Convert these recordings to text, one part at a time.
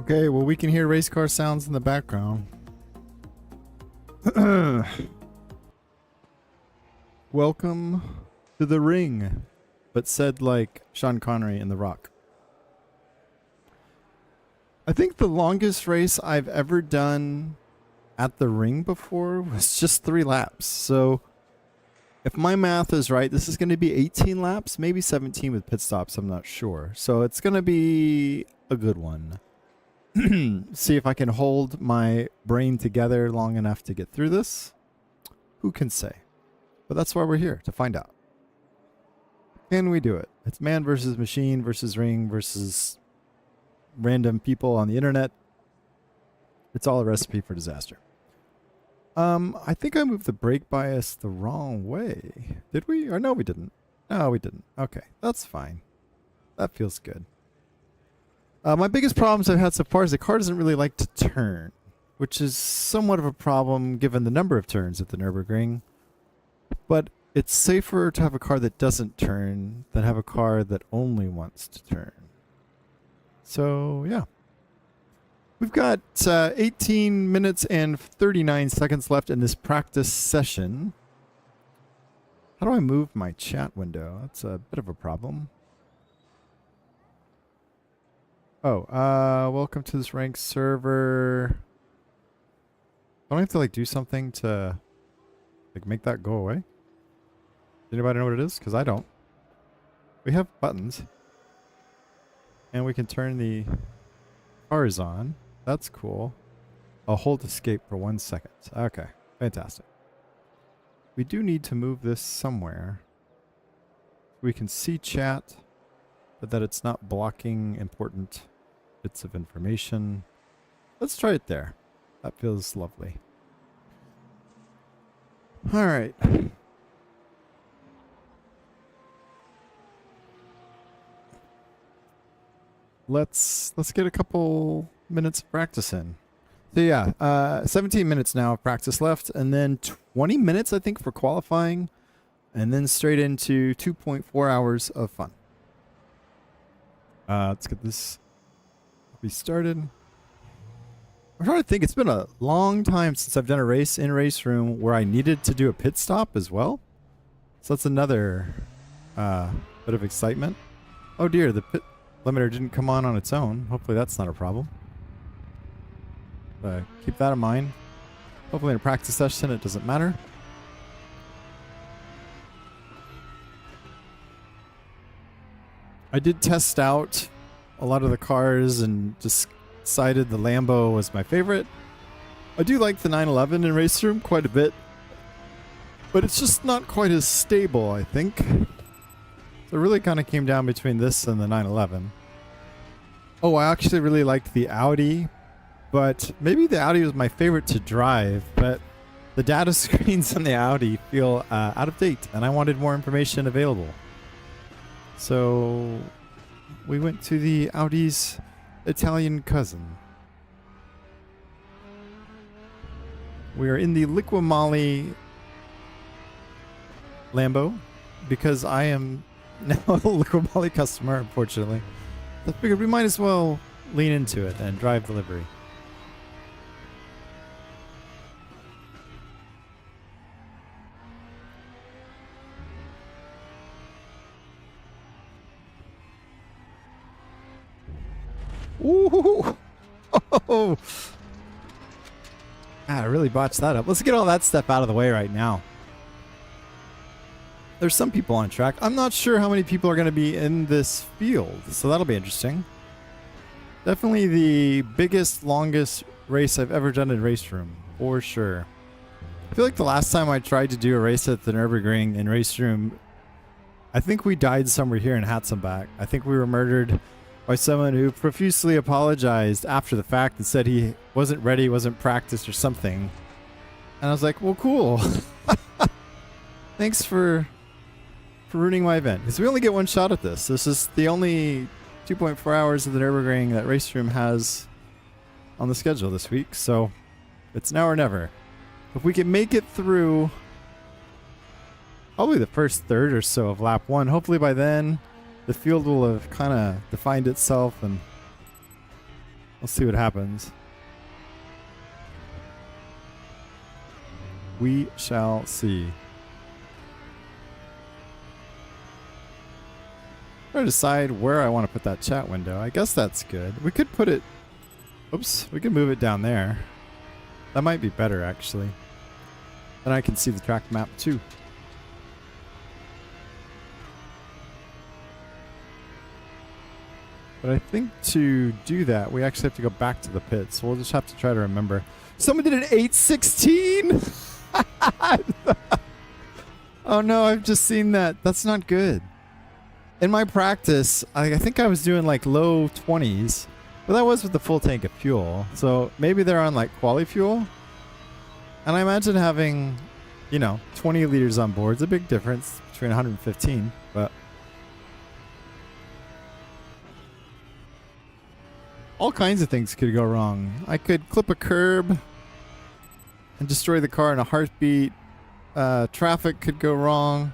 Okay, well, we can hear race car sounds in the background. Welcome to the ring, but said like Sean Connery in The Rock. I think the longest race I've ever done at the ring before was just 3 laps. So if my math is right, this is going to be 18 laps, maybe 17 with pit stops, I'm not sure. So it's going to be a good one. See if I can hold my brain together long enough to get through this. Who can say? But that's why we're here, to find out. Can we do it? It's man versus machine versus ring versus random people on the internet. It's all a recipe for disaster. I think I moved the brake bias the wrong way. Did we? Or no, we didn't. No, we didn't. Okay, that's fine. That feels good. My biggest problems I've had so far is the car doesn't really like to turn, which is somewhat of a problem given the number of turns at the Nurburgring. But it's safer to have a car that doesn't turn than have a car that only wants to turn. So, yeah. We've got 18 minutes and 39 seconds left in this practice session. How do I move my chat window? That's a bit of a problem. Oh, welcome to this ranked server. Don't I have to like do something to like make that go away? Does anybody know what it is? Because I don't. We have buttons. And we can turn the cars on. That's cool. I'll hold escape for 1 second. Okay, fantastic. We do need to move this somewhere. We can see chat, but that it's not blocking important bits of information. Let's try it there. That feels lovely. All right. Let's get a couple minutes of practice in. So yeah, 17 minutes now of practice left, and then 20 minutes I think for qualifying, and then straight into 2.4 hours of fun. Let's get this restarted. I'm trying to think. It's been a long time since I've done a race in RaceRoom where I needed to do a pit stop as well. So that's another bit of excitement. Oh dear, the pit limiter didn't come on its own. Hopefully that's not a problem. Keep that in mind. Hopefully in a practice session it doesn't matter. I did test out a lot of the cars and decided the Lambo was my favorite. I do like the 911 in RaceRoom quite a bit, but it's just not quite as stable, I think. So it really kind of came down between this and the 911. Oh, I actually really liked the Audi, but maybe the Audi was my favorite to drive, but the data screens on the Audi feel out of date, and I wanted more information available. So we went to the Audi's Italian cousin. We are in the Liquimali Lambo because I am now a Liquimali customer, unfortunately. I figured we might as well lean into it and drive delivery. Ooh! Oh! I really botched that up. Let's get all that stuff out of the way right now. There's some people on track. I'm not sure how many people are going to be in this field, so that'll be interesting. Definitely the biggest, longest race I've ever done in RaceRoom, for sure. I feel like the last time I tried to do a race at the Nurburgring in RaceRoom, I think we died somewhere here in Heusinkveld. I think we were murdered by someone who profusely apologized after the fact and said he wasn't ready, wasn't practiced or something. And I was like, well, cool. Thanks for ruining my event. Because we only get one shot at this. This is the only 2.4 hours of the Nurburgring that RaceRoom has on the schedule this week. So it's now or never. If we can make it through probably the first third or so of lap 1, hopefully by then the field will have kind of defined itself and We'll see what happens. We shall see. Try to decide where I want to put that chat window. I guess that's good. We could put it... Oops. We could move it down there. That might be better, actually. Then I can see the track map, too. But I think to do that, we actually have to go back to the pit. So we'll just have to try to remember. Someone did an 816! Oh no, I've just seen that. That's not good. In my practice, I think I was doing like low 20s. But that was with the full tank of fuel. So maybe they're on like quali fuel. And I imagine having, you know, 20 liters on board is a big difference between 115. But all kinds of things could go wrong. I could clip a curb and destroy the car in a heartbeat. Traffic could go wrong.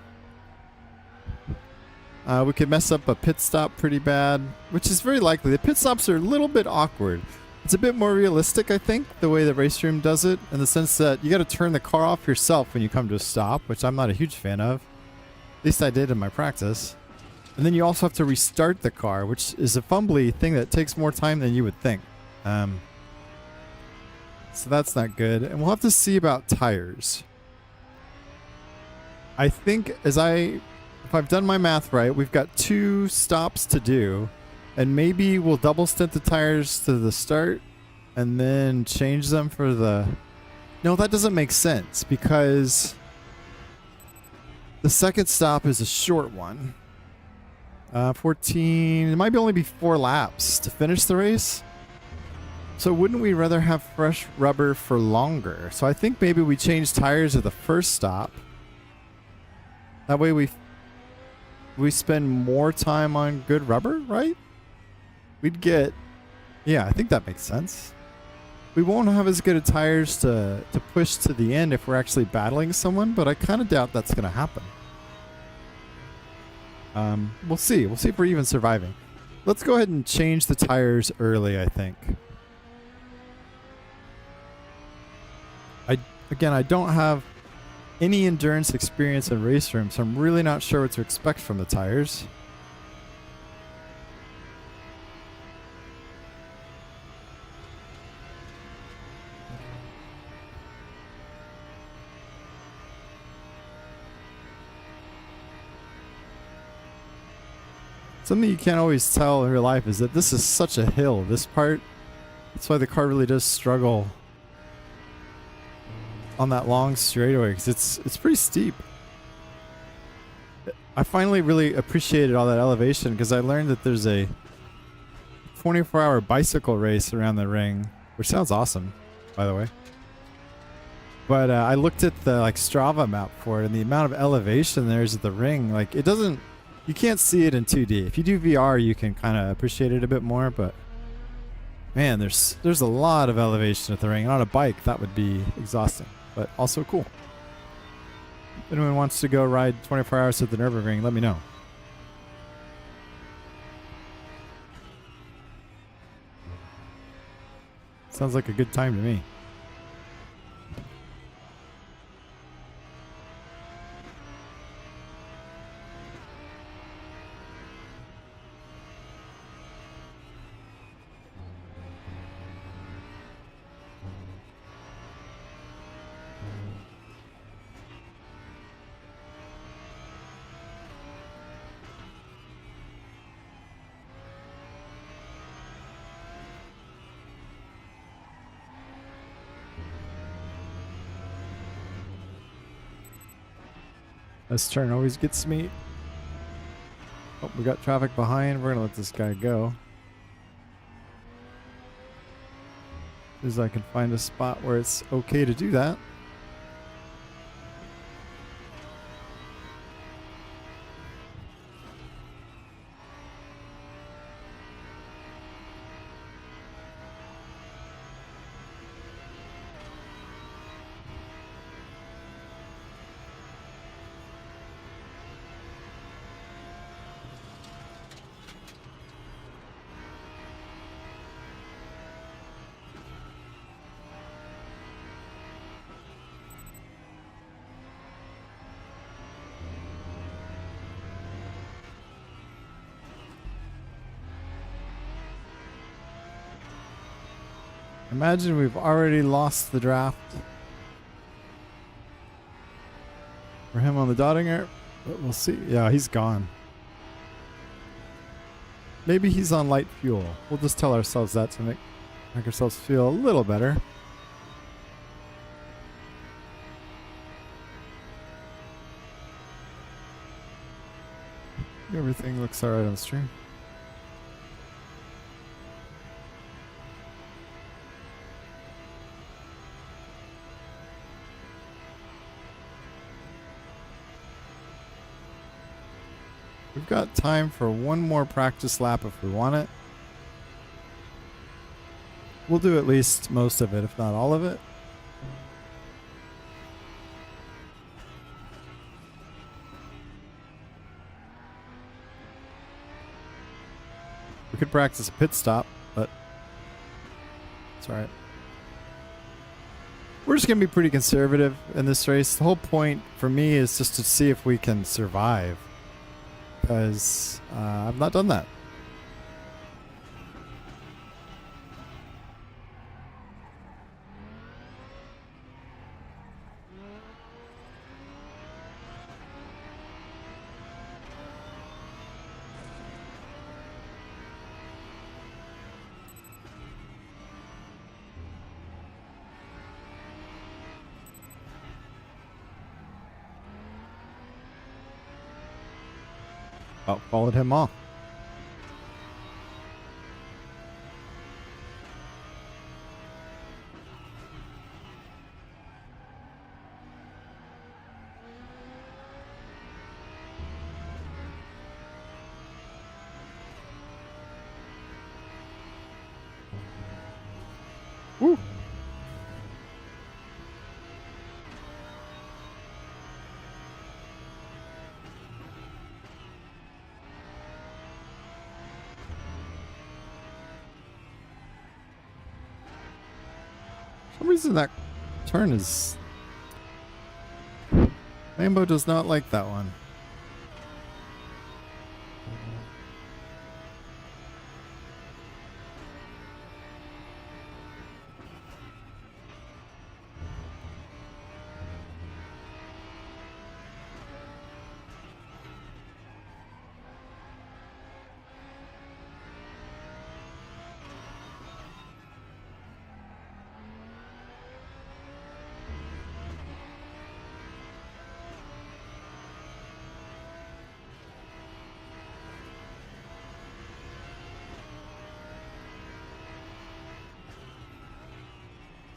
We could mess up a pit stop pretty bad, which is very likely. The pit stops are a little bit awkward. It's a bit more realistic, I think, the way that RaceRoom does it, in the sense that you got to turn the car off yourself when you come to a stop, which I'm not a huge fan of. At least I did in my practice. And then you also have to restart the car, which is a fumbly thing that takes more time than you would think. So that's not good. And we'll have to see about tires. I think if I've done my math right, we've got 2 stops to do. And maybe we'll double stint the tires to the start and then change them for the... No, that doesn't make sense because the second stop is a short one. 14, it might only be 4 laps to finish the race. So wouldn't we rather have fresh rubber for longer? So I think maybe we change tires at the first stop. That way we spend more time on good rubber, right? We'd get... Yeah, I think that makes sense. We won't have as good of tires to push to the end if we're actually battling someone, but I kind of doubt that's going to happen. We'll see. We'll see if we're even surviving. Let's go ahead and change the tires early, I think. Again, I don't have any endurance experience in RaceRoom, so I'm really not sure what to expect from the tires. Something you can't always tell in real life is that this is such a hill, this part. That's why the car really does struggle on that long straightaway, because it's pretty steep. I finally really appreciated all that elevation because I learned that there's a 24-hour bicycle race around the ring, which sounds awesome, by the way. But I looked at the Strava map for it, and the amount of elevation there is at the ring, it doesn't... You can't see it in 2D. If you do VR, you can kind of appreciate it a bit more, but man, there's a lot of elevation at the ring. And on a bike, that would be exhausting, but also cool. If anyone wants to go ride 24 hours at the Nurburgring, let me know. Sounds like a good time to me. This turn always gets me. Oh, we got traffic behind. We're gonna let this guy go. As I can find a spot where it's okay to do that. Imagine we've already lost the draft for him on the dotting air, but we'll see. Yeah, he's gone. Maybe he's on light fuel. We'll just tell ourselves that to make ourselves feel a little better. Everything looks alright on the stream. We've got time for one more practice lap if we want it. We'll do at least most of it, if not all of it. We could practice a pit stop, but it's alright. We're just going to be pretty conservative in this race. The whole point for me is just to see if we can survive. Because I've not done that. Oh, followed him off. Woo! For some reason that turn is... Lambo does not like that one.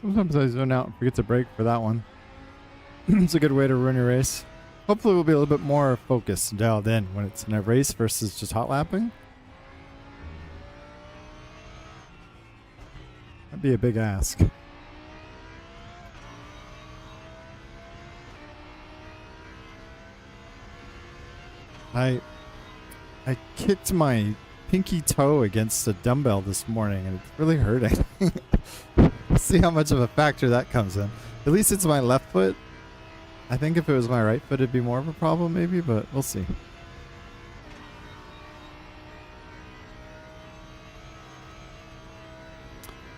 Sometimes I zone out and forget to brake for that one. It's a good way to run your race. Hopefully we'll be a little bit more focused and dialed in when it's in a race versus just hot lapping. That'd be a big ask. I kicked my pinky toe against a dumbbell this morning and it's really hurting. See how much of a factor that comes in. At least it's my left foot. I think if it was my right foot, it'd be more of a problem maybe, but we'll see.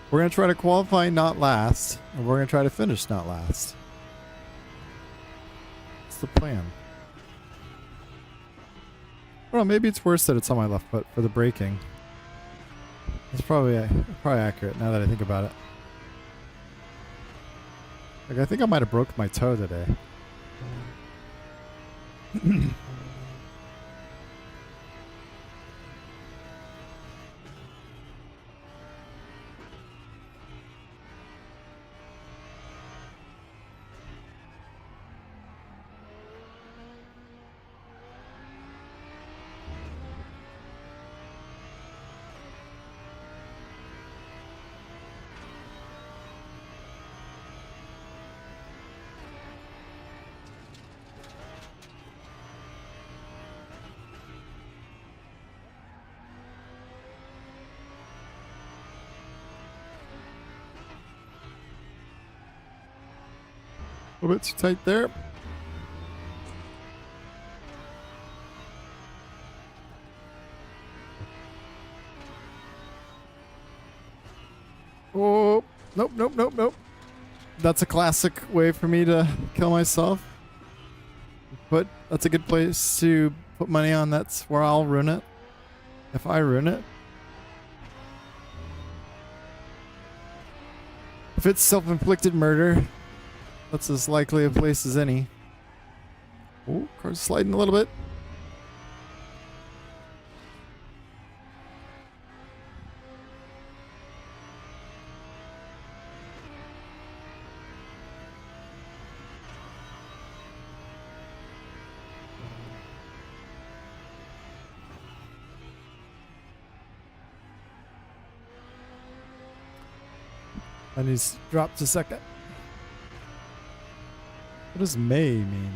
We're going to try to qualify not last, and we're going to try to finish not last. That's the plan. I don't know, maybe it's worse that it's on my left foot for the braking. It's probably accurate now that I think about it. Like, I think I might have broke my toe today. A little bit too tight there. Oh, Nope, nope, nope, nope. That's a classic way for me to kill myself. But that's a good place to put money on. That's where I'll ruin it. If I ruin it. If it's self-inflicted murder, that's as likely a place as any. Oh, car's sliding a little bit. And he's dropped a second. What does May mean?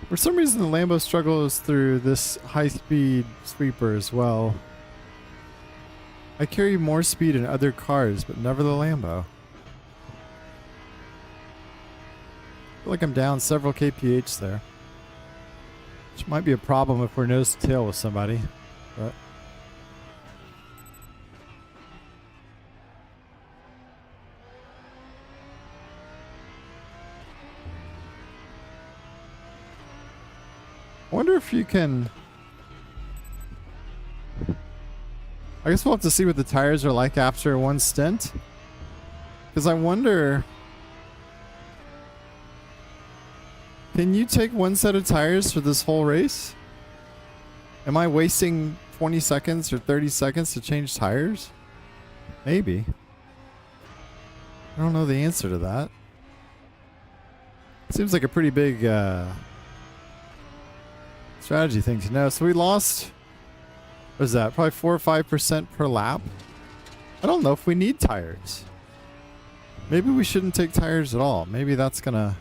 For some reason, the Lambo struggles through this high-speed sweeper as well. I carry more speed in other cars, but never the Lambo. I feel like I'm down several kph there. Which might be a problem if we're nose to tail with somebody. But I wonder if you can... I guess we'll have to see what the tires are like after one stint. Because I wonder... Can you take one set of tires for this whole race? Am I wasting 20 seconds or 30 seconds to change tires? Maybe. I don't know the answer to that. Seems like a pretty big strategy thing to know. So we lost, what is that, probably 4 or 5% per lap? I don't know if we need tires. Maybe we shouldn't take tires at all. Maybe that's gonna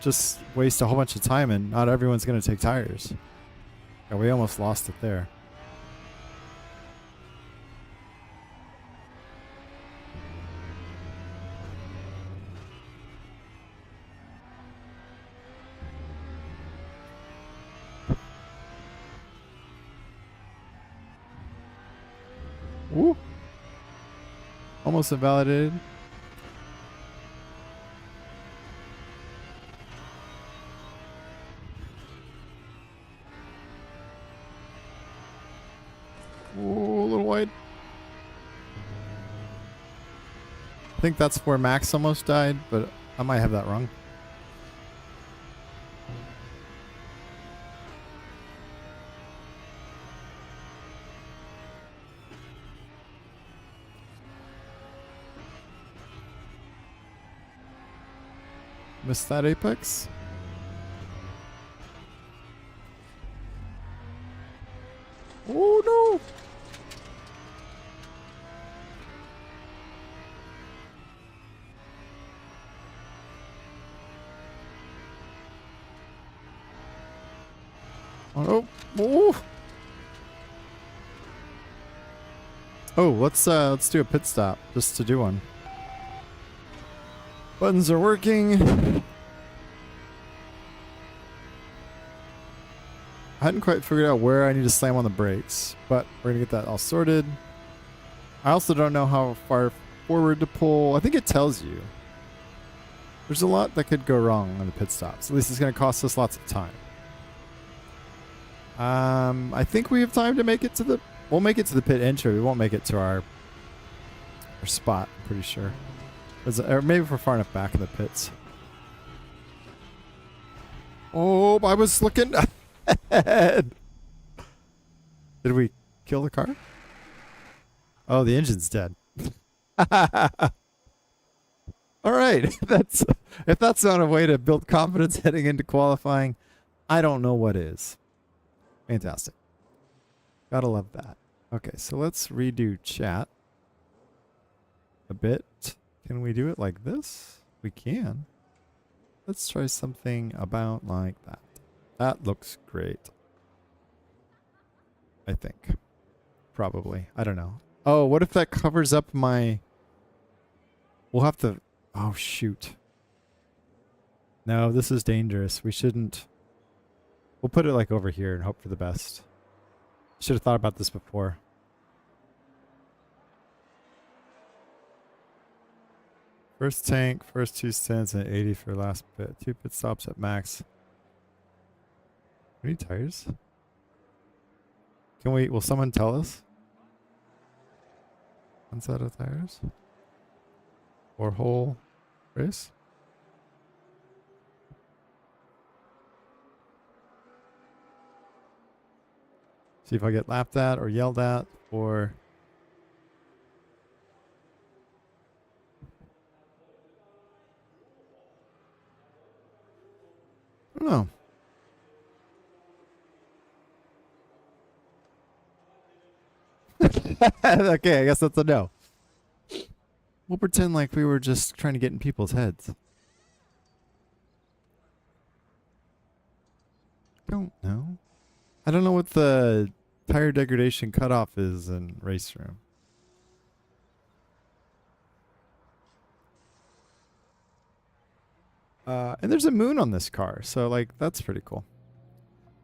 just waste a whole bunch of time and not everyone's gonna take tires. Yeah, we almost lost it there. Woo! Almost invalidated. Ooh, a little wide. I think that's where Max almost died, but I might have that wrong. Missed that apex. Oh no! Oh, oh! Oh, let's do a pit stop just to do one. Buttons are working. I hadn't quite figured out where I need to slam on the brakes, but we're gonna get that all sorted. I also don't know how far forward to pull. I think it tells you. There's a lot that could go wrong on the pit stops. At least it's gonna cost us lots of time. I think we have time to make it to the... We'll make it to the pit entry. We won't make it to our spot, I'm pretty sure. Or maybe if we're far enough back in the pits. Oh, I was looking ahead. Did we kill the car? Oh, the engine's dead. All right. If that's not a way to build confidence heading into qualifying, I don't know what is. Fantastic. Gotta love that. Okay, so let's redo chat a bit. Can we do it like this? We can. Let's try something about like that. That looks great. I think. Probably. I don't know. Oh, what if that covers up my... We'll have to... Oh, shoot. No, this is dangerous. We shouldn't. We'll put it like over here and hope for the best. Should have thought about this before. First tank, first 2 stints, and 80 for last pit. 2 pit stops at max. We need tires. Can we, will someone tell us? One set of tires? Or whole race? See if I get laughed at or yelled at or... I don't know. Okay, I guess that's a no. We'll pretend like we were just trying to get in people's heads. Don't know. I don't know what the tire degradation cutoff is in RaceRoom. And there's a moon on this car, so like that's pretty cool.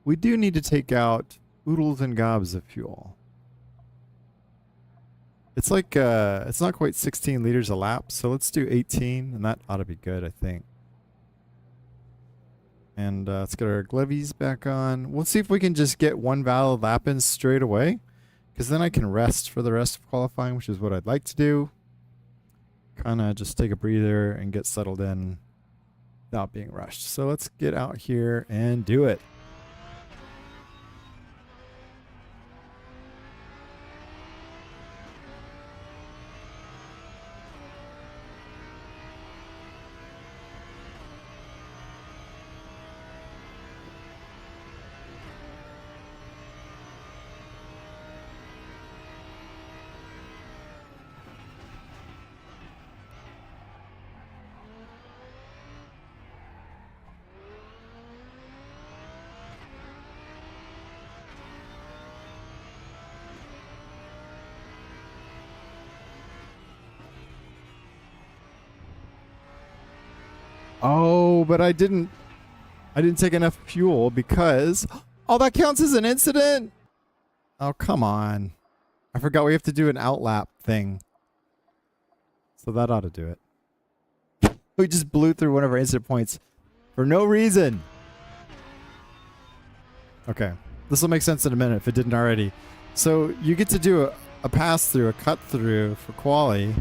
We do need to take out oodles and gobs of fuel. It's like it's not quite 16 liters a lap, so let's do 18, and that ought to be good, I think. And let's get our levies back on. We'll see if we can just get one valid lap in straight away, because then I can rest for the rest of qualifying, which is what I'd like to do. Kind of just take a breather and get settled in without being rushed. So let's get out here and do it. Oh, but I didn't take enough fuel because... Oh, that counts as an incident? Oh, come on. I forgot we have to do an outlap thing. So that ought to do it. We just blew through one of our incident points for no reason. Okay. This will make sense in a minute if it didn't already. So you get to do a pass-through, a cut-through for quali.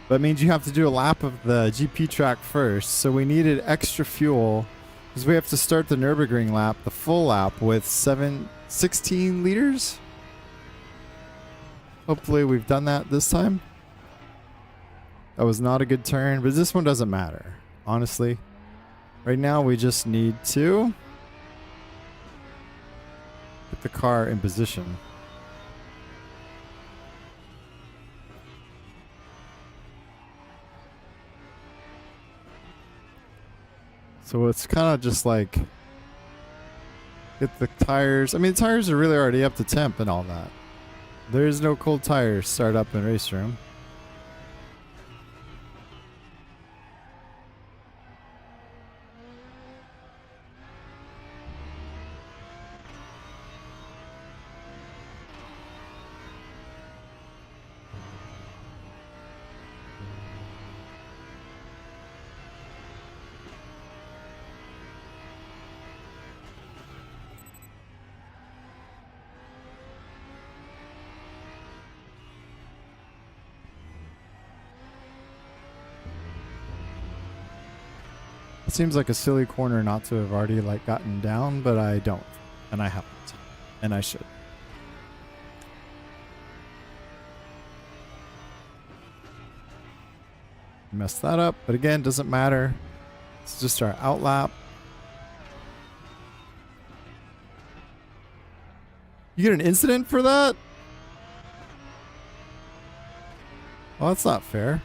That means you have to do a lap of the GP track first. So we needed extra fuel because we have to start the Nurburgring lap, the full lap, with 16 liters. Hopefully we've done that this time. That was not a good turn, but this one doesn't matter. Honestly, right now we just need to get the car in position. So it's kind of just like get the tires. I mean, the tires are really already up to temp and all that. There is no cold tires start up in RaceRoom. It seems like a silly corner not to have already like gotten down, but I don't, and I haven't, and I should. Messed that up, but again, doesn't matter. It's just our outlap. You get an incident for that? Well, that's not fair.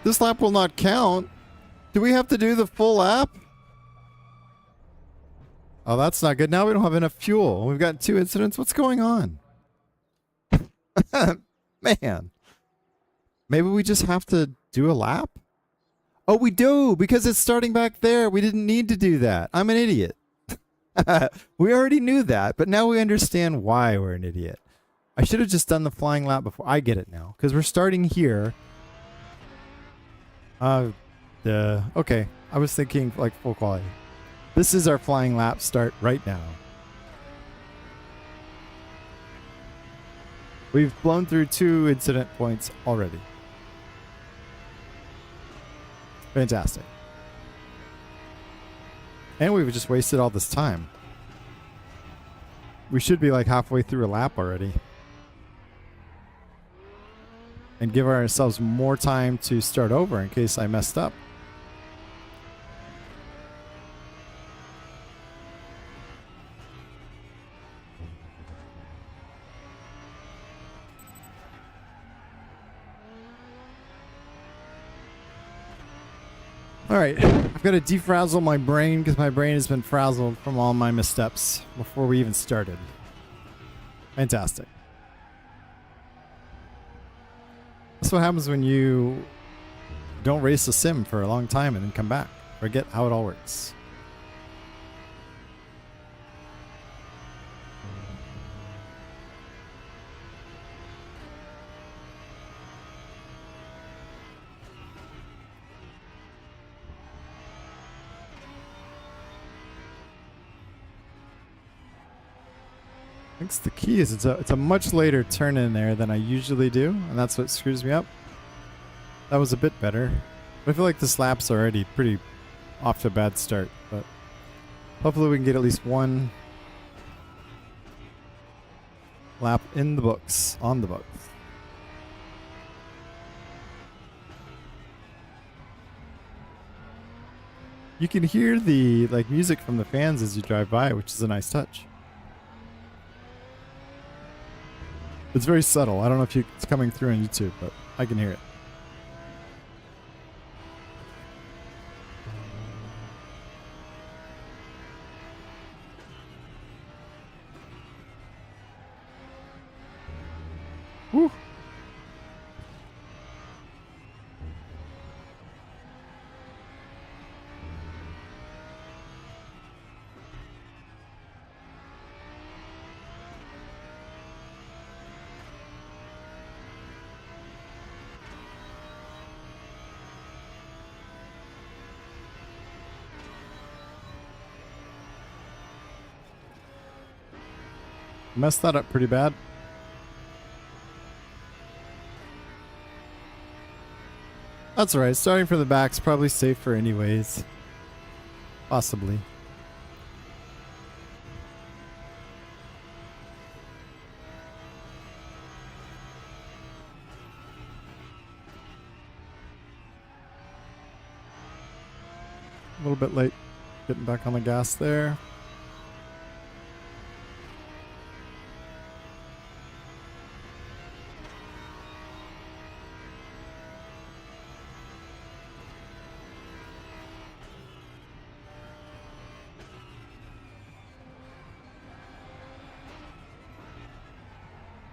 This lap will not count. Do we have to do the full lap? Oh, that's not good. Now we don't have enough fuel. We've got 2 incidents. What's going on? Man. Maybe we just have to do a lap? Oh, we do, because it's starting back there. We didn't need to do that. I'm an idiot. We already knew that, but now we understand why we're an idiot. I should have just done the flying lap before. I get it now, because we're starting here. Okay. I was thinking like full quality. This is our flying lap start right now. We've blown through 2 incident points already. Fantastic. And we've just wasted all this time. We should be like halfway through a lap already. And give ourselves more time to start over in case I messed up. Alright, I've got to defrazzle my brain because my brain has been frazzled from all my missteps before we even started. Fantastic. That's what happens when you don't race a sim for a long time and then come back. Forget how it all works. I think the key is it's a much later turn in there than I usually do, and that's what screws me up. That was a bit better. But I feel like this lap's already pretty off to a bad start, but hopefully we can get at least 1 lap in the books, on the books. You can hear the music from the fans as you drive by, which is a nice touch. It's very subtle. I don't know if it's coming through on YouTube, but I can hear it. Woo! Messed that up pretty bad. That's alright. Starting from the back's probably safer anyways. Possibly. A little bit late getting back on the gas there.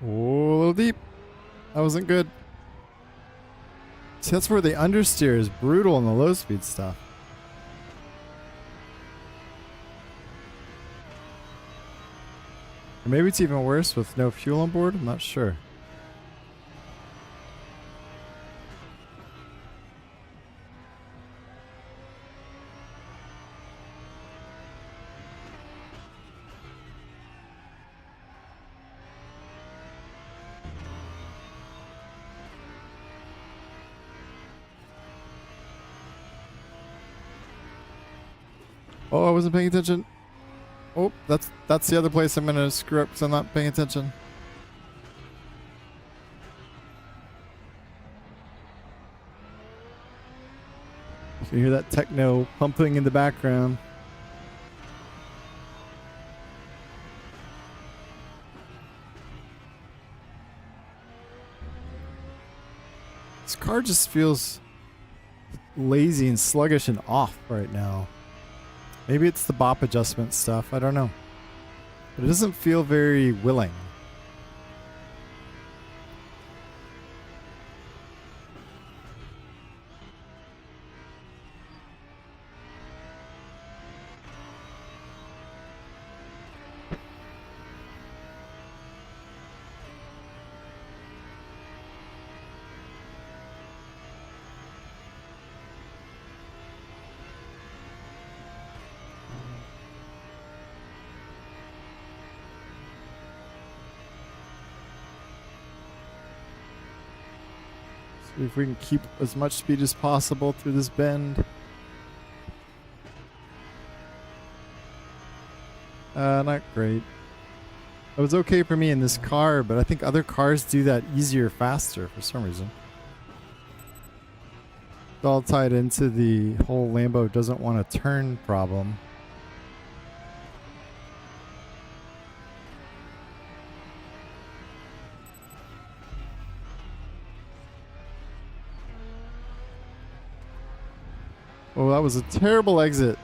Oh, a little deep. That wasn't good. See, that's where the understeer is brutal in the low speed stuff. Or maybe it's even worse with no fuel on board. I'm not sure. Oh, I wasn't paying attention. Oh, that's the other place I'm going to screw up because I'm not paying attention. You can hear that techno pumping in the background. This car just feels lazy and sluggish and off right now. Maybe it's the bop adjustment stuff. I don't know. But it doesn't feel very willing. See if we can keep as much speed as possible through this bend. Not great. It was okay for me in this car, but I think other cars do that easier, faster for some reason. It's all tied into the whole Lambo doesn't want to turn problem. Oh, that was a terrible exit.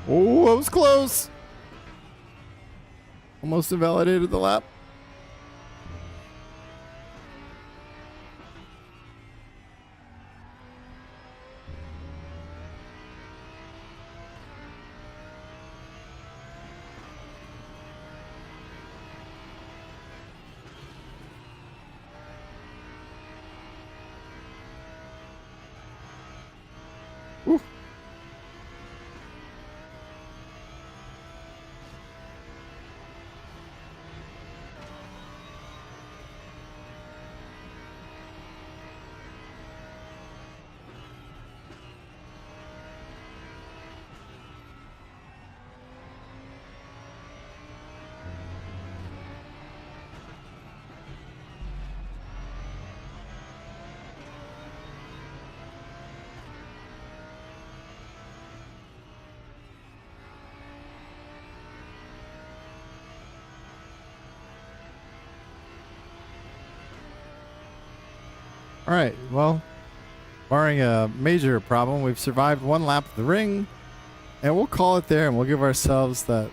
Oh, that was close. Almost invalidated the lap. Ooh. All right, well, barring a major problem, we've survived one lap of the ring, and we'll call it there, and we'll give ourselves that,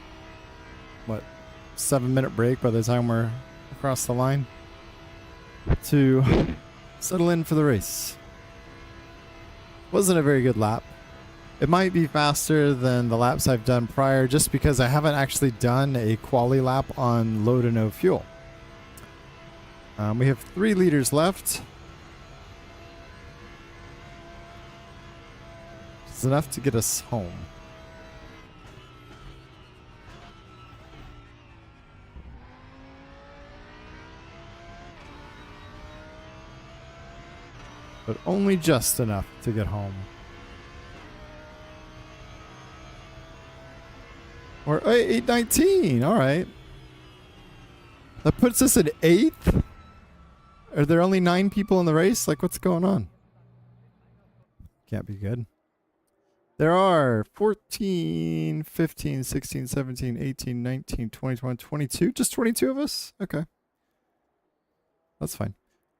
7-minute break by the time we're across the line to settle in for the race. Wasn't a very good lap. It might be faster than the laps I've done prior just because I haven't actually done a quali lap on low to no fuel. We have 3 liters left. It's enough to get us home. But only just enough to get home. Or 8:19. All right. That puts us at 8th? Are there only 9 people in the race? Like, what's going on? Can't be good. There are 14, 15, 16, 17, 18, 19, 20, 21, 22. Just 22 of us? Okay. That's fine.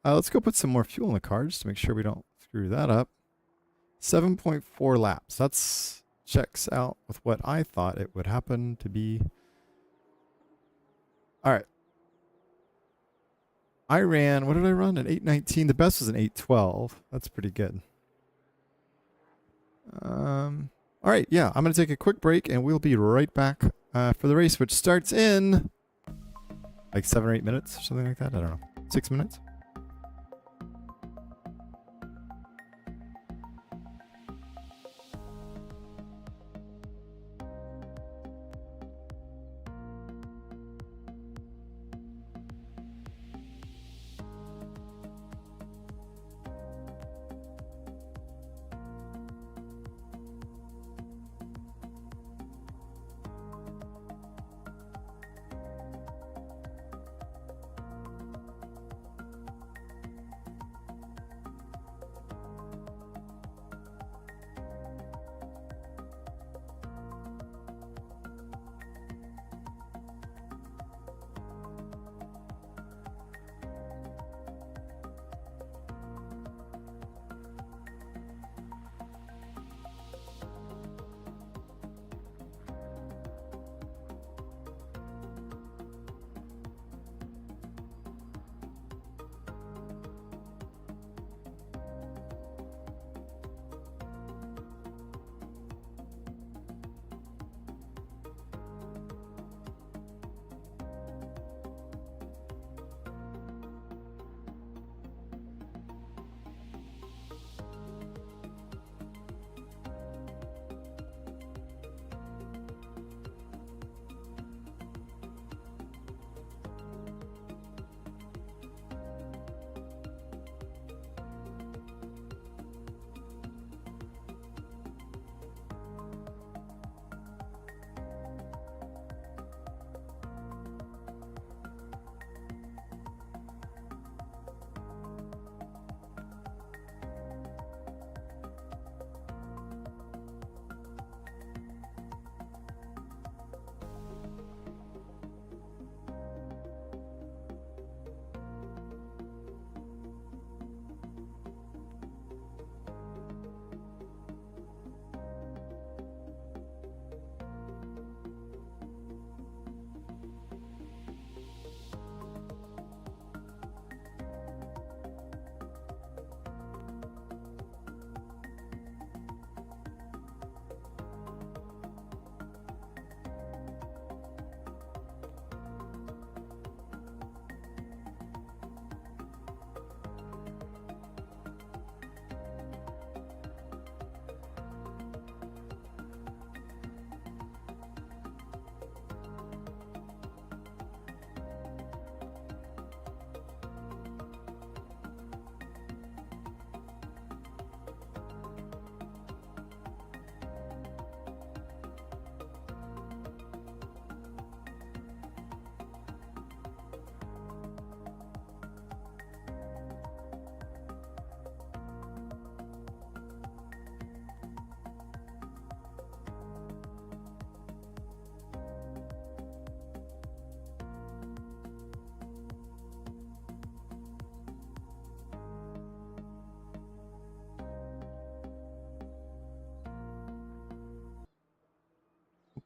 Let's go put some more fuel in the car just to make sure we don't screw that up. 7.4 laps. That's checks out with what I thought it would happen to be. All right. I ran, what did I run? An 8:19. The best was an 8:12. That's pretty good. All right, yeah, I'm going to take a quick break and we'll be right back for the race, which starts in like 7 or 8 minutes or something like that. I don't know. 6 minutes.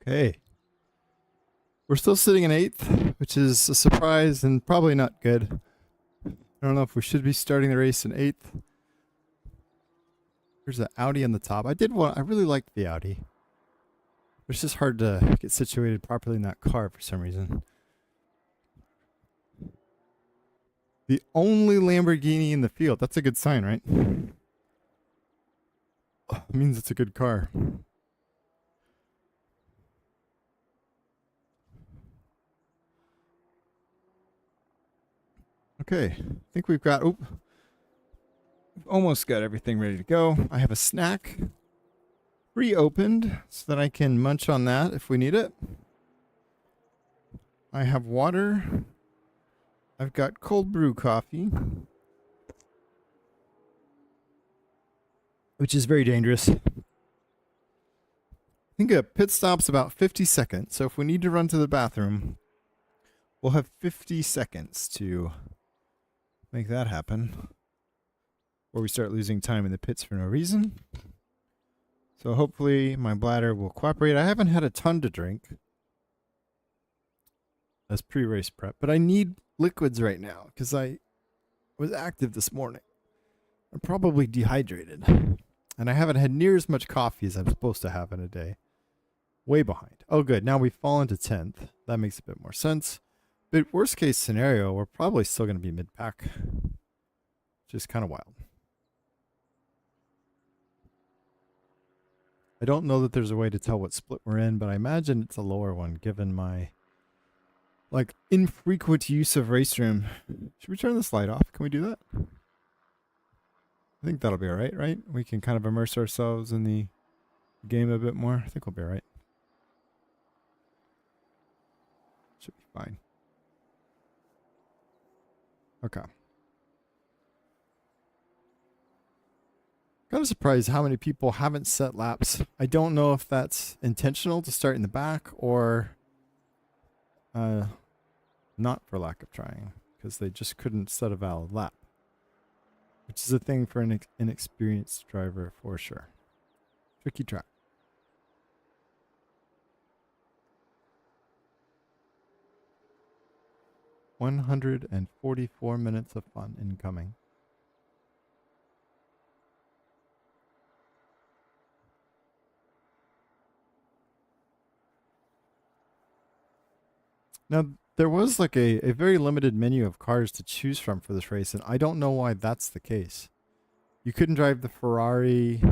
Okay. We're still sitting in 8th, which is a surprise and probably not good. I don't know if we should be starting the race in 8th. There's an Audi on the top. I really liked the Audi. It's just hard to get situated properly in that car for some reason. The only Lamborghini in the field. That's a good sign, right? It means it's a good car. Okay, I think we've got, almost got everything ready to go. I have a snack pre-opened so that I can munch on that if we need it. I have water. I've got cold brew coffee, which is very dangerous. I think a pit stop's about 50 seconds. So if we need to run to the bathroom, we'll have 50 seconds to make that happen, or we start losing time in the pits for no reason. So hopefully my bladder will cooperate. I haven't had a ton to drink as pre-race prep, but I need liquids right now because I was active this morning. I'm probably dehydrated, and I haven't had near as much coffee as I'm supposed to have in a day. Way behind. Oh, good. Now we've fallen to 10th. That makes a bit more sense. But worst case scenario, we're probably still going to be mid-pack, which is kind of wild. I don't know that there's a way to tell what split we're in, but I imagine it's a lower one given my infrequent use of RaceRoom. Should we turn this light off? Can we do that? I think that'll be alright, right? We can kind of immerse ourselves in the game a bit more. I think we'll be alright. Should be fine. Okay. Kind of surprised how many people haven't set laps. I don't know if that's intentional to start in the back or not for lack of trying, because they just couldn't set a valid lap, which is a thing for an inexperienced driver for sure. Tricky track. $144 minutes of fun incoming. Now, there was like a very limited menu of cars to choose from for this race, and I don't know why that's the case. You couldn't drive the Ferrari.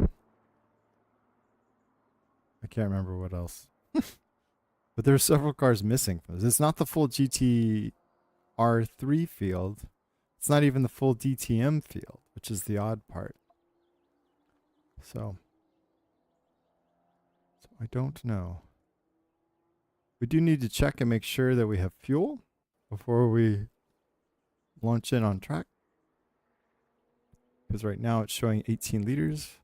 I can't remember what else. But there are several cars missing from this. It's not the full GT R3 field. It's not even the full DTM field, which is the odd part. So I don't know. We do need to check and make sure that we have fuel before we launch in on track. Because right now it's showing 18 liters,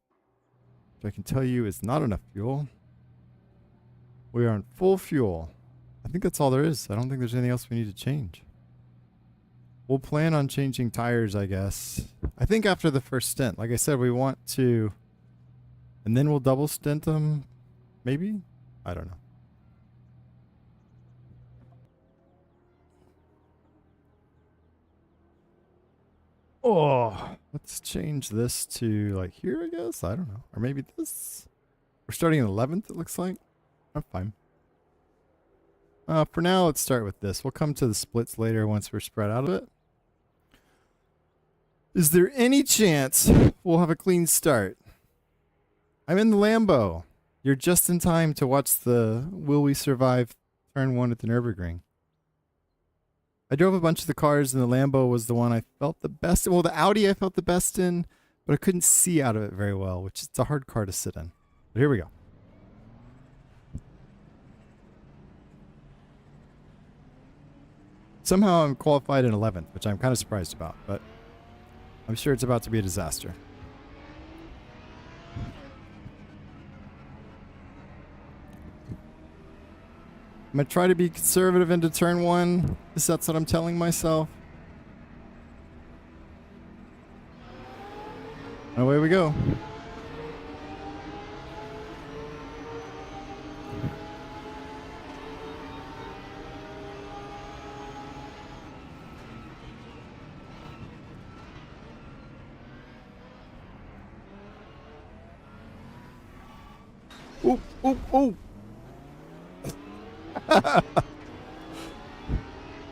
which I can tell you is not enough fuel. We are on full fuel. I think that's all there is. I don't think there's anything else we need to change. We'll plan on changing tires, I guess. I think after the first stint. Like I said, we want to... And then we'll double stint them, maybe? I don't know. Oh, let's change this to like here, I guess. I don't know. Or maybe this. We're starting in 11th, it looks like. I'm fine. For now, let's start with this. We'll come to the splits later once we're spread out of it. Is there any chance we'll have a clean start? I'm in the Lambo. You're just in time to watch the Will We Survive Turn 1 at the Nurburgring. I drove a bunch of the cars, and the Lambo was the one I felt the best in. Well, the Audi I felt the best in, but I couldn't see out of it very well, which is a hard car to sit in. But here we go. Somehow I'm qualified in 11th, which I'm kind of surprised about, but I'm sure it's about to be a disaster. I'm going to try to be conservative into turn 1. That's what I'm telling myself. Away we go. Oh, oh, oh.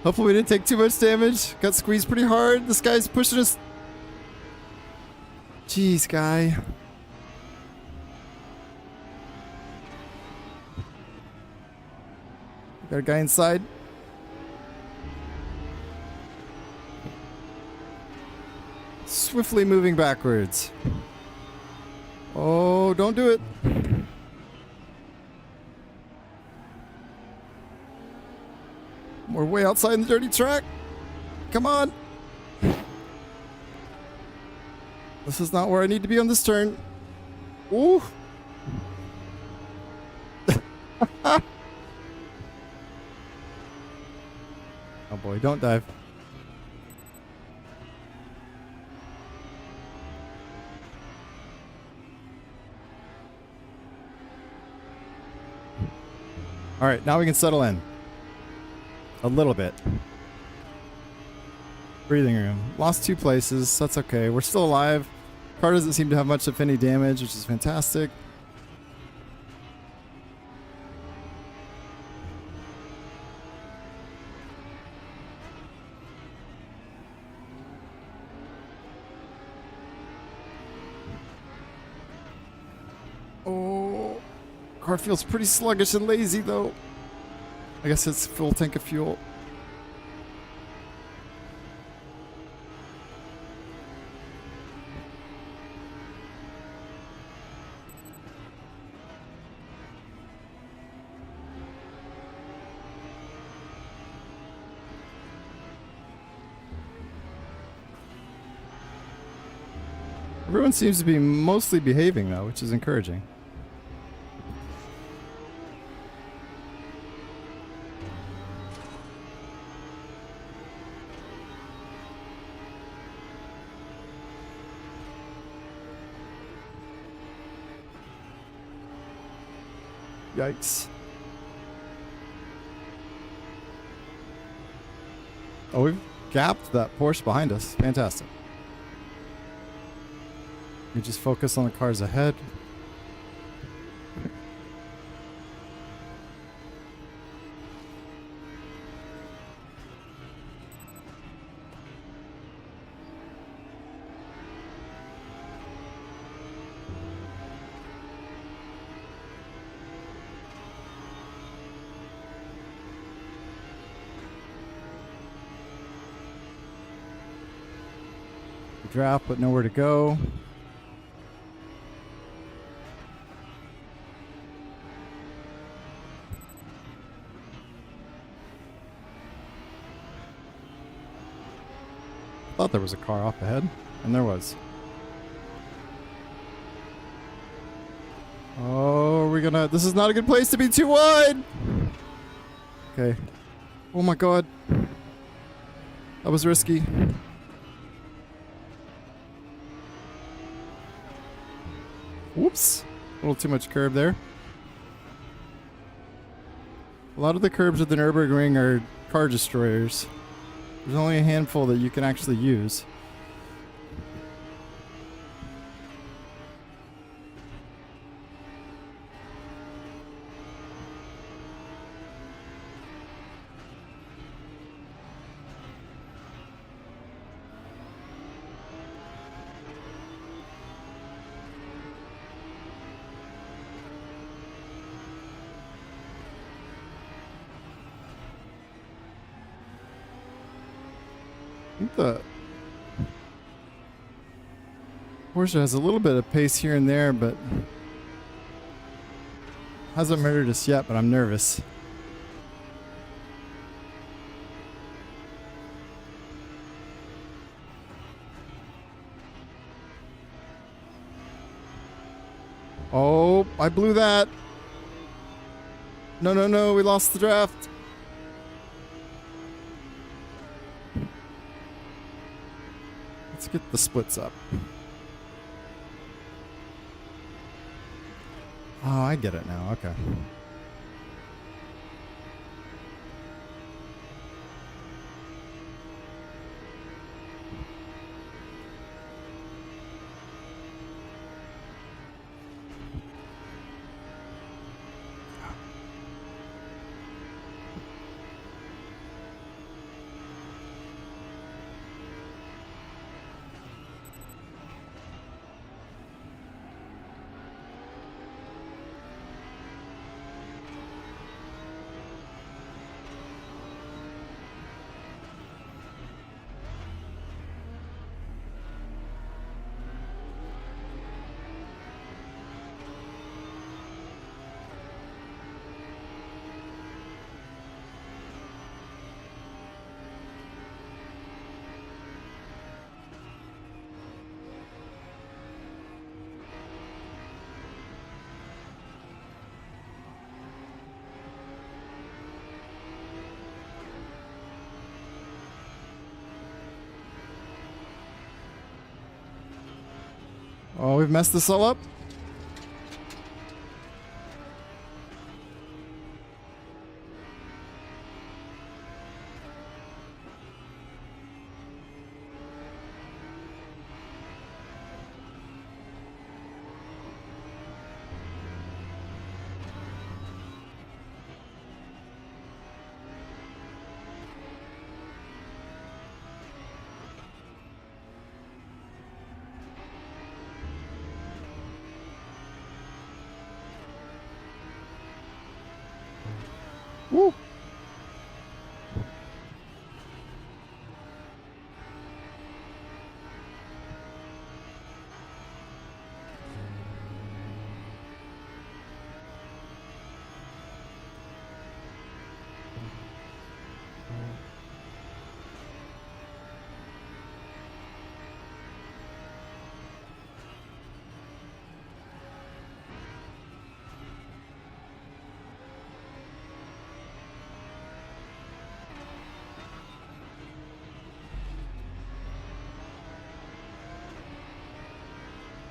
Hopefully we didn't take too much damage. Got squeezed pretty hard. This guy's pushing us. Jeez, guy. Got a guy inside. Swiftly moving backwards. Oh, don't do it. We're way outside in the dirty track. Come on. This is not where I need to be on this turn. Ooh. Oh boy, don't dive. All right, now we can settle in. A little bit. Breathing room. Lost 2 places. That's okay. We're still alive. Car doesn't seem to have much, if any, damage, which is fantastic. Oh, car feels pretty sluggish and lazy, though. I guess it's full tank of fuel. Everyone seems to be mostly behaving, though, which is encouraging. Yikes. Oh, we've gapped that Porsche behind us. Fantastic. We just focus on the cars ahead. Draft, but nowhere to go. Thought there was a car off ahead, and there was. Oh, we're gonna... This is not a good place to be too wide! Okay. Oh my god. That was risky. Whoops. A little too much curb there. A lot of the curbs of the Nurburgring are car destroyers. There's only a handful that you can actually use. I think the Porsche has a little bit of pace here and there, but hasn't murdered us yet, but I'm nervous. Oh, I blew that. No, no, no, we lost the draft. Let's get the splits up. Oh, I get it now. Okay. Oh, we've messed this all up. Woo!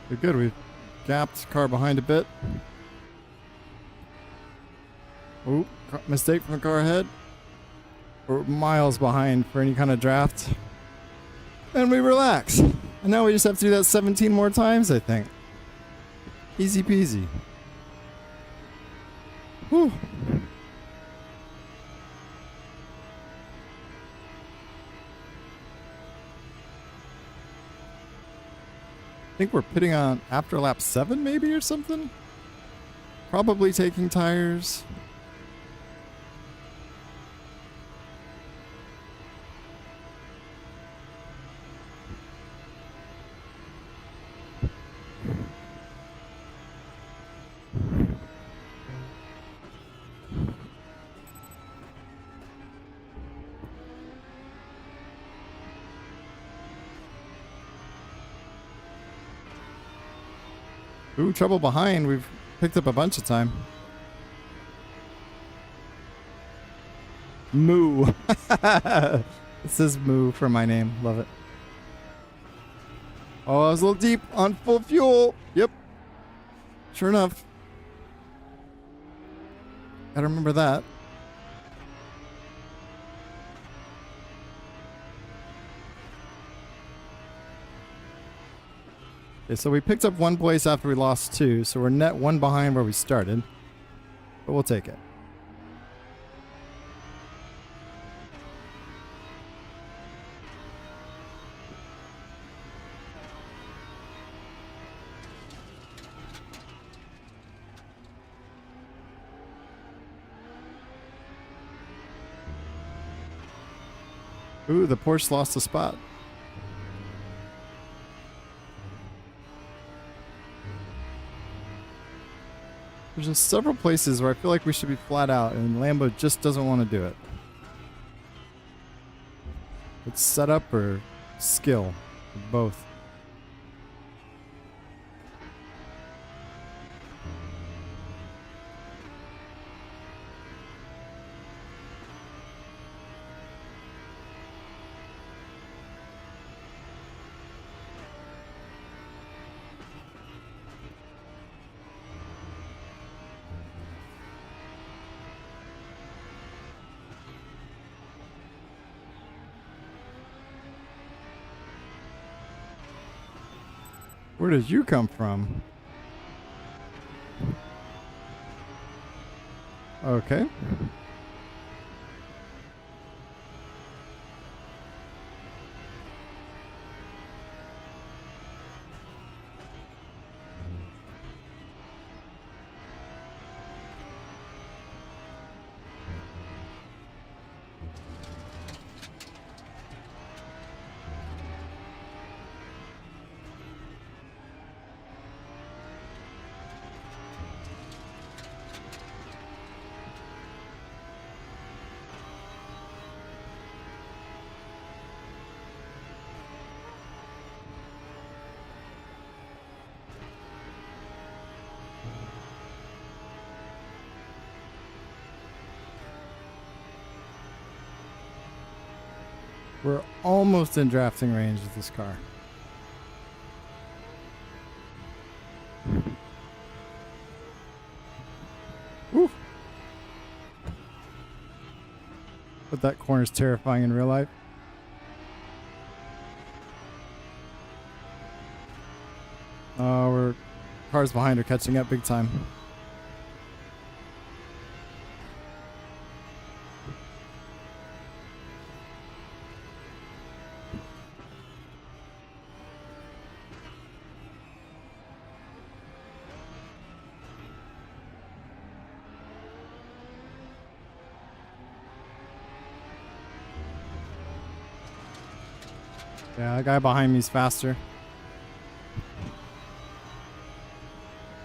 We're good. We've gapped car behind a bit. Oh, mistake from the car ahead. We're miles behind for any kind of draft. And we relax. And now we just have to do that 17 more times, I think. Easy peasy. Whew. I think we're pitting on after lap 7 maybe or something. Probably taking tires. Ooh, trouble behind. We've picked up a bunch of time. Moo. It says Moo for my name. Love it. Oh, I was a little deep on full fuel. Yep. Sure enough. Gotta remember that. Okay, so we picked up one place after we lost 2, so we're net 1 behind where we started. But we'll take it. Ooh, the Porsche lost a spot. There's just several places where I feel like we should be flat out, and Lambo just doesn't want to do it. It's setup or skill, or both. Where did you come from? Okay. We're almost in drafting range with this car. But that corner's terrifying in real life. Oh, cars behind are catching up big time. Yeah, that guy behind me is faster.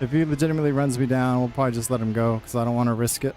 If he legitimately runs me down, we'll probably just let him go because I don't want to risk it.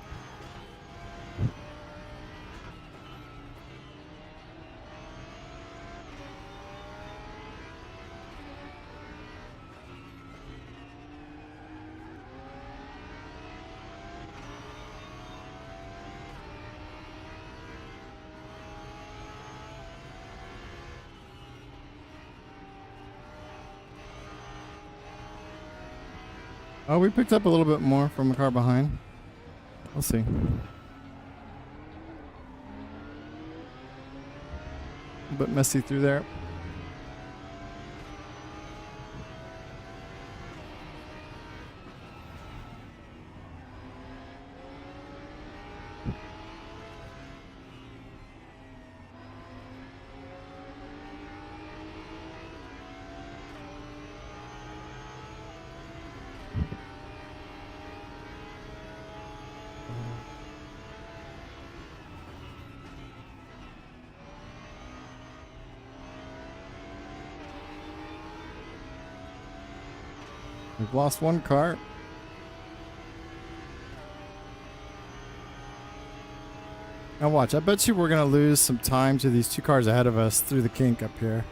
Oh, we picked up a little bit more from the car behind. We'll see. A bit messy through there. We've lost one car. Now watch, I bet you we're going to lose some time to these two cars ahead of us through the kink up here.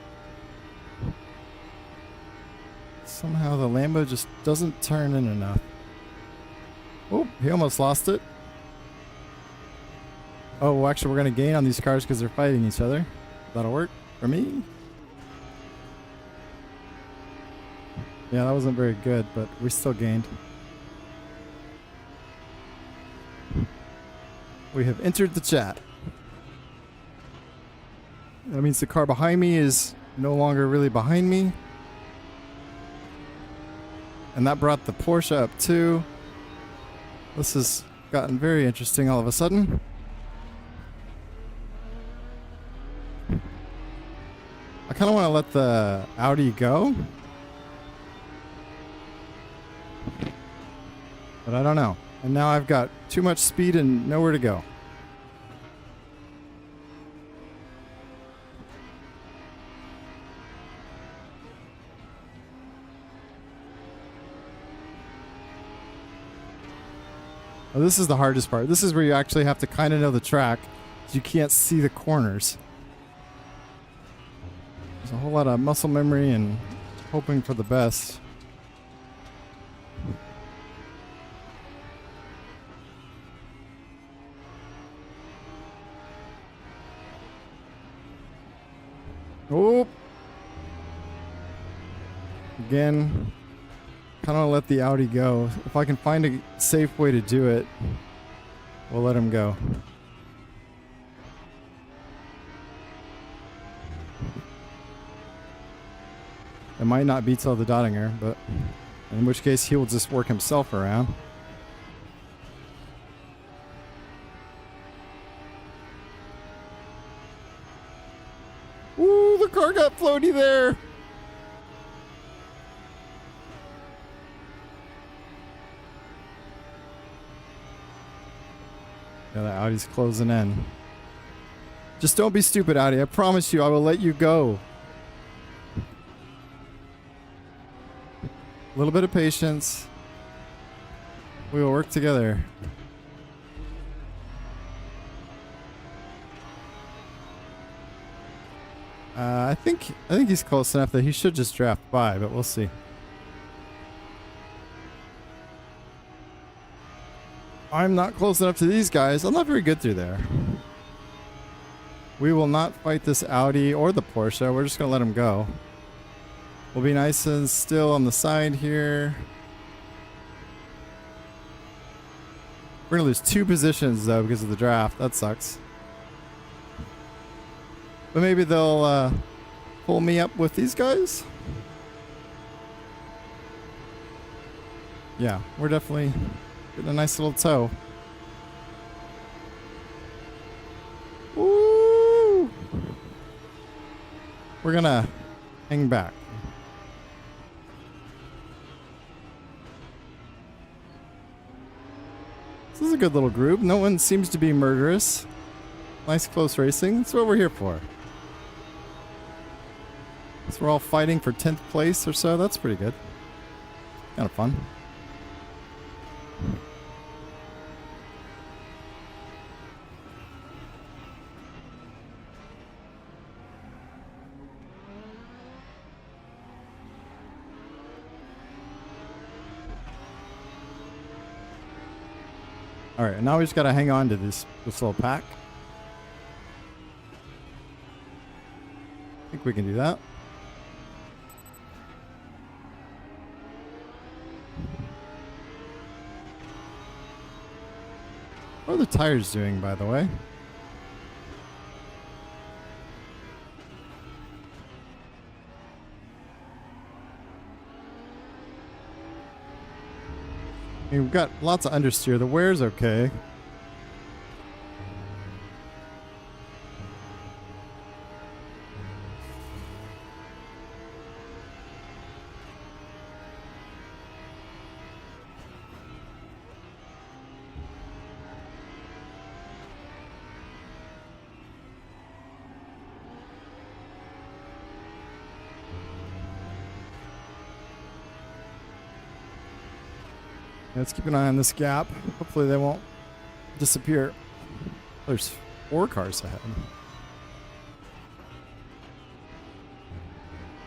Somehow the Lambo just doesn't turn in enough. Oh, he almost lost it. Oh, well, actually we're going to gain on these cars because they're fighting each other. That'll work for me. Yeah, that wasn't very good, but we still gained. We have entered the chat. That means the car behind me is no longer really behind me. And that brought the Porsche up too. This has gotten very interesting all of a sudden. I kind of want to let the Audi go. But I don't know. And now I've got too much speed and nowhere to go. Oh, this is the hardest part. This is where you actually have to kind of know the track. You can't see the corners. There's a whole lot of muscle memory and hoping for the best. Oh! Again, kind of let the Audi go. If I can find a safe way to do it, we'll let him go. It might not be till the Dottinger, but in which case he will just work himself around. Ooh, the car got floaty there. Yeah, the Audi's closing in. Just don't be stupid, Audi. I promise you, I will let you go. A little bit of patience. We will work together. I think he's close enough that he should just draft by, but we'll see. I'm not close enough to these guys. I'm not very good through there. We will not fight this Audi or the Porsche. We're just going to let him go. We'll be nice and still on the side here. We're going to lose 2 positions, though, because of the draft. That sucks. But maybe they'll pull me up with these guys. Yeah, we're definitely getting a nice little tow. Woo! We're gonna hang back. This is a good little group. No one seems to be murderous. Nice close racing. That's what we're here for. So we're all fighting for 10th place or so. That's pretty good. Kind of fun. All right, now we just gotta hang on to this little pack. I think we can do that. What are the tires doing, by the way? I mean, we've got lots of understeer. The wear's okay. Let's keep an eye on this gap. Hopefully they won't disappear. There's 4 cars ahead.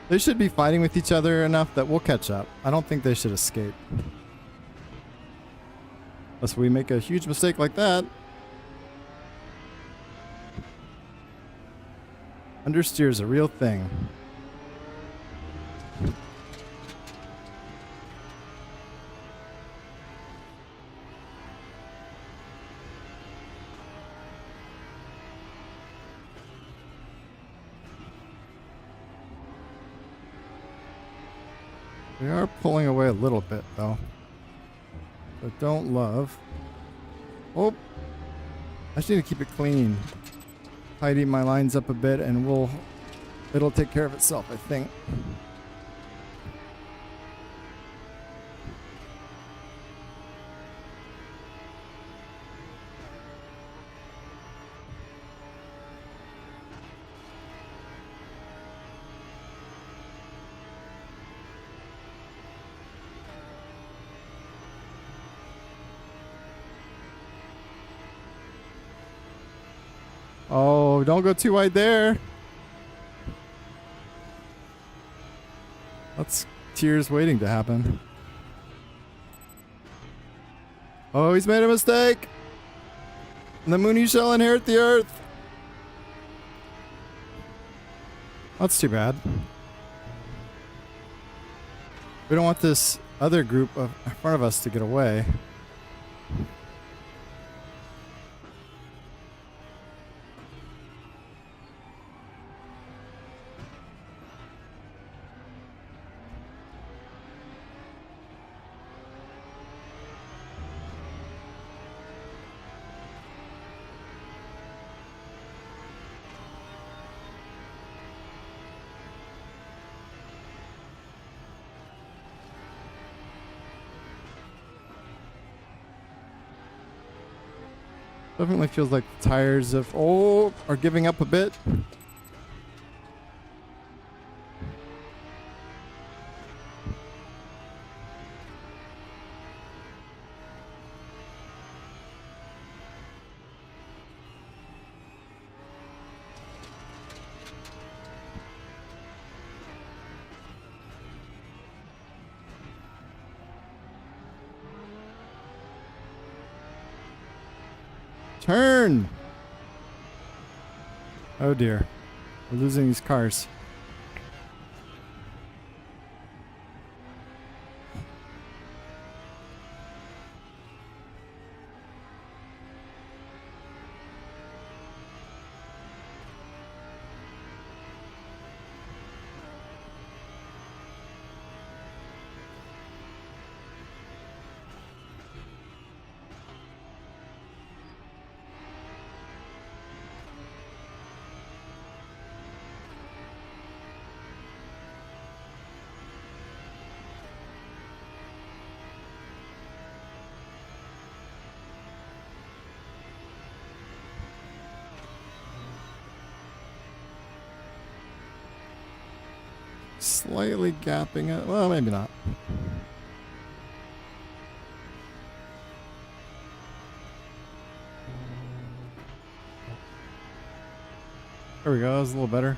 They should be fighting with each other enough that we'll catch up. I don't think they should escape. Unless we make a huge mistake like that. Understeer is a real thing. We are pulling away a little bit, though. But don't love. Oh! I just need to keep it clean. Tidy my lines up a bit, and it'll take care of itself, I think. Oh, don't go too wide there. That's tears waiting to happen. Oh, he's made a mistake. And the Mooney shall inherit the earth. That's too bad. We don't want this other group in front of us to get away. Definitely feels like the tires are giving up a bit. Turn! Oh dear. We're losing these cars. Slightly gapping it. Well, maybe not. There we go. That was a little better.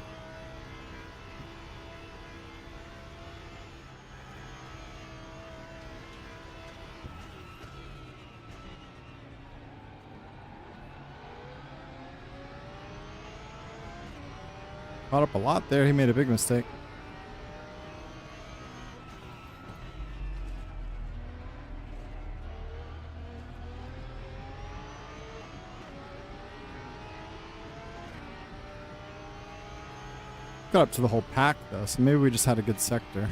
Caught up a lot there. He made a big mistake. Got up to the whole pack though, so maybe we just had a good sector.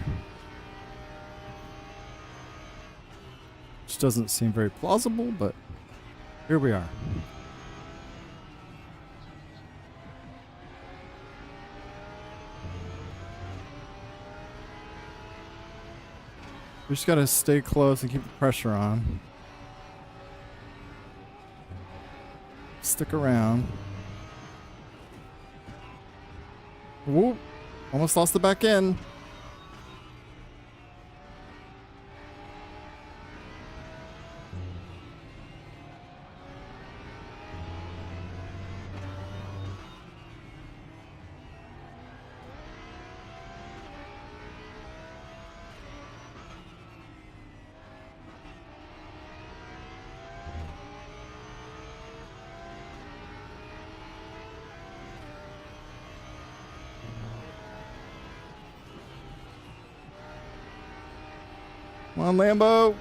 Which doesn't seem very plausible, but here we are. We just gotta stay close and keep the pressure on. Stick around. Whoop. Almost lost the back end. Come on, Lambo.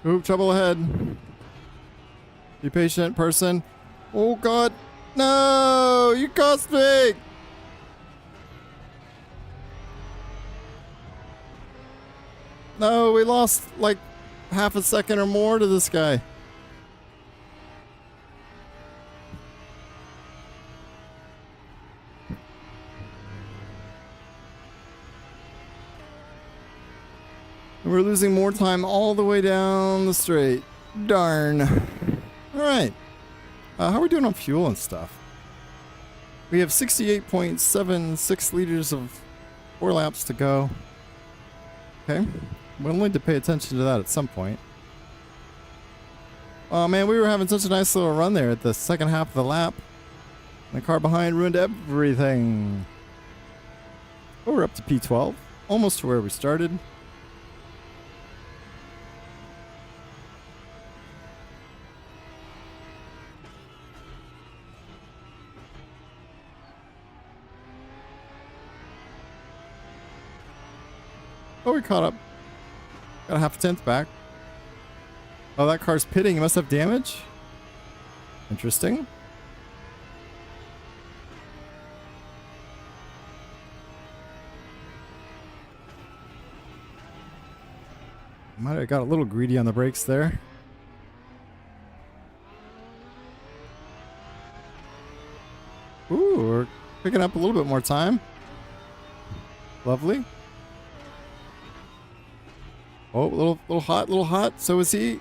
Ooh, trouble ahead. Be patient, person. Oh, God. No, you cost me. No, we lost like half a second or more to this guy. And we're losing more time all the way down the straight. Darn. All right. How are we doing on fuel and stuff? We have 68.76 liters of 4 laps to go. Okay. We'll need to pay attention to that at some point. Oh man, we were having such a nice little run there at the second half of the lap. The car behind ruined everything. Oh, we're up to P12. Almost to where we started. Oh, we caught up. Got a half a tenth back. Oh, that car's pitting. It must have damage. Interesting. Might have got a little greedy on the brakes there. Ooh, we're picking up a little bit more time. Lovely. Oh, little hot. So is he.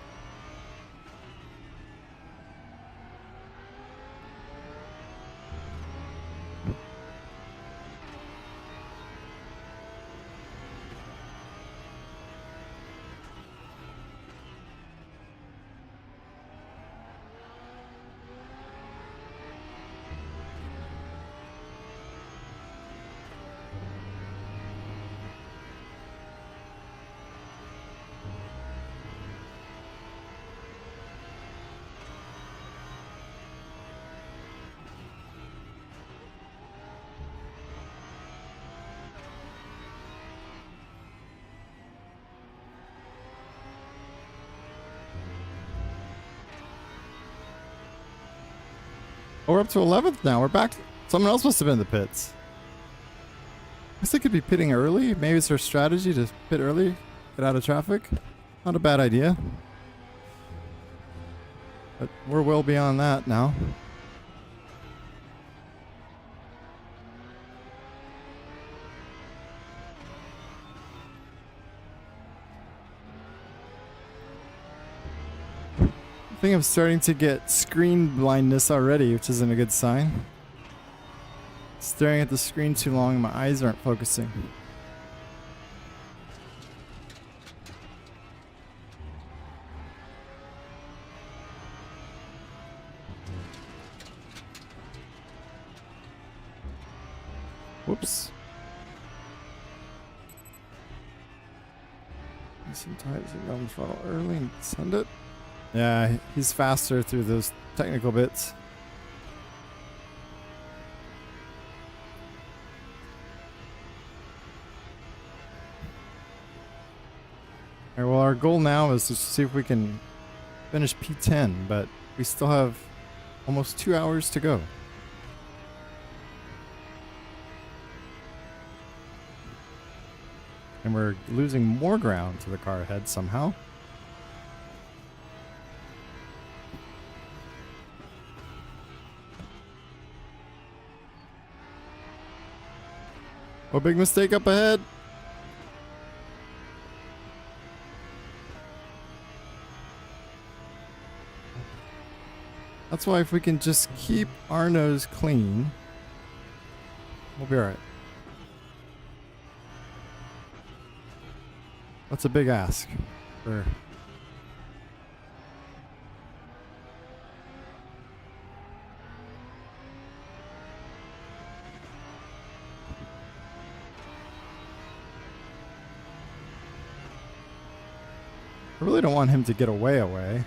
Oh, we're up to 11th now. We're back. Someone else must have been in the pits. I guess they could be pitting early. Maybe it's their strategy to pit early, get out of traffic. Not a bad idea. But we're well beyond that now. I think I'm starting to get screen blindness already, which isn't a good sign. Staring at the screen too long, my eyes aren't focusing. Whoops. Sometimes you go on the throttle early and send it. Yeah, he's faster through those technical bits. Alright, well, our goal now is to see if we can finish P10, but we still have almost 2 hours to go. And we're losing more ground to the car ahead somehow. Oh, big mistake up ahead. That's why if we can just keep our nose clean, we'll be alright. That's a big ask for... I really don't want him to get away.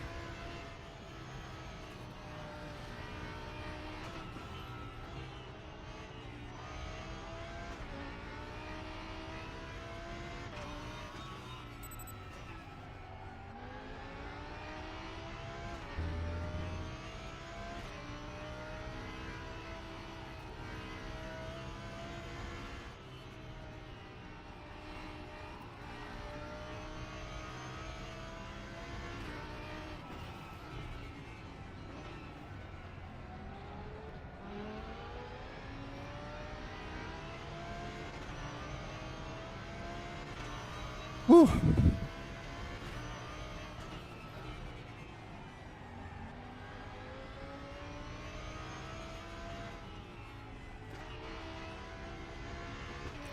Whew.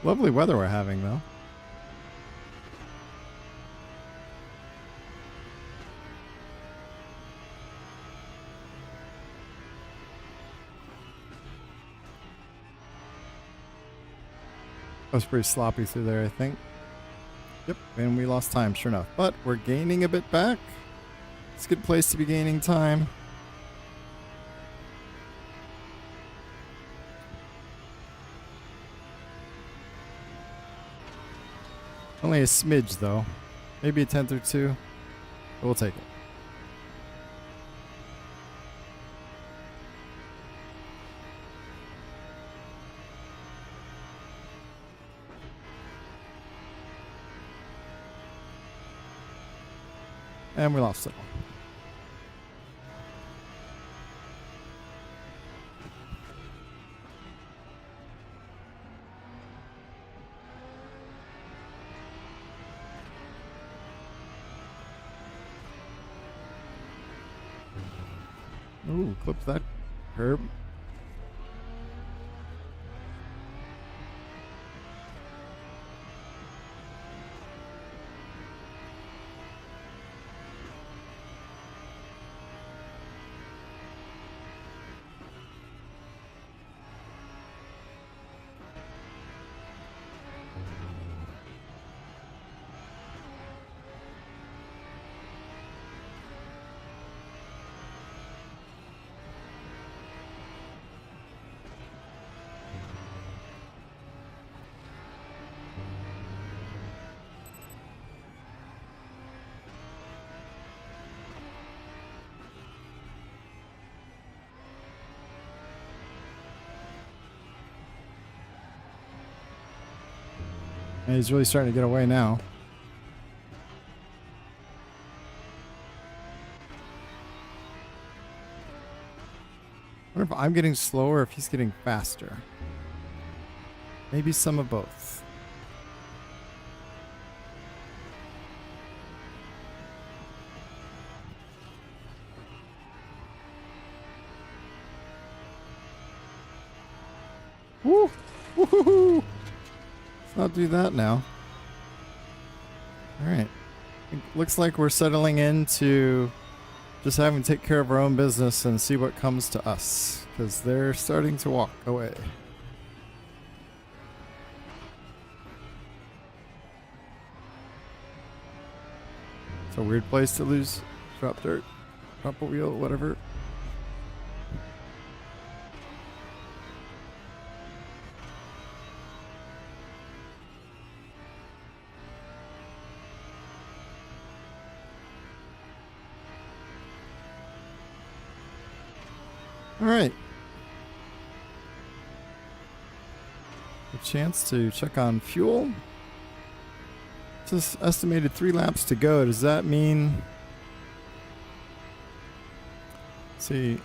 Lovely weather we're having, though. I was pretty sloppy through there, I think. Yep, and we lost time, sure enough. But we're gaining a bit back. It's a good place to be gaining time. Only a smidge, though. Maybe a tenth or two. But we'll take it. And we lost it all. Ooh, clip that curb. And he's really starting to get away now. I wonder if I'm getting slower or if he's getting faster. Maybe some of both. Woo! Woohoo! Let's not do that now. Alright. It looks like we're settling into just having to take care of our own business and see what comes to us. Because they're starting to walk away. It's a weird place to lose. Drop dirt. Drop a wheel, whatever. All right. A chance to check on fuel. Just estimated 3 laps to go. Does that mean... Let's see.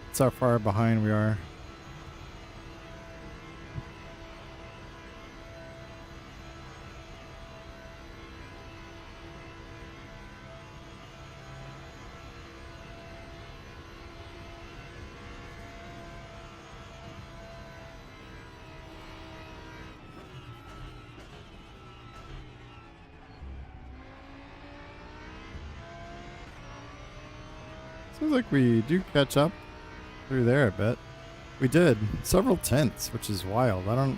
That's how far behind we are. Seems like we do catch up through there a bit. We did several tenths, which is wild. I don't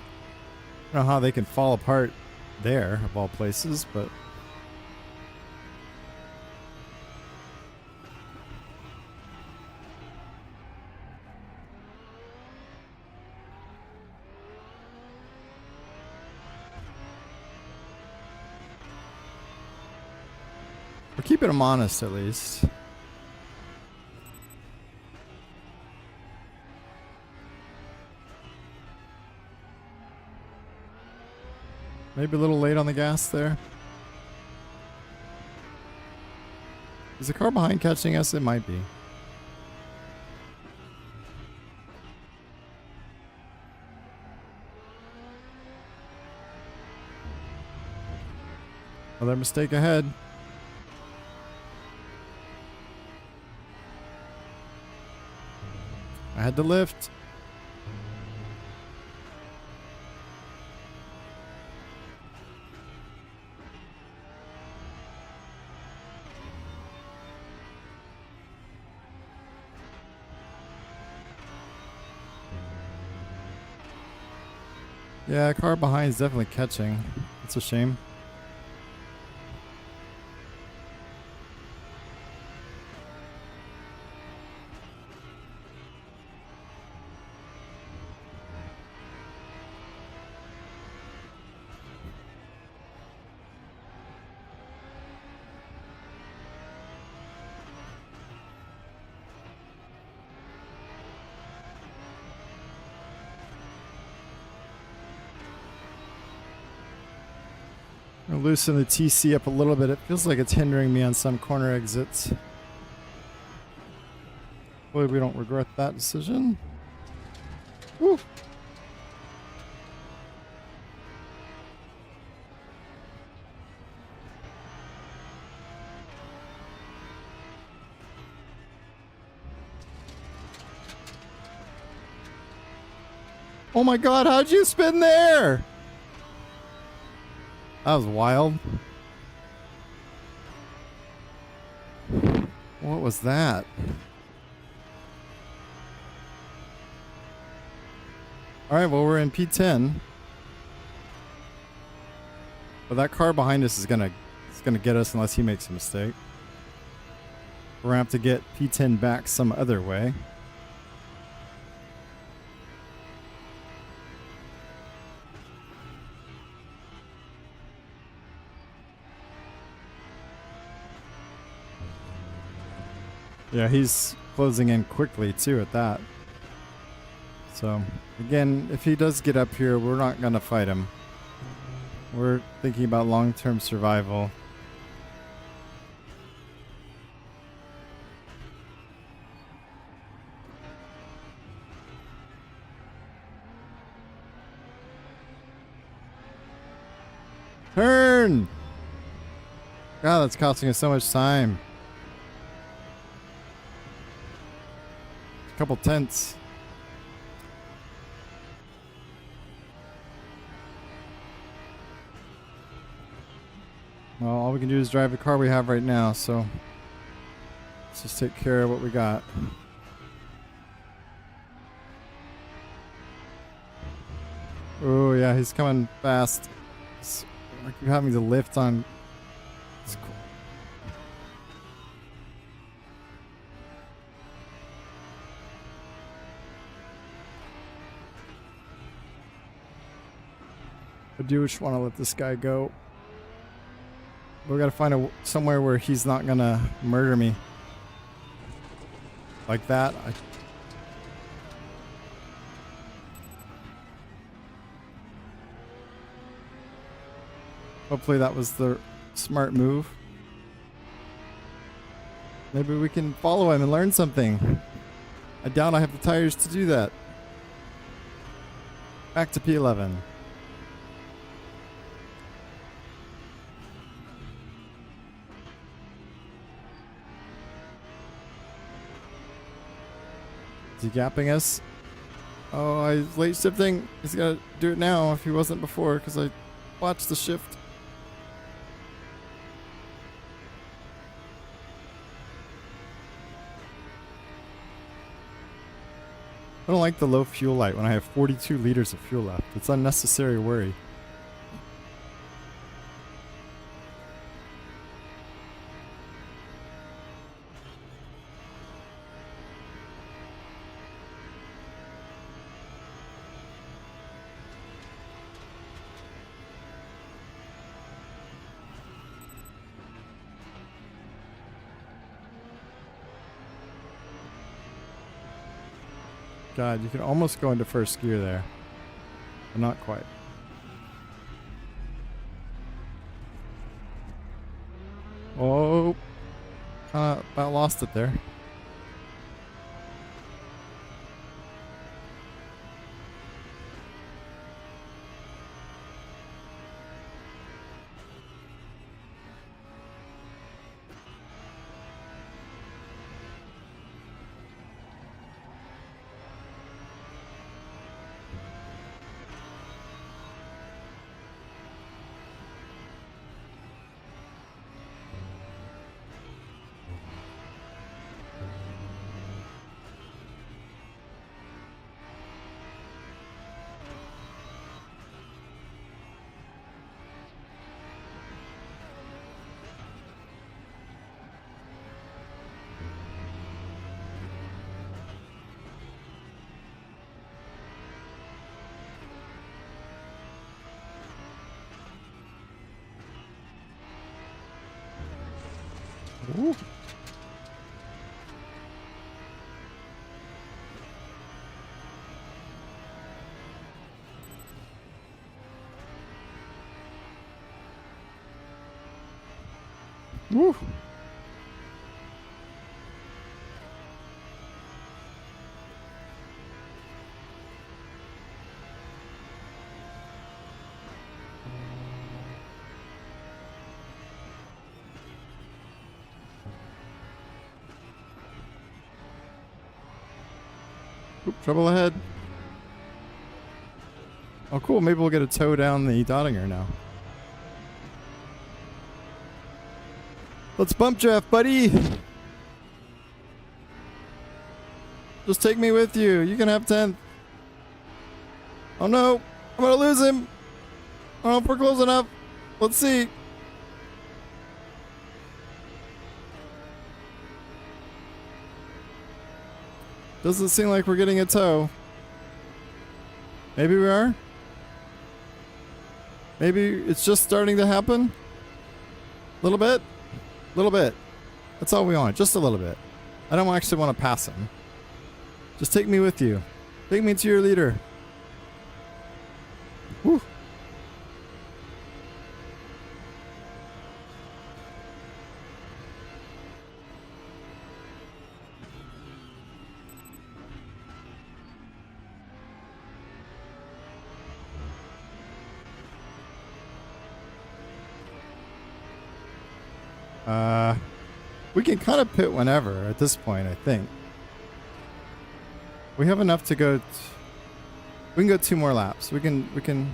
know how they can fall apart there, of all places, but... we're keeping them honest, at least. Maybe a little late on the gas there. Is the car behind catching us? It might be. Another mistake ahead. I had to lift. Yeah, car behind is definitely catching. It's a shame. I'm gonna loosen the TC up a little bit. It feels like it's hindering me on some corner exits. Hopefully we don't regret that decision. Woo! Oh my god, how'd you spin there? That was wild. What was that? Alright, well, we're in P10. But that car behind us is gonna get us unless he makes a mistake. We're gonna have to get P10 back some other way. Yeah, he's closing in quickly too at that. So, again, if he does get up here, we're not going to fight him. We're thinking about long-term survival. Turn! God, that's costing us so much time. Couple tenths. Well, all we can do is drive the car we have right now, so let's just take care of what we got. Oh yeah, he's coming fast. I keep having to lift on. It's cool. I do just want to let this guy go. We gotta find somewhere where he's not gonna murder me. Like that. Hopefully that was the smart move. Maybe we can follow him and learn something. I doubt I have the tires to do that. Back to P11. Is he gapping us? Oh, I was late shifting. He's got to do it now if he wasn't before because I watched the shift. I don't like the low fuel light when I have 42 liters of fuel left. It's unnecessary worry. God, you can almost go into first gear there, but not quite. Oh, kind of about lost it there. Ooh. Woo. Oop, trouble ahead. Oh, cool. Maybe we'll get a tow down the Dottinger now. Let's bump draft, buddy. Just take me with you. You can have 10th. Oh no, I'm gonna lose him. I don't know if we're close enough. Let's see. Doesn't seem like we're getting a tow. Maybe we are. Maybe it's just starting to happen. A little bit. Little bit. That's all we want. Just a little bit. I don't actually want to pass him. Just take me with you. Take me to your leader. Woo. We can kind of pit whenever at this point, I think. We have enough to go. We can go 2 more laps. We can.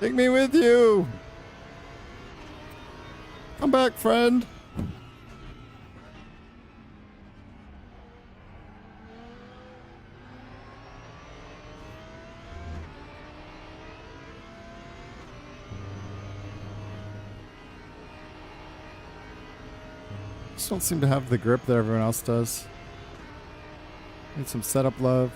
Take me with you. Come back, friend. Just don't seem to have the grip that everyone else does. Need some setup love.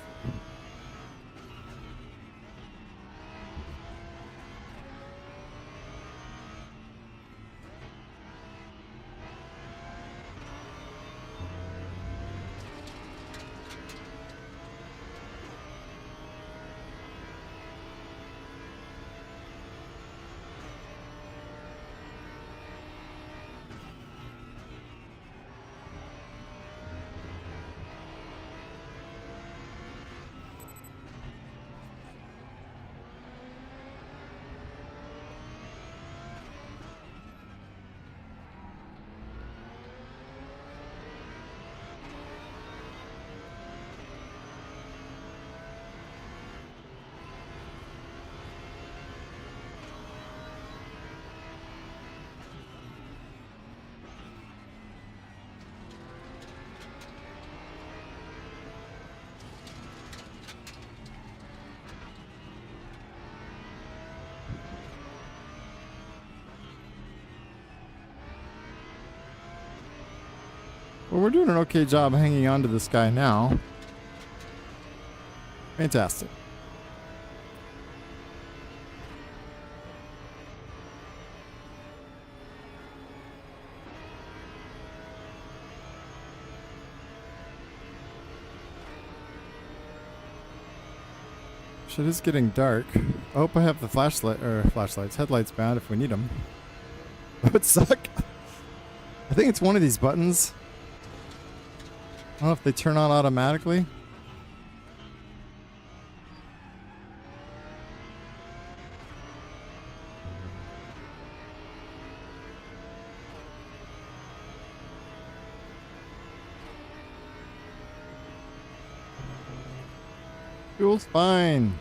Well, we're doing an okay job hanging on to this guy now. Fantastic. Shit is getting dark. I hope I have the headlights bound if we need them. That would suck. I think it's one of these buttons. I don't know if they turn on automatically. Fuel's fine.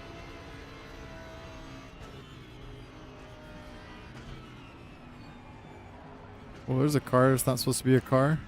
Well, there's a car. It's not supposed to be a car.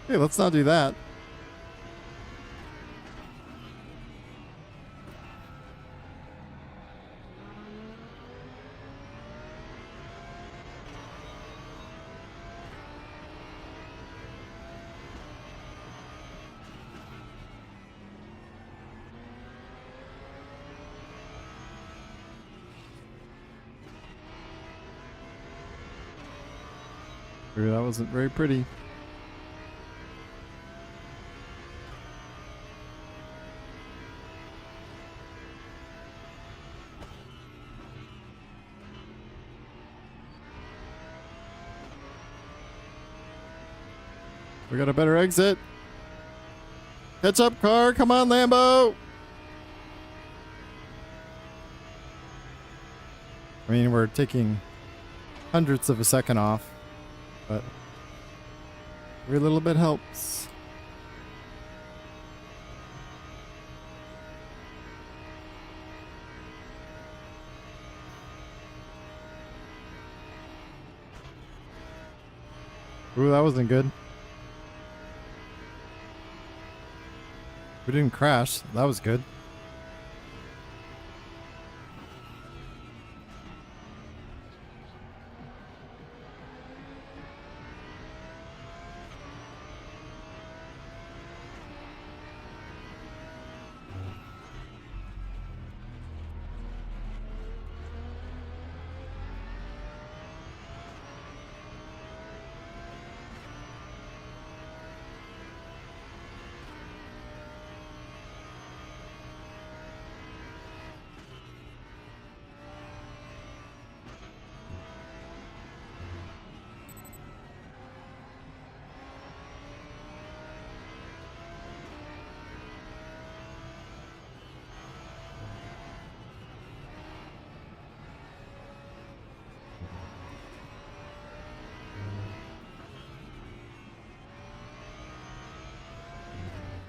Hey, let's not do that. Ooh, that wasn't very pretty. We got a better exit. Catch up, car. Come on, Lambo. I mean, we're taking hundredths of a second off, but every little bit helps. Ooh, that wasn't good. We didn't crash. That was good.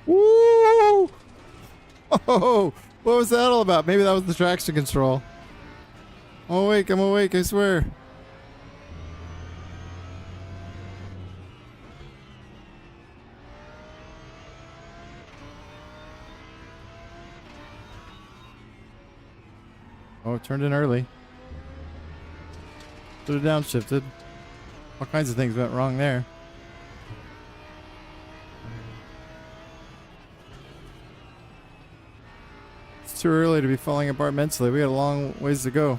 Woo! Oh, what was that all about? Maybe that was the traction control. I'm awake, I swear. Oh, it turned in early. Should have downshifted. All kinds of things went wrong there. It's too early to be falling apart mentally. We got a long ways to go.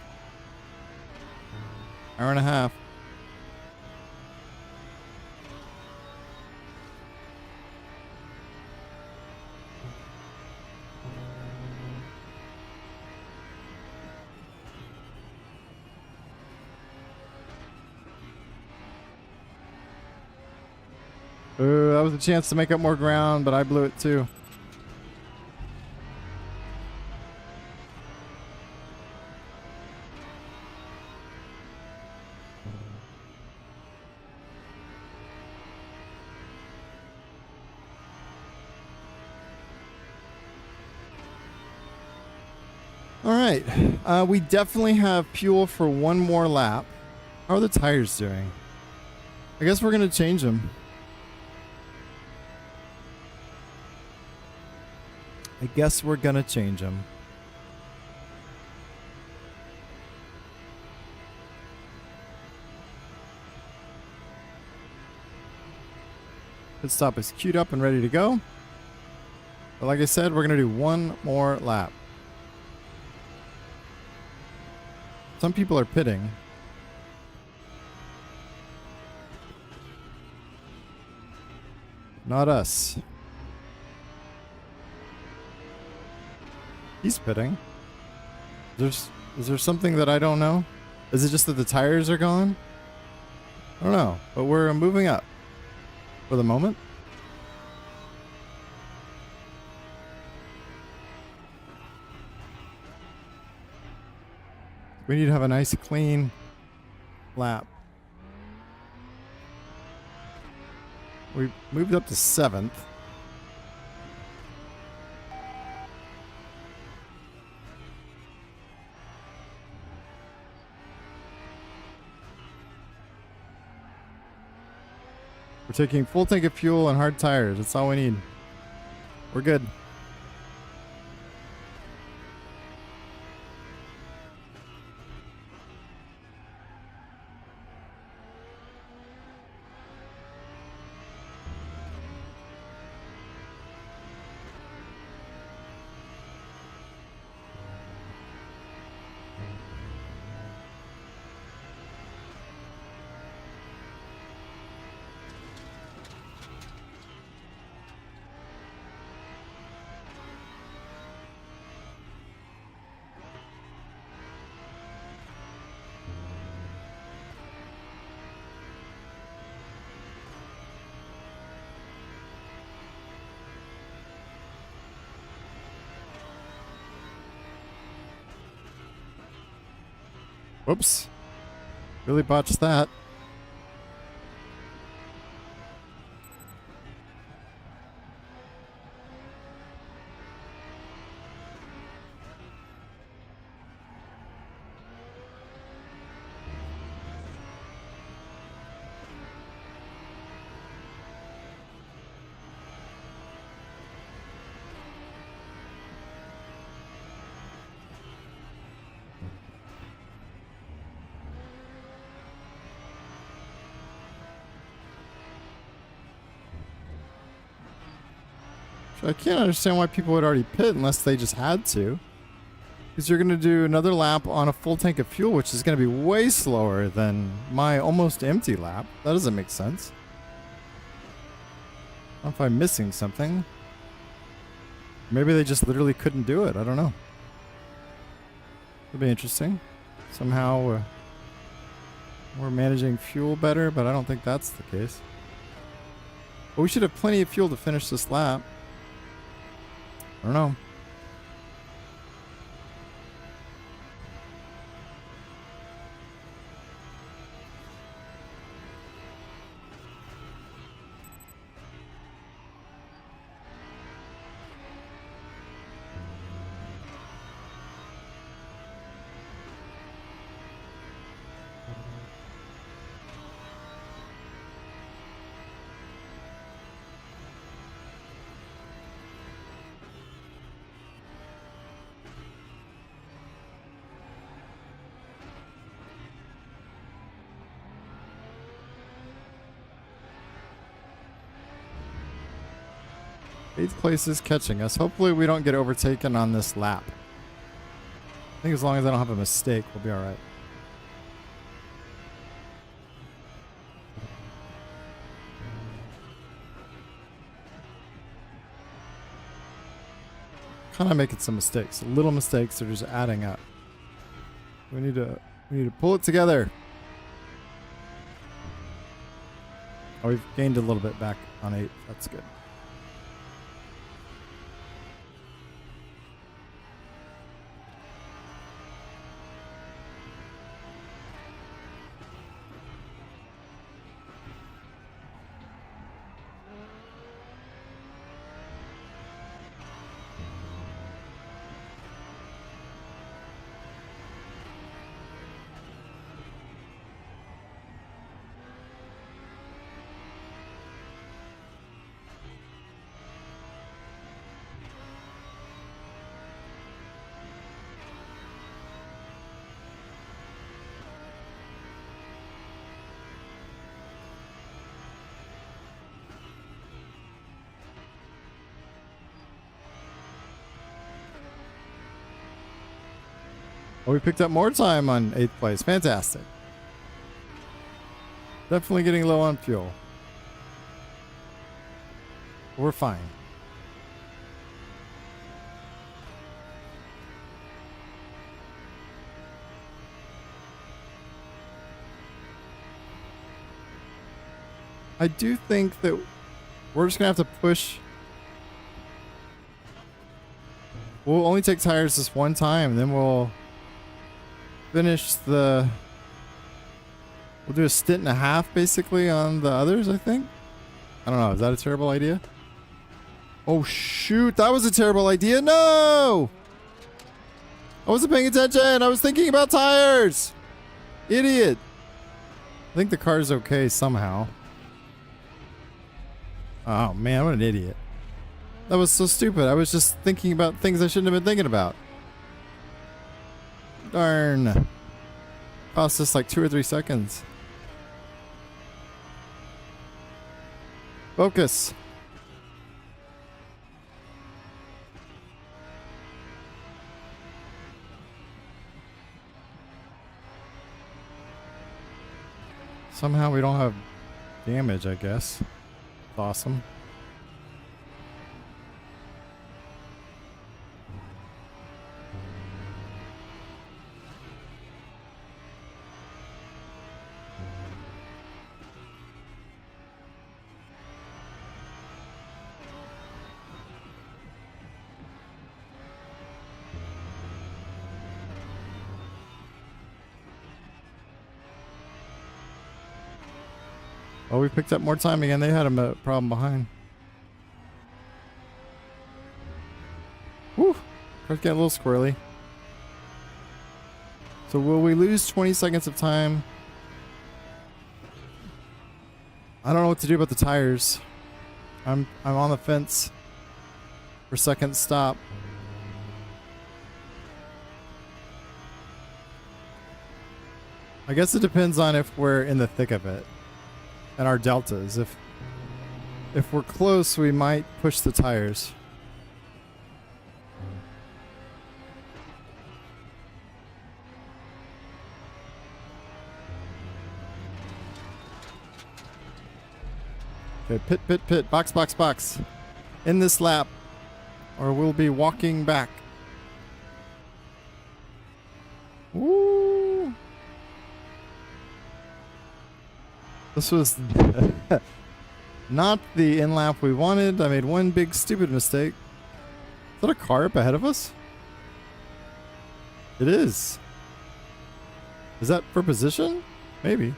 Hour and a half. Ooh, that was a chance to make up more ground, but I blew it too. All right, we definitely have fuel for one more lap. How are the tires doing? I guess we're gonna change them. Pit stop is queued up and ready to go. But like I said, we're gonna do one more lap. Some people are pitting. Not us. He's pitting. Is there something that I don't know? Is it just that the tires are gone? I don't know, but we're moving up for the moment. We need to have a nice clean lap. We moved up to 7th. We're taking full tank of fuel and hard tires. That's all we need. We're good. Whoops. Really botched that. I can't understand why people would already pit unless they just had to. Because you're going to do another lap on a full tank of fuel, which is going to be way slower than my almost empty lap. That doesn't make sense. I don't know if I'm missing something. Maybe they just literally couldn't do it. I don't know. It'll be interesting. Somehow we're managing fuel better, but I don't think that's the case. But we should have plenty of fuel to finish this lap. I don't know. 8th place is catching us. Hopefully we don't get overtaken on this lap. I think as long as I don't have a mistake, we'll be alright. Kind of making some mistakes. Little mistakes are just adding up. We need to pull it together. Oh, we've gained a little bit back on 8. That's good. Oh, we picked up more time on 8th place. Fantastic. Definitely getting low on fuel. We're fine. I do think that we're just going to have to push. We'll only take tires this one time, and then we'll finish the... We'll do a stint and a half, basically, on the others, I think. I don't know. Is that a terrible idea? Oh, shoot. That was a terrible idea. No! I wasn't paying attention. I was thinking about tires. Idiot. I think the car's okay somehow. Oh, man. What an idiot. That was so stupid. I was just thinking about things I shouldn't have been thinking about. Darn. Cost us like 2 or 3 seconds. Focus. Somehow we don't have damage, I guess. It's awesome. Oh, we picked up more time again. They had a problem behind. Whew. Car's getting a little squirrely. So will we lose 20 seconds of time? I don't know what to do about the tires. I'm on the fence for second stop. I guess it depends on if we're in the thick of it. And our deltas. If we're close, we might push the tires. Okay, pit, box. In this lap, or we'll be walking back. Woo! This was not the in-lap we wanted. I made one big stupid mistake. Is that a car up ahead of us? It is. Is that for position? Maybe.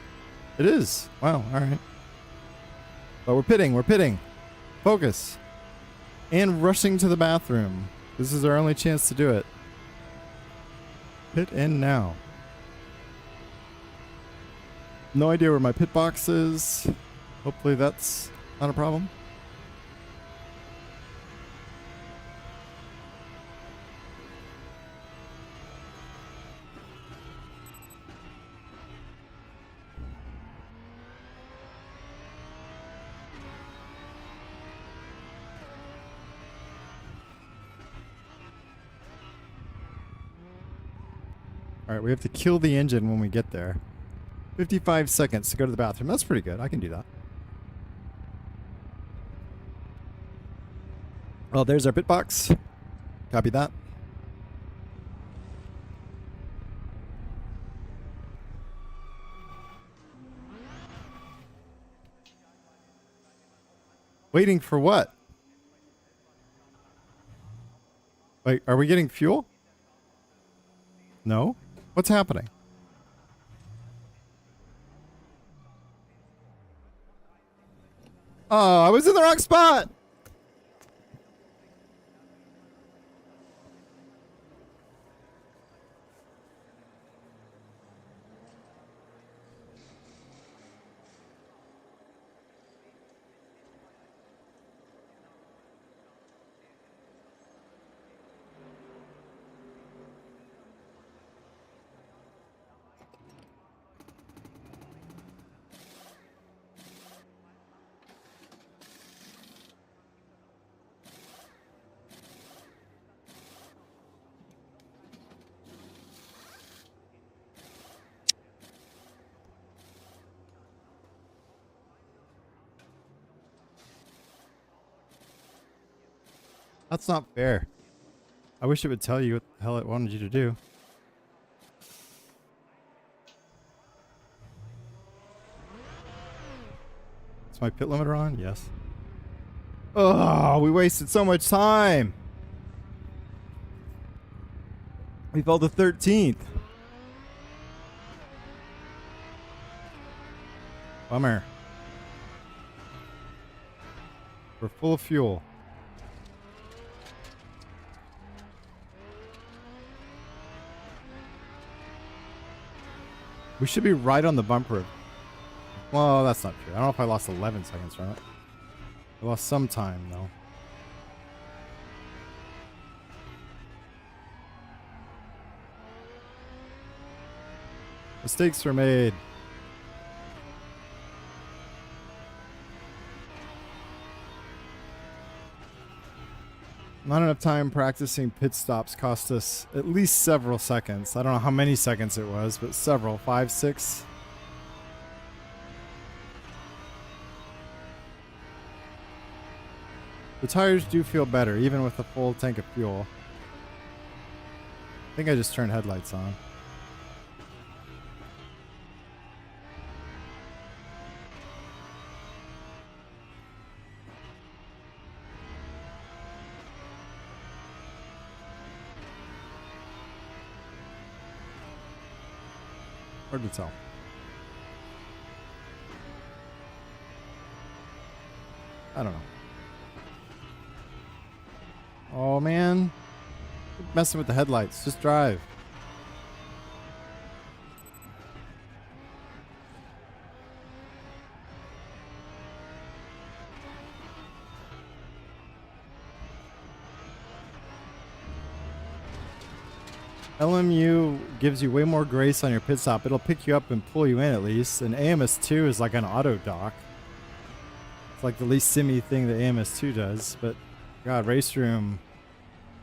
It is. Wow, alright. But we're pitting. Focus. And rushing to the bathroom. This is our only chance to do it. Pit in now. No idea where my pit box is. Hopefully that's not a problem. All right, we have to kill the engine when we get there. 55 seconds to go to the bathroom. That's pretty good. I can do that. Well, there's our bit box. Copy that. Waiting for what? Wait, are we getting fuel? No? What's happening? Oh, I was in the wrong spot! That's not fair. I wish it would tell you what the hell it wanted you to do. Is my pit limiter on? Yes. Oh, we wasted so much time. We fell to 13th. Bummer. We're full of fuel. We should be right on the bumper. Well, that's not true. I don't know if I lost 11 seconds from it. I lost some time, though. Mistakes were made. Not enough time practicing pit stops cost us at least several seconds. I don't know how many seconds it was, but several. 5, 6. The tires do feel better, even with a full tank of fuel. I think I just turned headlights on. Hard to tell. I don't know. Oh man. Quit messing with the headlights. Just drive. LMU gives you way more grace on your pit stop. It'll pick you up and pull you in at least. And AMS2 is like an auto dock. It's like the least simmy thing that AMS2 does. But God, RaceRoom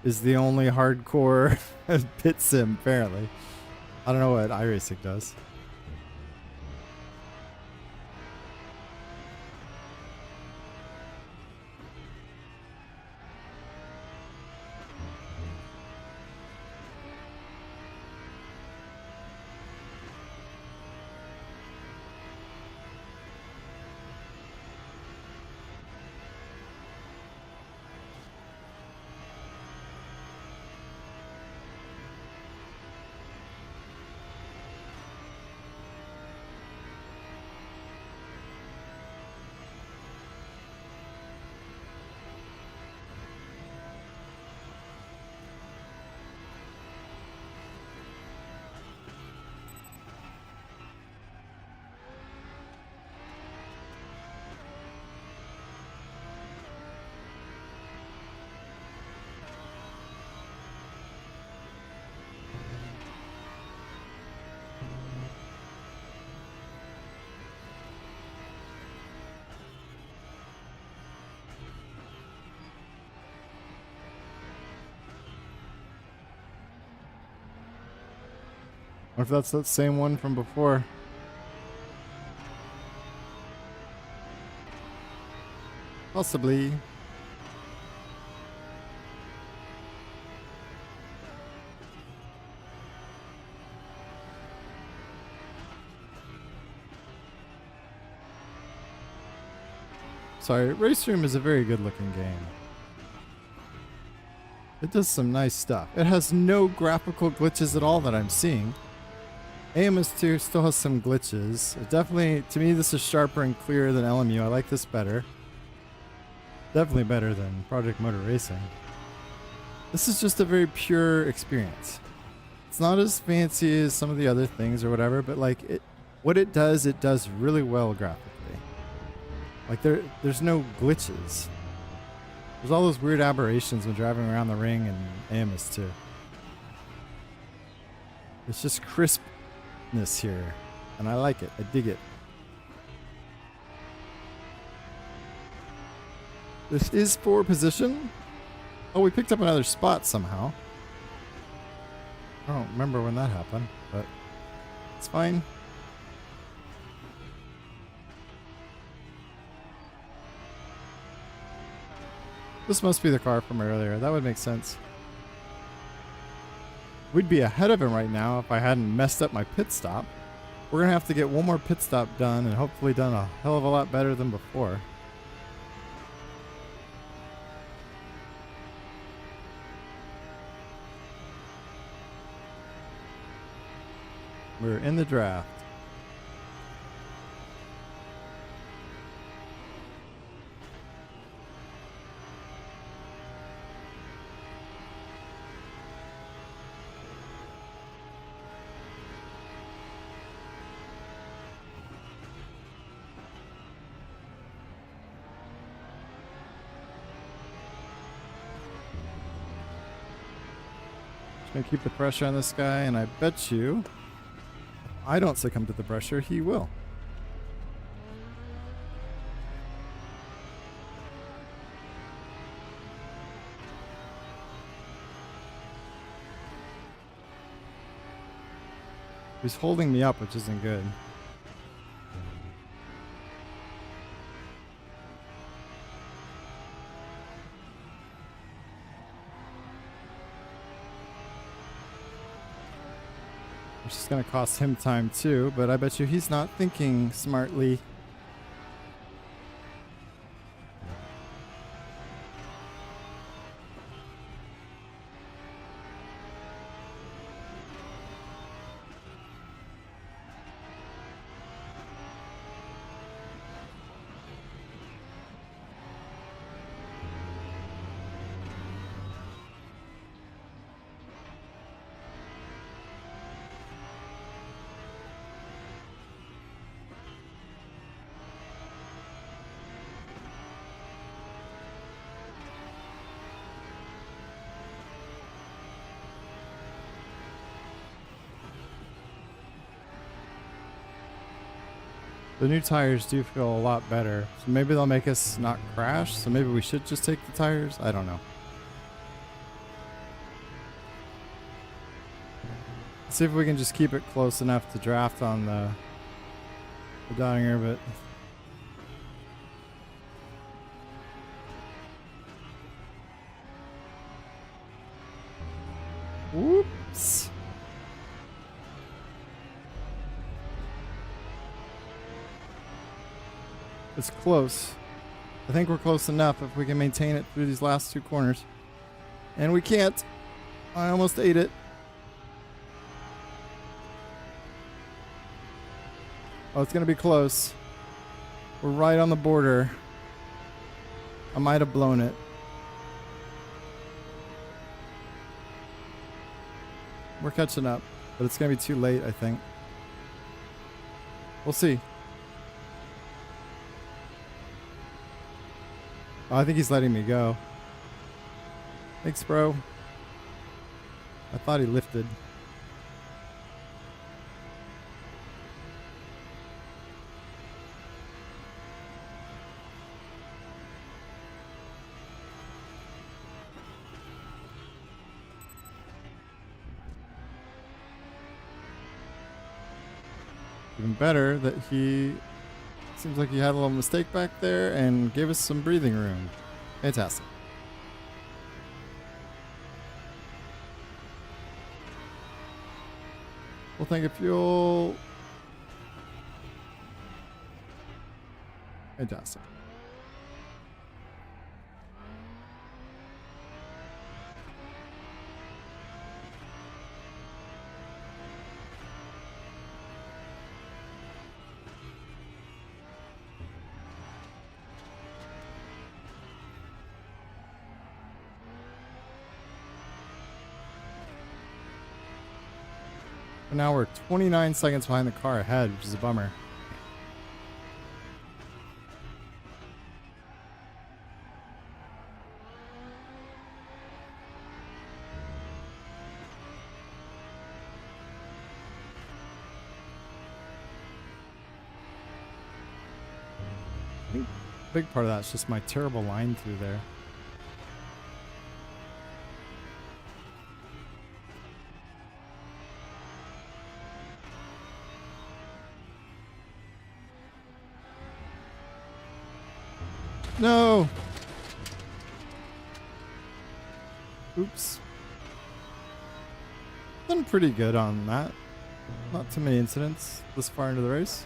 is the only hardcore pit sim, apparently. I don't know what iRacing does. What if that's that same one from before? Possibly. Sorry, RaceRoom is a very good looking game. It does some nice stuff. It has no graphical glitches at all that I'm seeing. AMS2 still has some glitches. It definitely, to me, this is sharper and clearer than LMU. I like this better. Definitely better than Project Motor Racing. This is just a very pure experience. It's not as fancy as some of the other things or whatever, but like what it does really well graphically. Like there's no glitches. There's all those weird aberrations when driving around the ring in AMS2. It's just crispness here, and I like it. I dig it. This is 4 position. Oh, we picked up another spot somehow. I don't remember when that happened, but it's fine. This must be the car from earlier. That would make sense. We'd be ahead of him right now if I hadn't messed up my pit stop. We're going to have to get one more pit stop done and hopefully done a hell of a lot better than before. We're in the draft. Just gonna keep the pressure on this guy, and I bet you I don't succumb to the pressure, he will. He's holding me up, which isn't good. Which is going to cost him time too, but I bet you he's not thinking smartly. The new tires do feel a lot better, so maybe they'll make us not crash, so maybe we should just take the tires? I don't know. Let's see if we can just keep it close enough to draft on the Downinger, but... Whoops! It's close. I think we're close enough if we can maintain it through these last 2 corners. And we can't. I almost ate it. Oh, it's going to be close. We're right on the border. I might have blown it. We're catching up, but it's going to be too late, I think. We'll see. Oh, I think he's letting me go. Thanks, bro. I thought he lifted. Even better that he seems like he had a little mistake back there and gave us some breathing room. Fantastic. Full tank of fuel. Fantastic. Now we're 29 seconds behind the car ahead, which is a bummer. I think a big part of that's just my terrible line through there. No! Oops. Done pretty good on that. Not too many incidents this far into the race.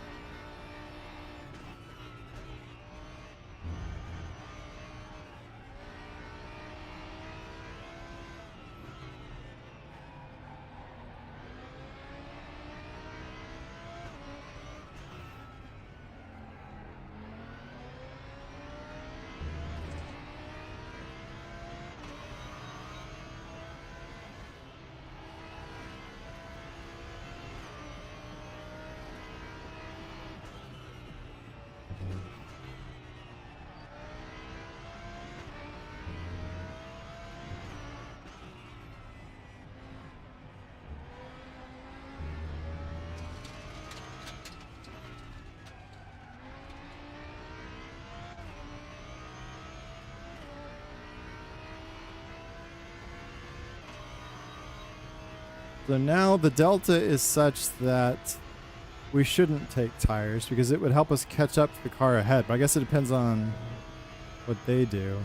So now the delta is such that we shouldn't take tires because it would help us catch up to the car ahead. But I guess it depends on what they do.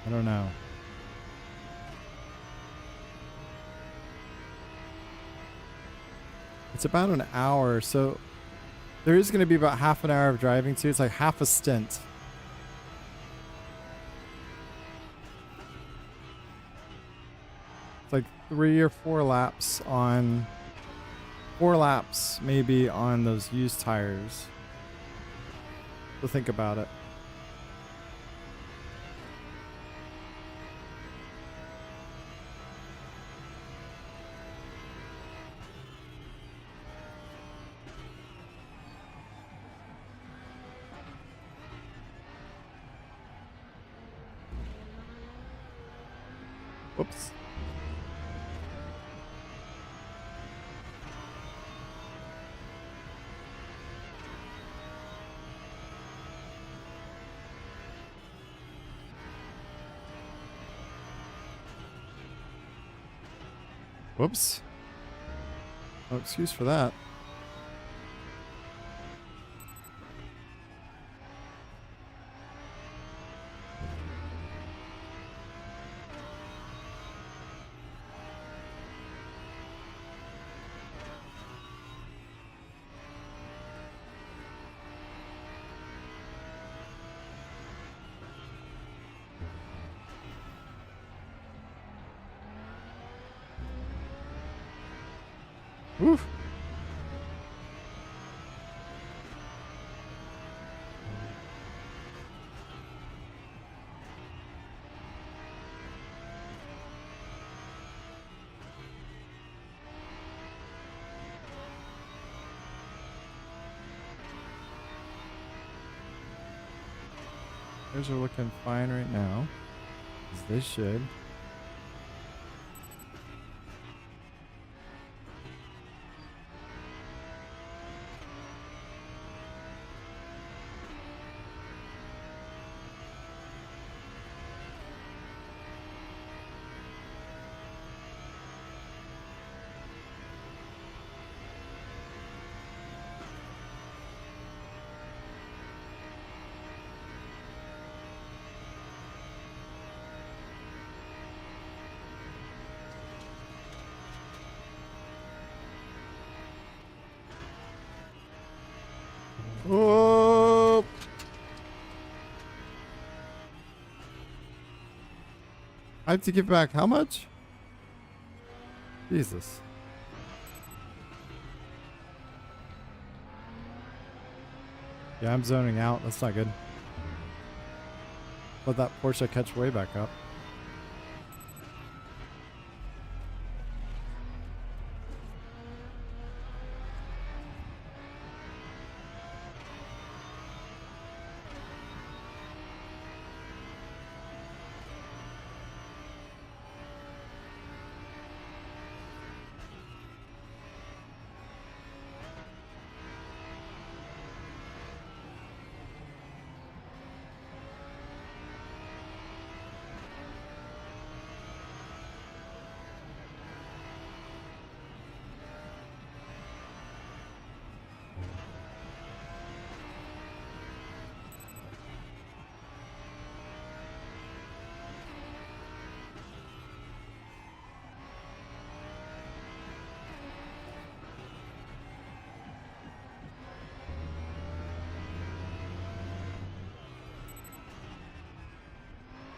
I don't know. It's about an hour, so there is going to be about half an hour of driving too. It's like half a stint. It's like 3 or 4 laps on 4 laps maybe on those used tires. So think about it. Whoops. Whoops. No excuse for that. Woof. Those are looking fine right now, as they should. Oh! I have to give back how much? Jesus. Yeah, I'm zoning out. That's not good. Let that Porsche catch way back up.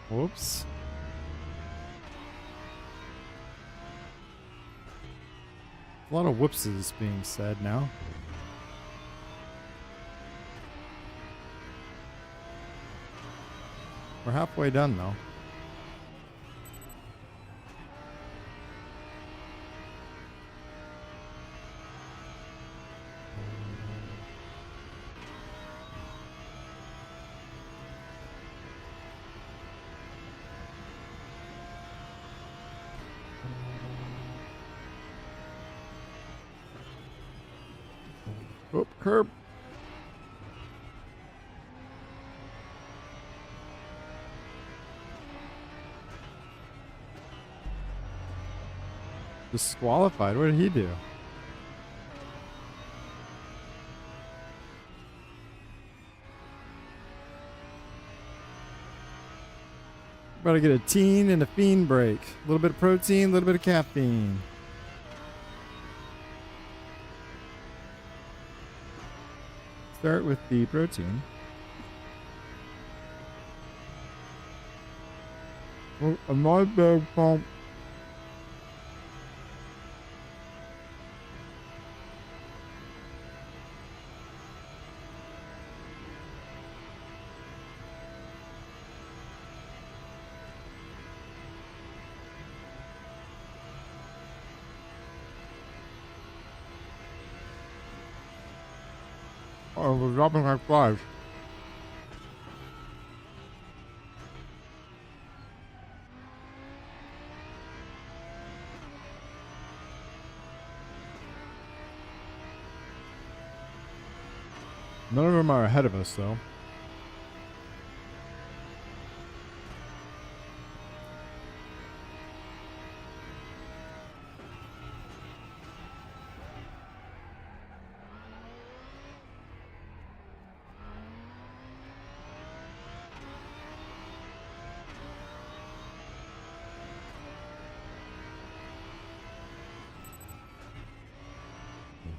Whoops. A lot of whoopses being said now. We're halfway done though. Oh, curb. Disqualified? What did he do? About to get a teen and a fiend break. A little bit of protein, a little bit of caffeine. Start with the protein. Oh, a my big pump. Oh, we're dropping like flies. None of them are ahead of us, though.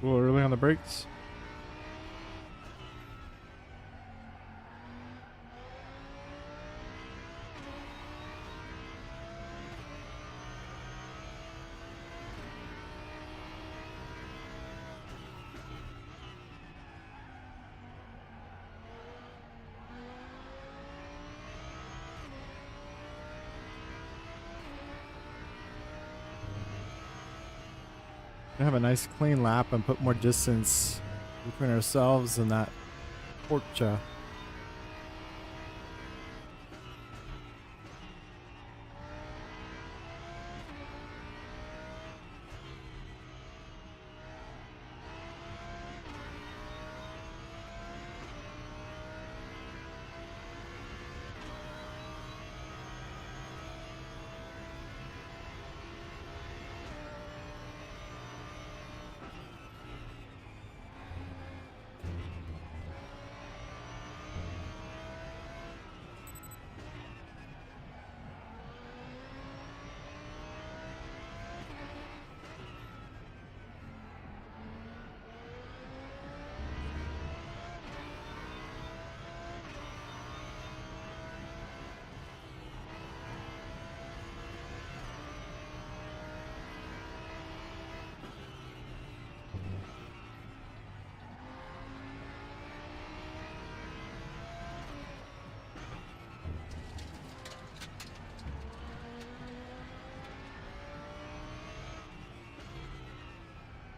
Oh, really on the brakes? Have a nice clean lap and put more distance between ourselves and that Porsche.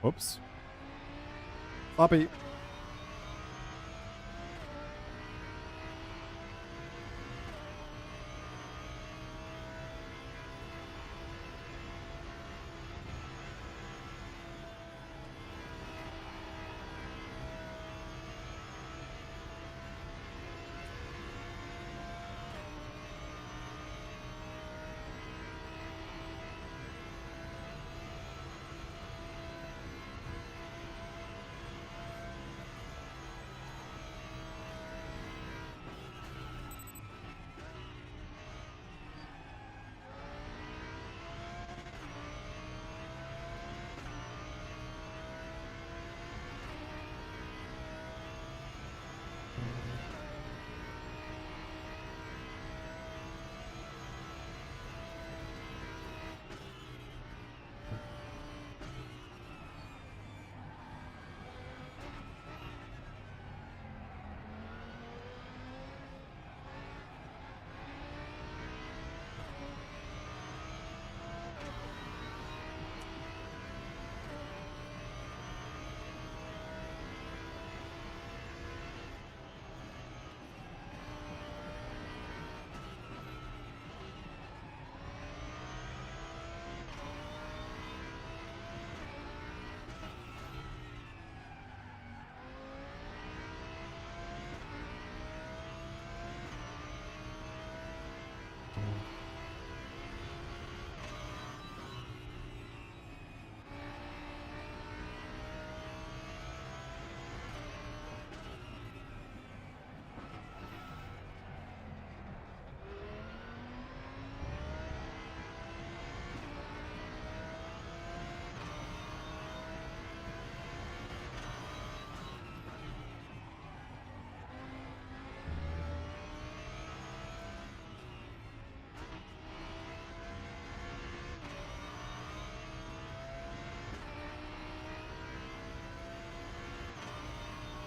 Whoops. Floppy.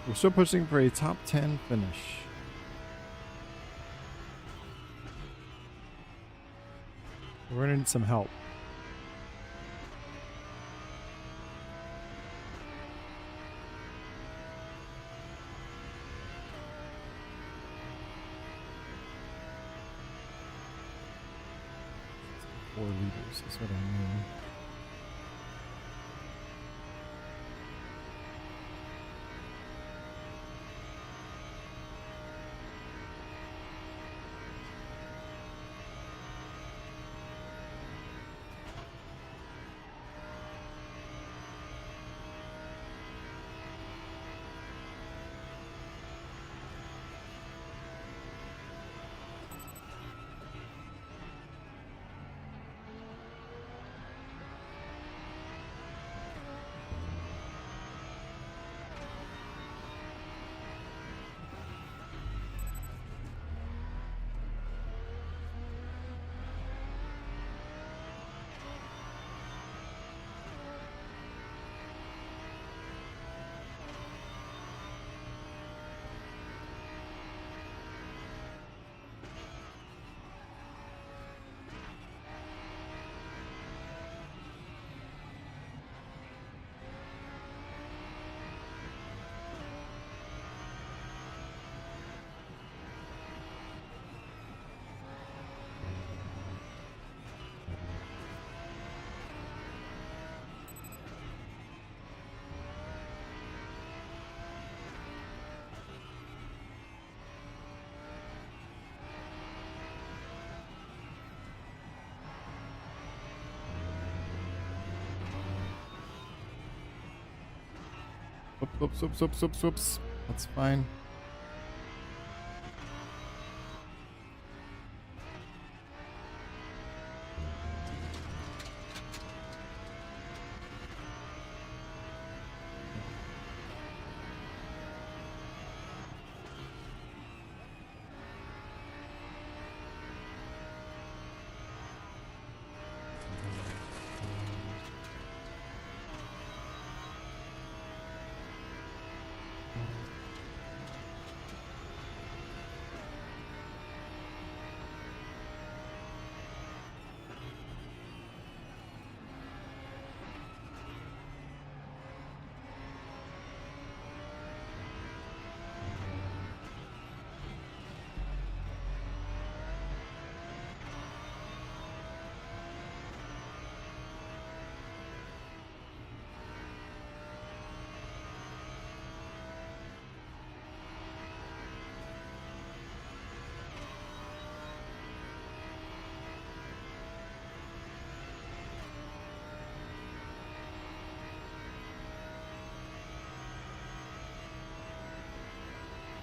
We're still pushing for a top 10 finish. We're gonna need some help. Four liters is what I mean. Whoops, whoops, whoops, whoops, whoops. That's fine.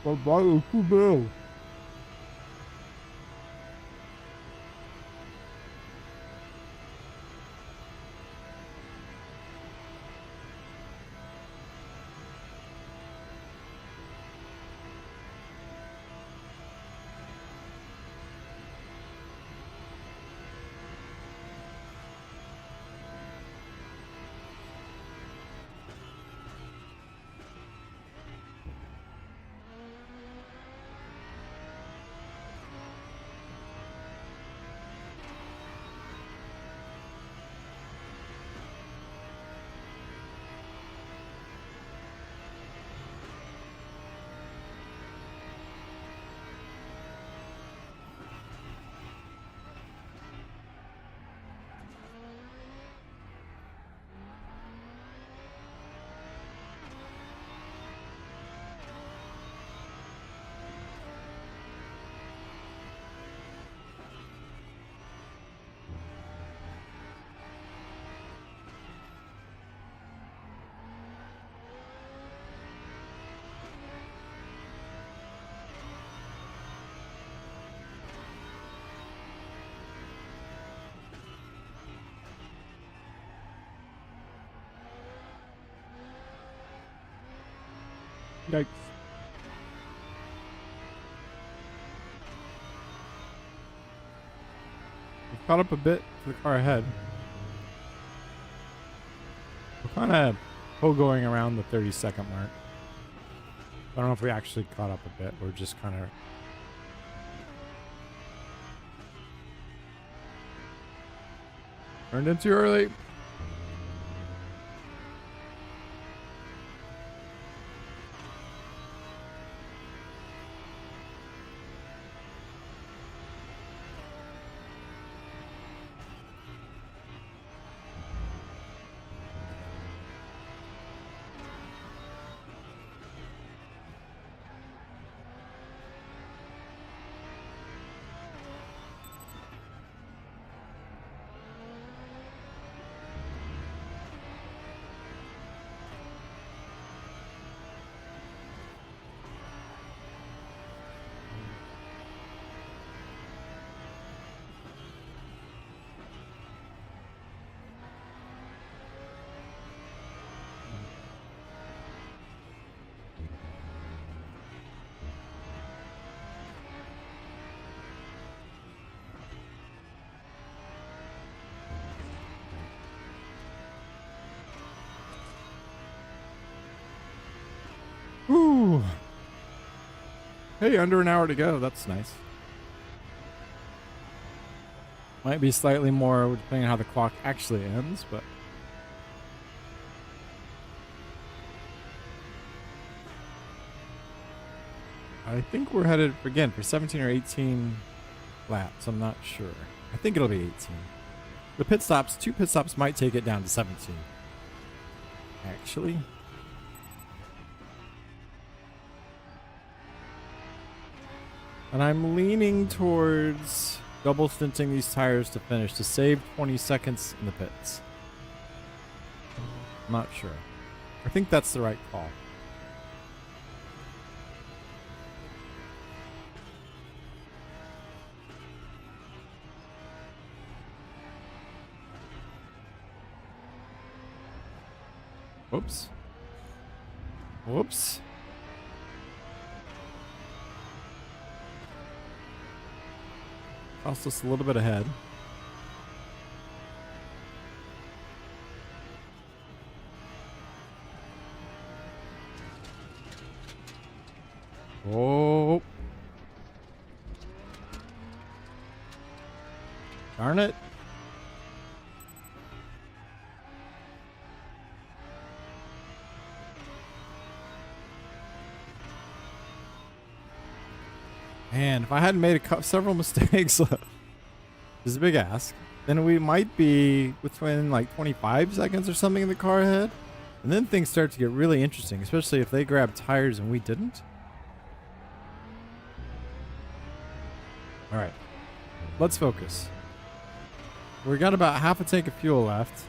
Papai, o meu. Yikes. We've caught up a bit to the car ahead. We're kind of going around the 30-second mark. I don't know if we actually caught up a bit. We're just kind of... turned in too early. Ooh. Hey, under an hour to go. That's nice. Might be slightly more depending on how the clock actually ends, but... I think we're headed, again, for 17 or 18 laps. I'm not sure. I think it'll be 18. The pit stops, 2 pit stops might take it down to 17. Actually... and I'm leaning towards double stinting these tires to finish to save 20 seconds in the pits. I'm not sure. I think that's the right call. Whoops. Whoops. Cost us a little bit ahead. Oh. Darn it. Man, if I hadn't made several mistakes, this is a big ask, then we might be within like 25 seconds or something in the car ahead. And then things start to get really interesting, especially if they grab tires and we didn't. All right, let's focus. We got about half a tank of fuel left.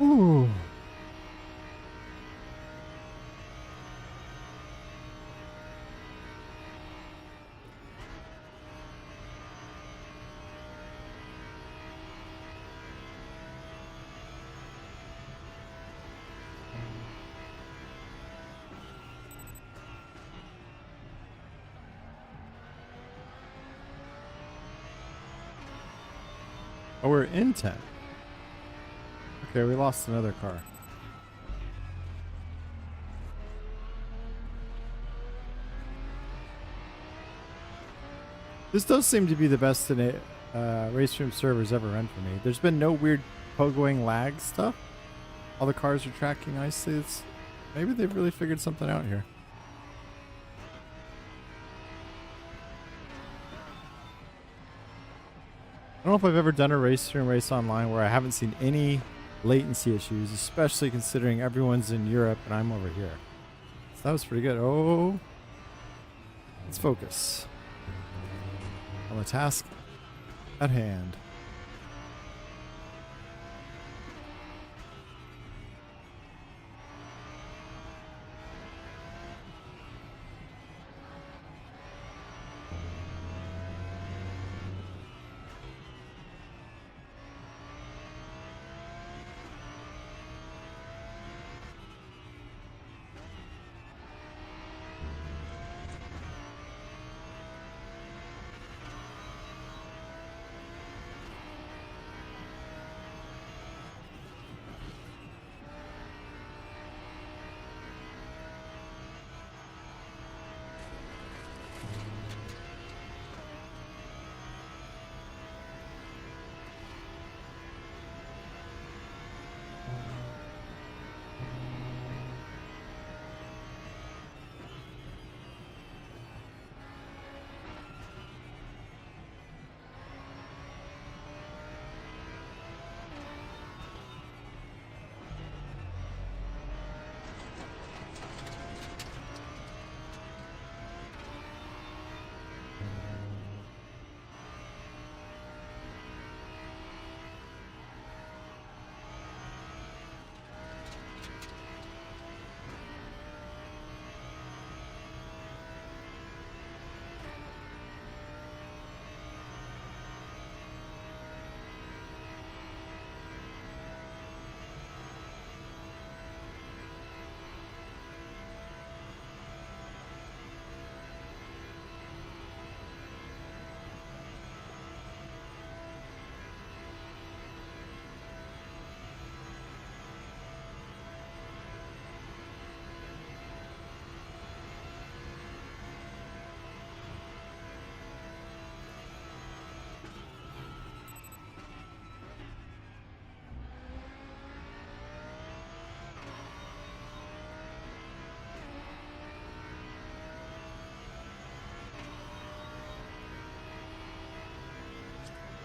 Ooh. Oh, we're in 10. Okay, we lost another car. This does seem to be the best in it, RaceRoom servers ever run for me. There's been no weird pogoing lag stuff. All the cars are tracking nicely. Maybe they've really figured something out here. I don't know if I've ever done a RaceRoom race online where I haven't seen any latency issues, especially considering everyone's in Europe and I'm over here. So that was pretty good. Oh, let's focus on the task at hand.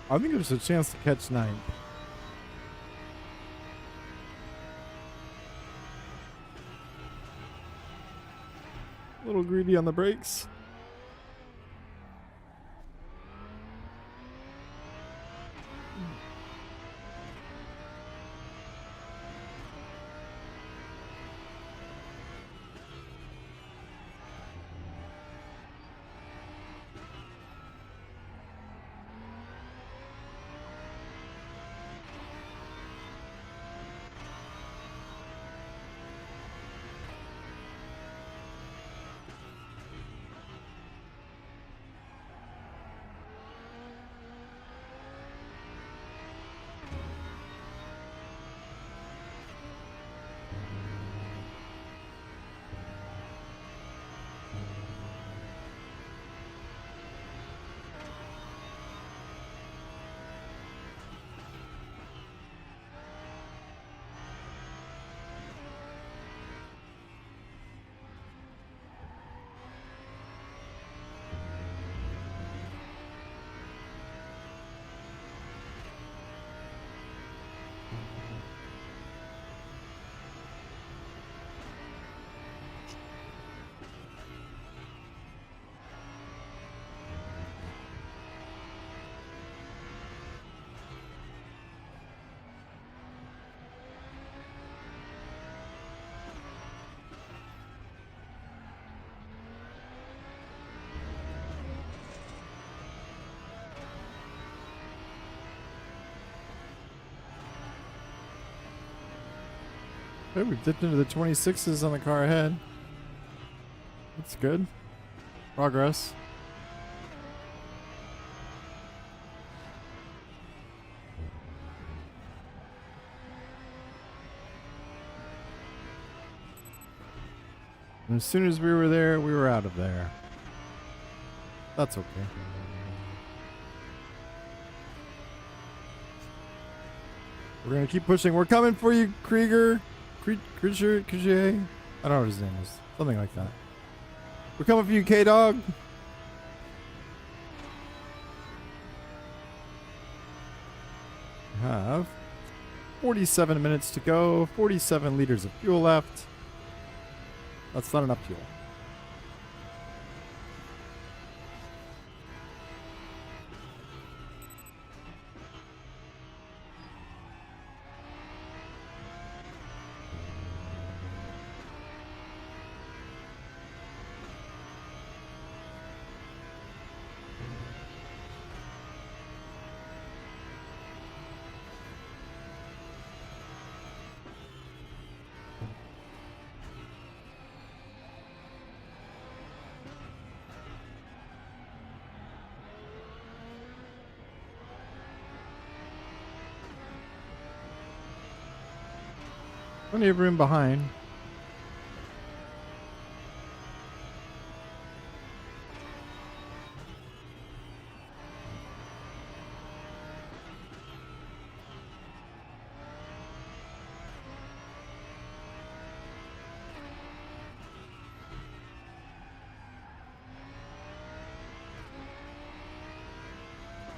I think there's a chance to catch 9. A little greedy on the brakes. Okay, we've dipped into the 26s on the car ahead. That's good. Progress. And as soon as we were there, we were out of there. That's okay. We're gonna keep pushing. We're coming for you, Krieger. Krieger? I don't know what his name is. Something like that. We're coming for you, K-Dog. We have 47 minutes to go. 47 liters of fuel left. That's not enough fuel. Plenty of room behind.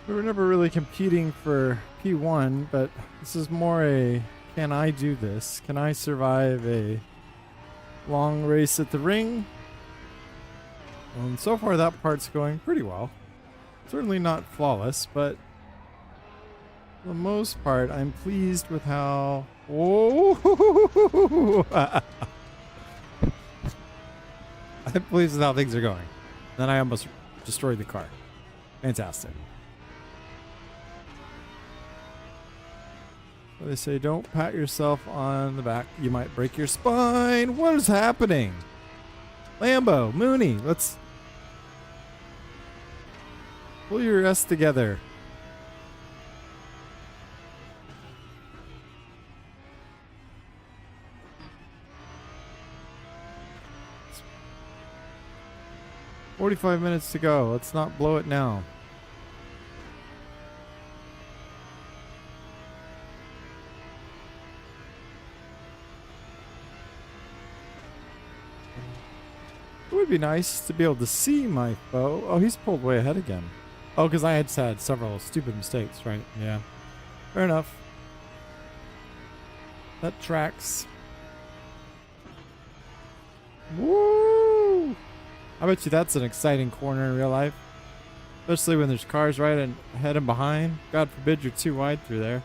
We were never really competing for P1, but this is more a, can I do this? Can I survive a long race at the ring? And so far that part's going pretty well. Certainly not flawless, but for the most part, I'm pleased with how... Oh! I'm pleased with how things are going. Then I almost destroyed the car. Fantastic. They say don't pat yourself on the back. You might break your spine. What is happening? Lambo, Mooney, let's pull your S together. It's 45 minutes to go. Let's not blow it now. It would be nice to be able to see my foe. Oh, he's pulled way ahead again. Oh, because I had several stupid mistakes, right? Yeah. Fair enough. That tracks. Woo! I bet you that's an exciting corner in real life. Especially when there's cars right ahead and behind. God forbid you're too wide through there.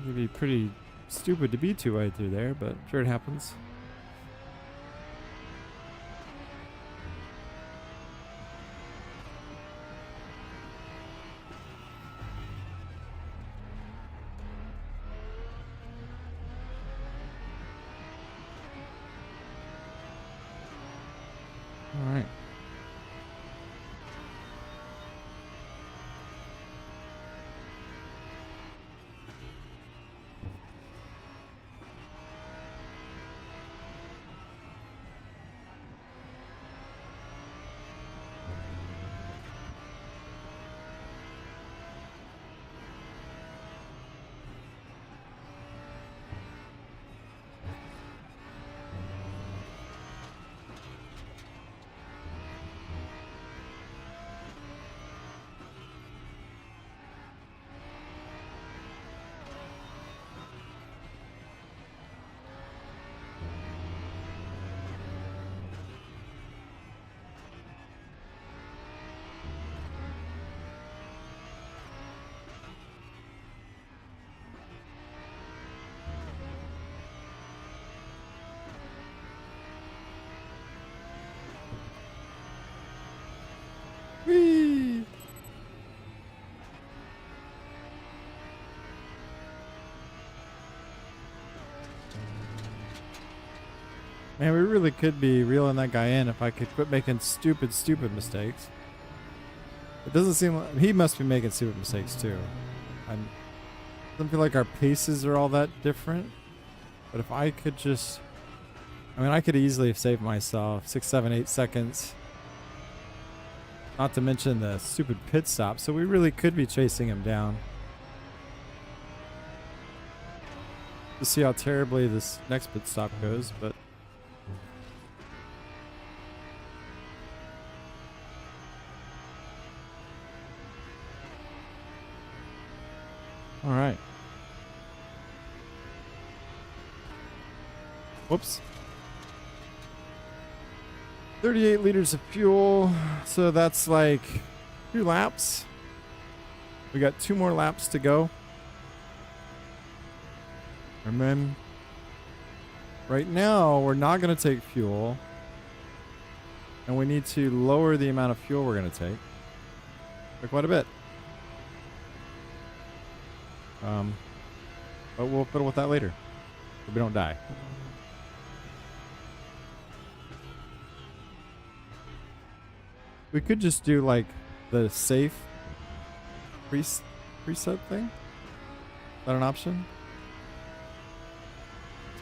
It'd be pretty stupid to be too wide through there, but I'm sure it happens. All right. Man, we really could be reeling that guy in if I could quit making stupid mistakes. It doesn't seem like he must be making stupid mistakes too. I don't feel like our paces are all that different. But if I could just, I mean, I could easily have saved myself 6, 7, 8 seconds. Not to mention the stupid pit stop. So we really could be chasing him down. To see how terribly this next pit stop goes, but all right. Whoops. 38 liters of fuel. So that's like 2 laps. We got 2 more laps to go. And then right now we're not going to take fuel. And we need to lower the amount of fuel we're going to take by quite a bit. But we'll fiddle with that later so we don't die. We could just do like the safe preset thing. Is that an option?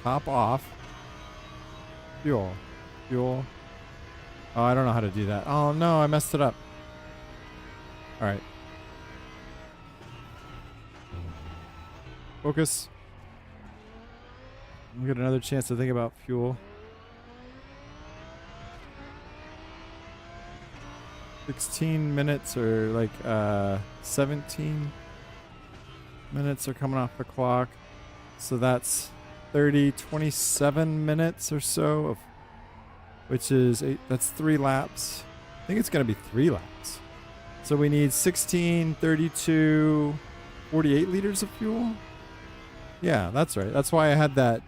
Top off. Fuel. Oh, I don't know how to do that. Oh no, I messed it up. All right. Focus. We get another chance to think about fuel. 16 minutes or like 17 minutes are coming off the clock. So that's 27 minutes or so of, which is that's 3 laps. I think it's going to be 3 laps. So we need 16, 32, 48 liters of fuel. Yeah, that's right. That's why I had that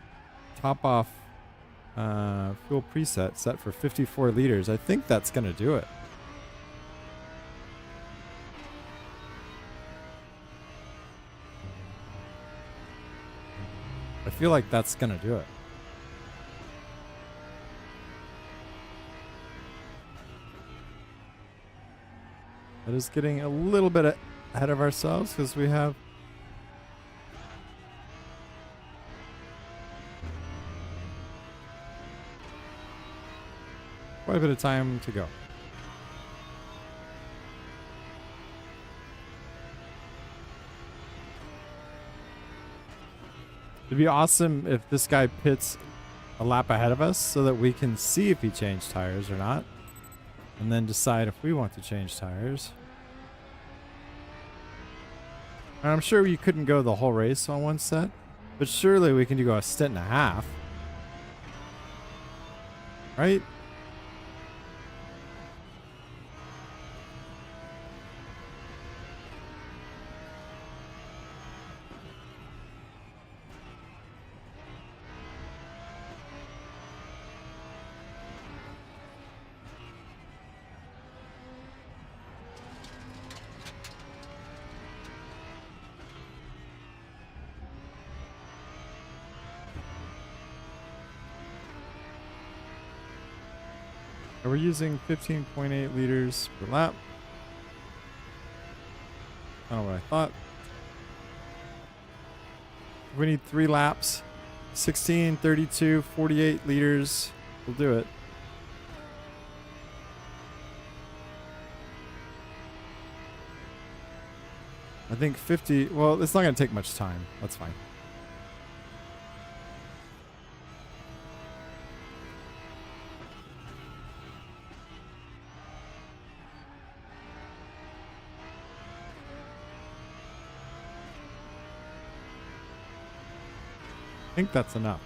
top off fuel preset set for 54 liters. I think that's going to do it. I feel like that's going to do it. That is getting a little bit ahead of ourselves because we have quite a bit of time to go. It'd be awesome if this guy pits a lap ahead of us so that we can see if he changed tires or not. And then decide if we want to change tires. And I'm sure you couldn't go the whole race on one set, but surely we can go a stint and a half. Right? We're using 15.8 liters per lap. I don't know what I thought. We need 3 laps. 16, 32, 48 liters. We'll do it. I think 50. Well, it's not going to take much time. That's fine. I think that's enough.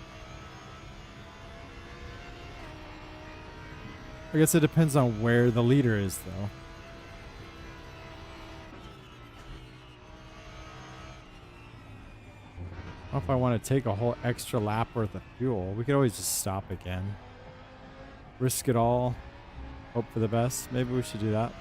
I guess it depends on where the leader is, though. I don't know if I want to take a whole extra lap worth of fuel. We could always just stop again. Risk it all. Hope for the best. Maybe we should do that.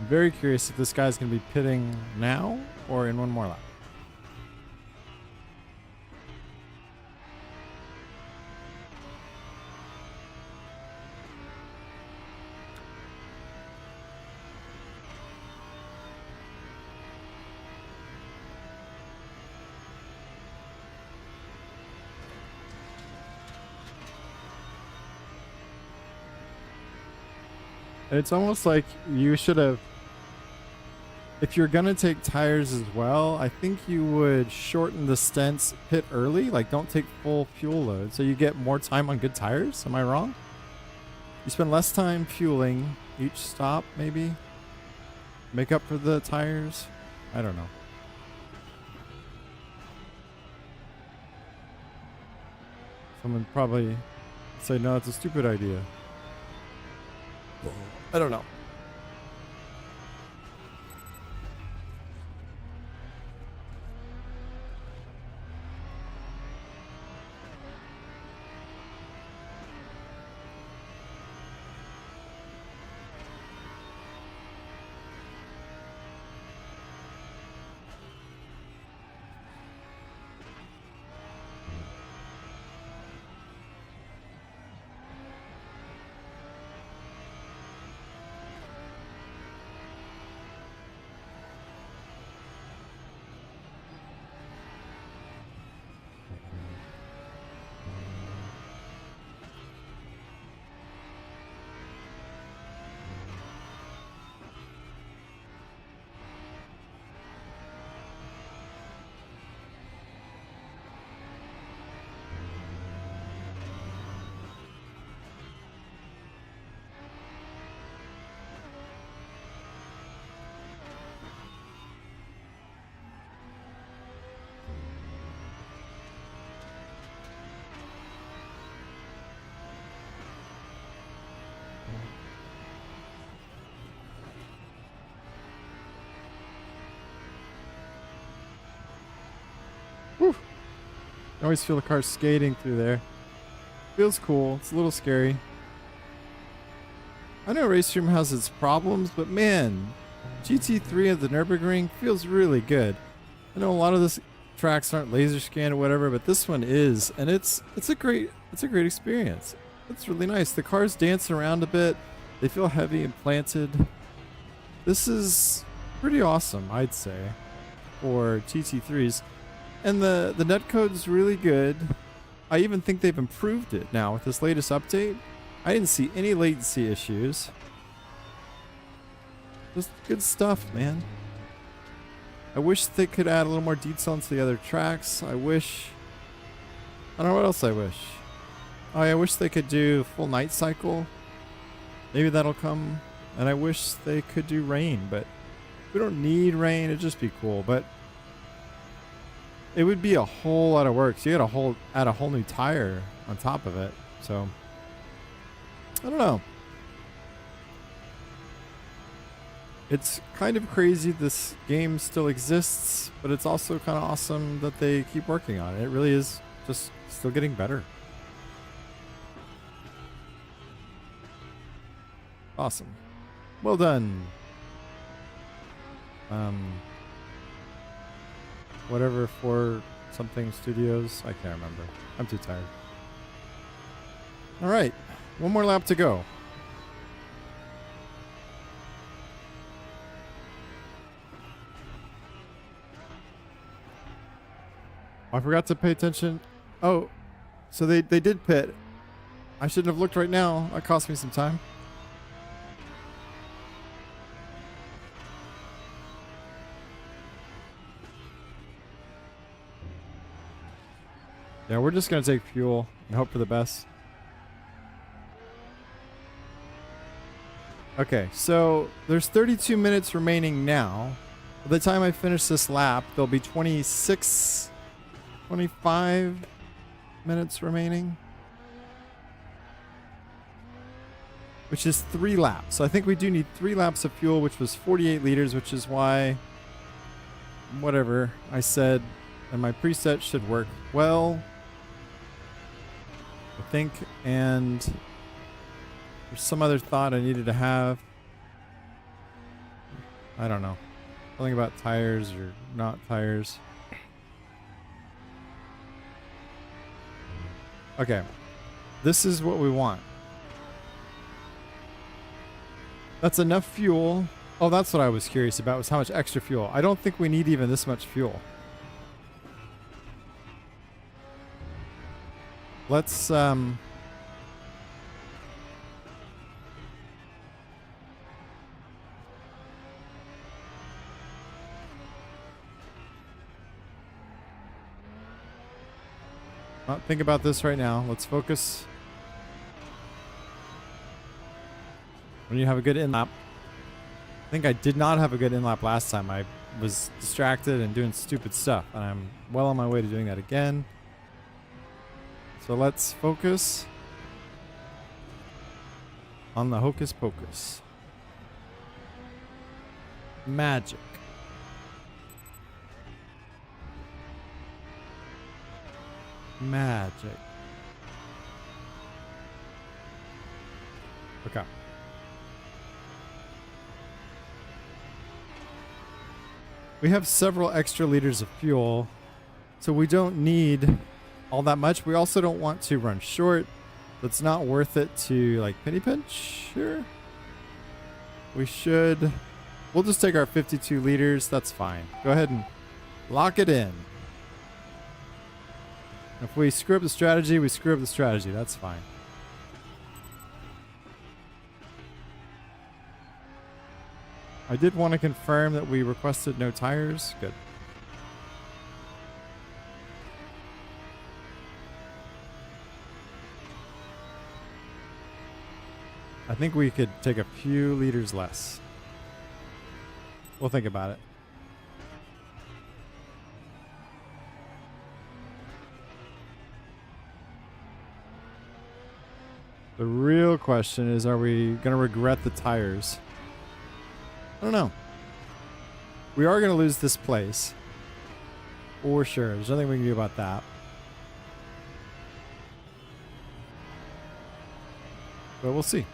I'm very curious if this guy's going to be pitting now or in one more lap. It's almost like you should have, if you're gonna take tires as well, I think you would shorten the stints, pit early, like don't take full fuel load, so you get more time on good tires. Am I wrong? You spend less time fueling each stop, maybe? Make up for the tires? I don't know. Someone probably say, no, it's a stupid idea. I don't know. Whew. I always feel the car skating through there. Feels cool. It's a little scary. I know RaceRoom has its problems, but man, GT3 at the Nurburgring feels really good. I know a lot of this tracks aren't laser scanned or whatever, but this one is, and it's a great experience. It's really nice. The cars dance around a bit. They feel heavy and planted. This is pretty awesome, I'd say, for GT3s. And the netcode's really good. I even think they've improved it now with this latest update. I didn't see any latency issues. Just good stuff, man. I wish they could add a little more detail into the other tracks. I don't know what else I wish. Oh, I wish they could do full night cycle. Maybe that'll come. And I wish they could do rain, but we don't need rain. It'd just be cool. But it would be a whole lot of work. So you gotta add a whole new tire on top of it. So I don't know. It's kind of crazy this game still exists, but it's also kind of awesome that they keep working on it. It really is just still getting better. Awesome. Well done. Whatever for something studios. I can't remember. I'm too tired. All right. One more lap to go. I forgot to pay attention. Oh, so they did pit. I shouldn't have looked right now. That cost me some time. Yeah, we're just going to take fuel and hope for the best. Okay, so there's 32 minutes remaining now. By the time I finish this lap, there'll be 25 minutes remaining. Which is 3 laps. So I think we do need 3 laps of fuel, which was 48 liters, which is why whatever I said and my preset should work well, I think. And there's some other thought I needed to have. I don't know. Something about tires or not tires. Okay. This is what we want. That's enough fuel. Oh, that's what I was curious about, was how much extra fuel. I don't think we need even this much fuel. Let's not think about this right now. Let's focus. When you have a good in-lap. I think I did not have a good in-lap last time. I was distracted and doing stupid stuff, and I'm well on my way to doing that again. So let's focus on the hocus pocus. Magic. Magic. Okay. We have several extra liters of fuel, so we don't need all that much. We also don't want to run short. It's not worth it to like penny pinch here. We'll just take our 52 liters. That's fine. Go ahead and lock it in. If we screw up the strategy, we screw up the strategy. That's fine. I did want to confirm that we requested no tires. Good. I think we could take a few liters less. We'll think about it. The real question is, are we going to regret the tires? I don't know. We are going to lose this place. For sure. There's nothing we can do about that. But we'll see.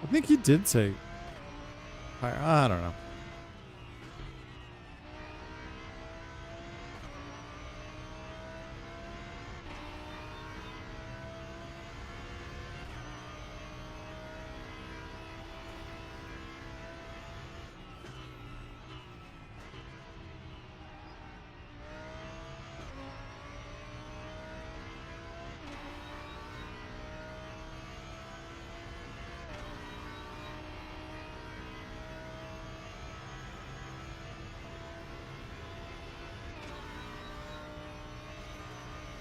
I think he did take fire. I don't know.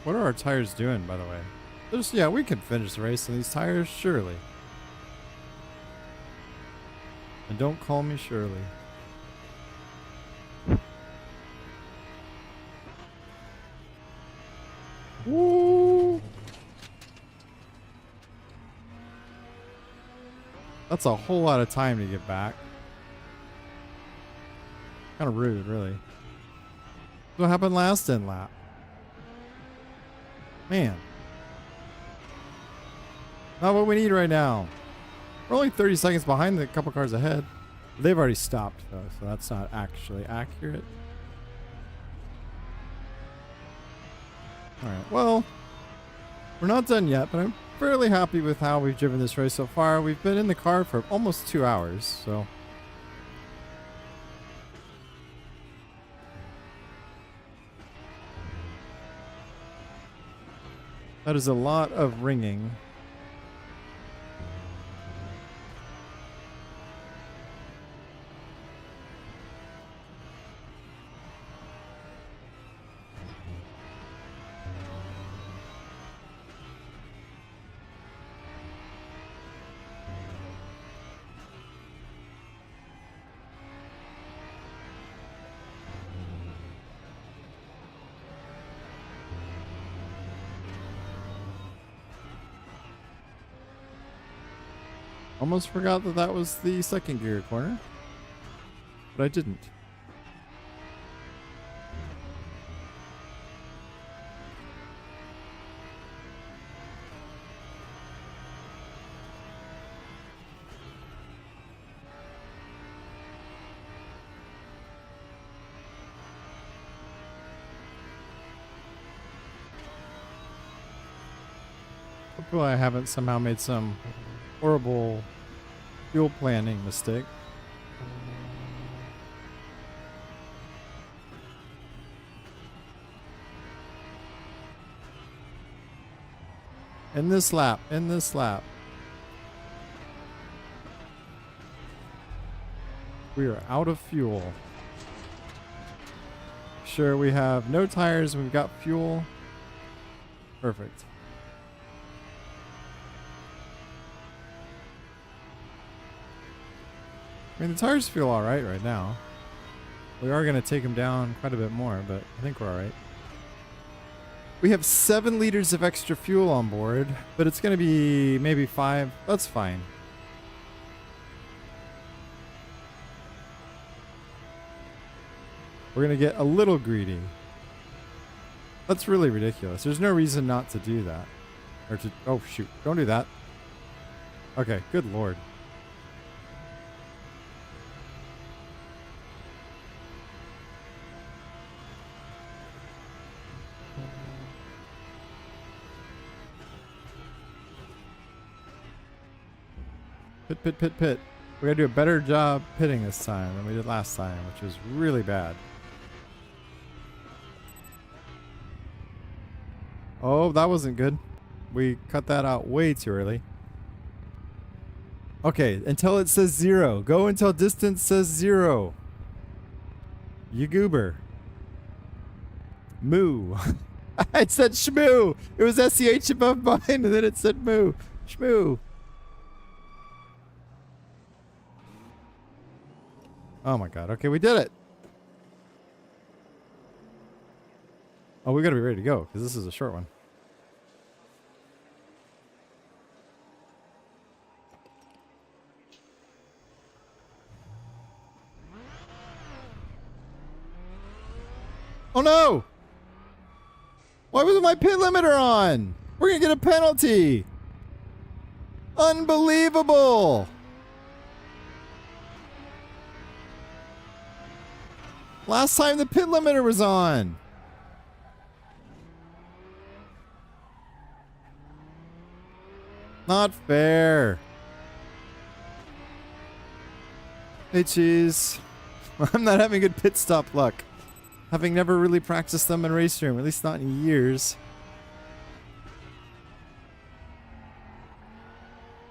What are our tires doing, by the way? Yeah, we can finish the race on these tires, surely. And don't call me Shirley. Woo! That's a whole lot of time to get back. Kind of rude, really. What happened last in lap? Man. Not what we need right now. We're only 30 seconds behind the couple cars ahead. They've already stopped, though, so that's not actually accurate. Alright, well, we're not done yet, but I'm fairly happy with how we've driven this race so far. We've been in the car for almost 2 hours, so... that is a lot of ringing. Almost forgot that that was the second gear corner, but I didn't. Hopefully I haven't somehow made some horrible fuel planning mistake. In this lap, we are out of fuel. Sure, we have no tires, we've got fuel. Perfect. I mean, the tires feel alright right now. We are going to take them down quite a bit more, but I think we're alright. We have 7 liters of extra fuel on board, but it's going to be maybe 5. That's fine. We're going to get a little greedy. That's really ridiculous. There's no reason not to do that. Or to... Oh, shoot. Don't do that. Okay, good lord. Pit. We gotta do a better job pitting this time than we did last time, which was really bad. Oh, that wasn't good. We cut that out way too early. Okay, until it says 0. Go until distance says 0. You goober. Moo. It said shmoo. It was SCH above mine, and then it said moo. Shmoo. Oh my god. Okay, we did it. Oh, we gotta be ready to go, because this is a short one. Oh no! Why wasn't my pit limiter on? We're gonna get a penalty! Unbelievable! Last time the pit limiter was on. Not fair. Hey, cheese. I'm not having good pit stop luck. Having never really practiced them in RaceRoom, at least not in years.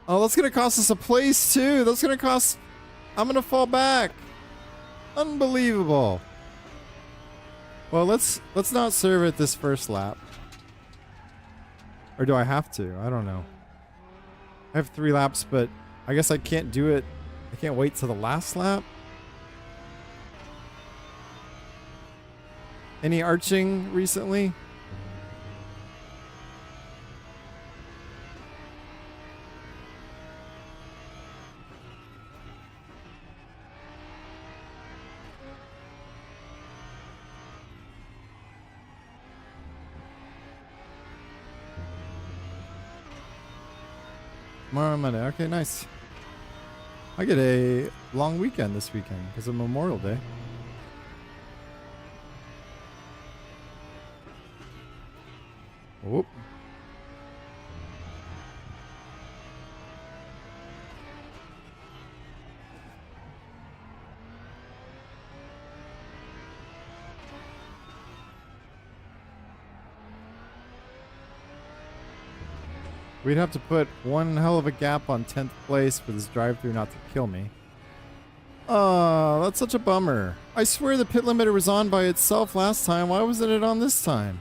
Oh, that's gonna cost us a place too. That's gonna cost... I'm gonna fall back. Unbelievable. Well, let's not serve it this first lap. Or do I have to? I don't know. I have 3 laps, but I guess I can't do it. I can't wait till the last lap. Any arching recently? Tomorrow Monday. Okay, nice. I get a long weekend this weekend because of Memorial Day. Whoop. We'd have to put one hell of a gap on 10th place for this drive-thru not to kill me. Oh, that's such a bummer. I swear the pit limiter was on by itself last time. Why wasn't it on this time?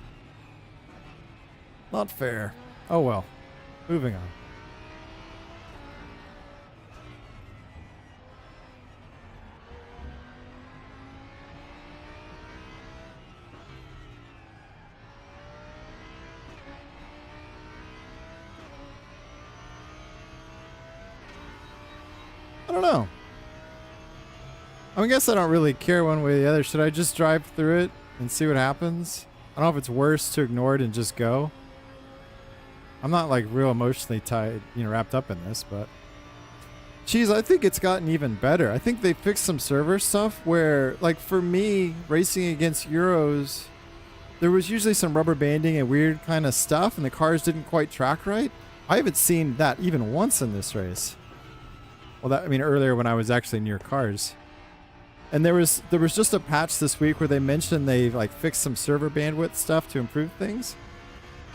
Not fair. Oh well. Moving on. I don't know. I guess I don't really care one way or the other. Should I just drive through it and see what happens? I don't know if it's worse to ignore it and just go. I'm not like real emotionally tied, wrapped up in this, but geez, I think it's gotten even better. I think they fixed some server stuff where, like for me, racing against Euros, there was usually some rubber banding and weird kind of stuff, and the cars didn't quite track right. I haven't seen that even once in this race. Well, earlier when I was actually near cars. And there was just a patch this week where they mentioned they like fixed some server bandwidth stuff to improve things.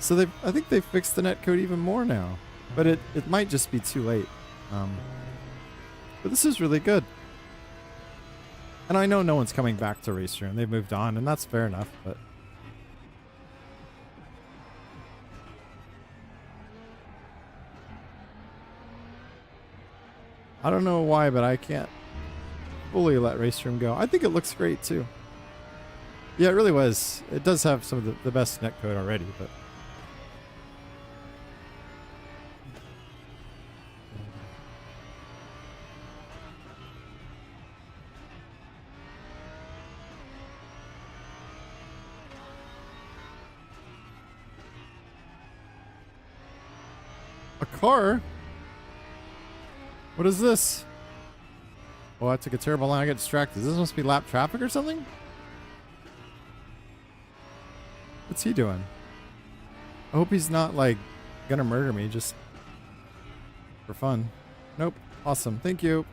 So I think they fixed the netcode even more now, but it might just be too late. But this is really good. And I know no one's coming back to RaceRoom. They've moved on, and that's fair enough, but I don't know why, but I can't fully let RaceRoom go. I think it looks great too. Yeah, it really was. It does have some of the best netcode already, but a car? What is this? Oh, I took a terrible line. I get distracted. Is this supposed to be lap traffic or something? What's he doing? I hope he's not, like, gonna murder me just for fun. Nope. Awesome. Thank you.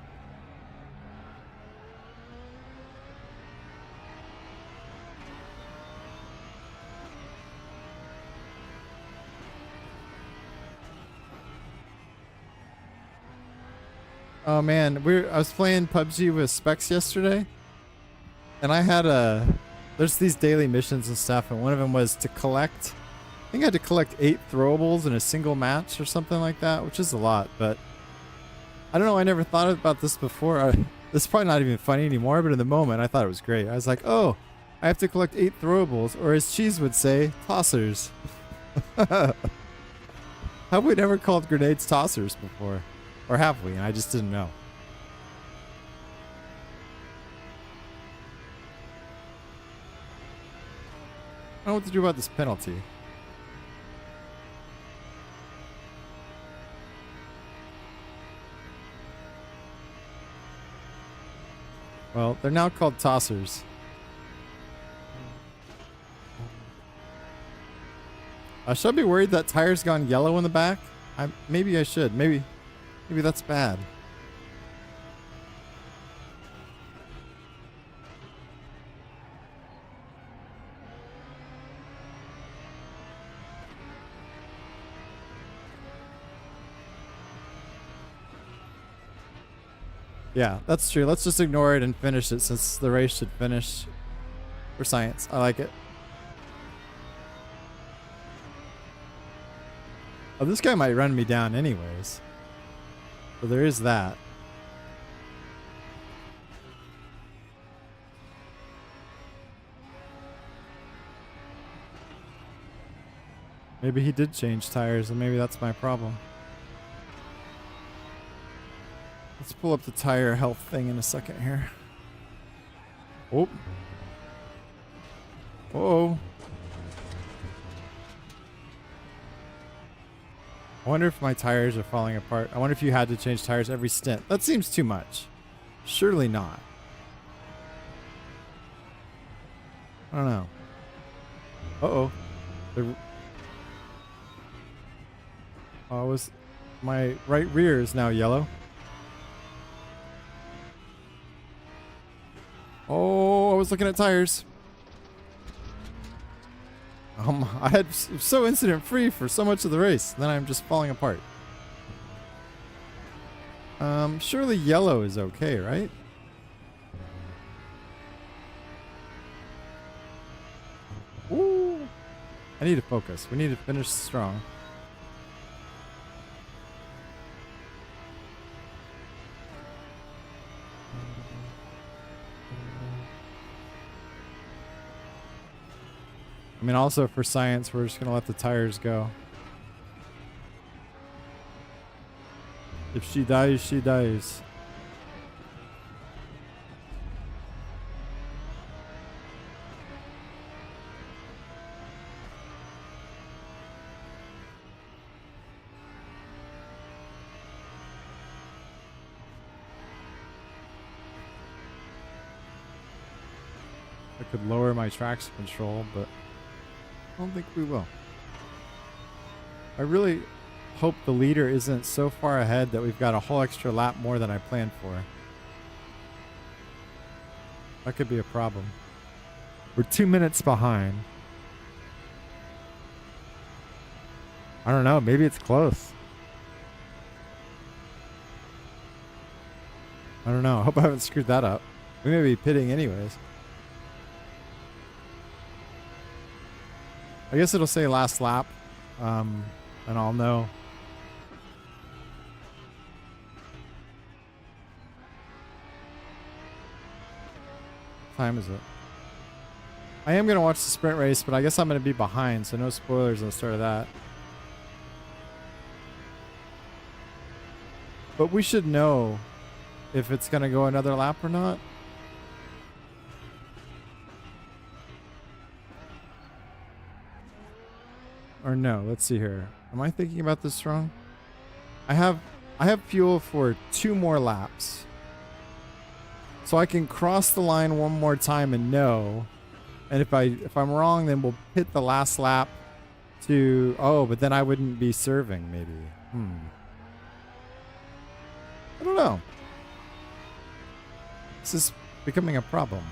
Oh man, I was playing PUBG with Specs yesterday, and I had there's these daily missions and stuff, and one of them was to collect, I think I had to collect 8 throwables in a single match or something like that, which is a lot, but I don't know, I never thought about this before. This is probably not even funny anymore, but in the moment I thought it was great. I was like, oh, I have to collect 8 throwables, or as Cheese would say, tossers. Have we never called grenades tossers before? Or have we? And I just didn't know. I don't know what to do about this penalty. Well, they're now called tossers. Should I be worried that tire's gone yellow in the back? Maybe I should. Maybe that's bad. Yeah, that's true. Let's just ignore it and finish it since the race should finish for science. I like it. Oh, this guy might run me down anyways. So there is that. Maybe he did change tires, and maybe that's my problem. Let's pull up the tire health thing in a second here. Oh. Uh-oh. I wonder if my tires are falling apart. I wonder if you had to change tires every stint. That seems too much. Surely not. I don't know. Uh-oh. My right rear is now yellow. Oh, I was looking at tires. I had so incident free for so much of the race. Then I'm just falling apart. Surely yellow is okay, right? Ooh. I need to focus. We need to finish strong. I mean, also for science, we're just going to let the tires go. If she dies, she dies. I could lower my traction control, but I don't think we will. I really hope the leader isn't so far ahead that we've got a whole extra lap more than I planned for. That could be a problem. We're 2 minutes behind. I don't know. Maybe it's close. I don't know. I hope I haven't screwed that up. We may be pitting anyways. I guess it'll say last lap. And I'll know. What time is it? I am going to watch the sprint race, but I guess I'm going to be behind, so no spoilers on the start of that. But we should know if it's going to go another lap or not. Or no, let's see here. Am I thinking about this wrong? I have fuel for 2 more laps. So I can cross the line one more time and know. And if I'm wrong, then we'll hit the last lap to but then I wouldn't be serving maybe. I don't know. This is becoming a problem.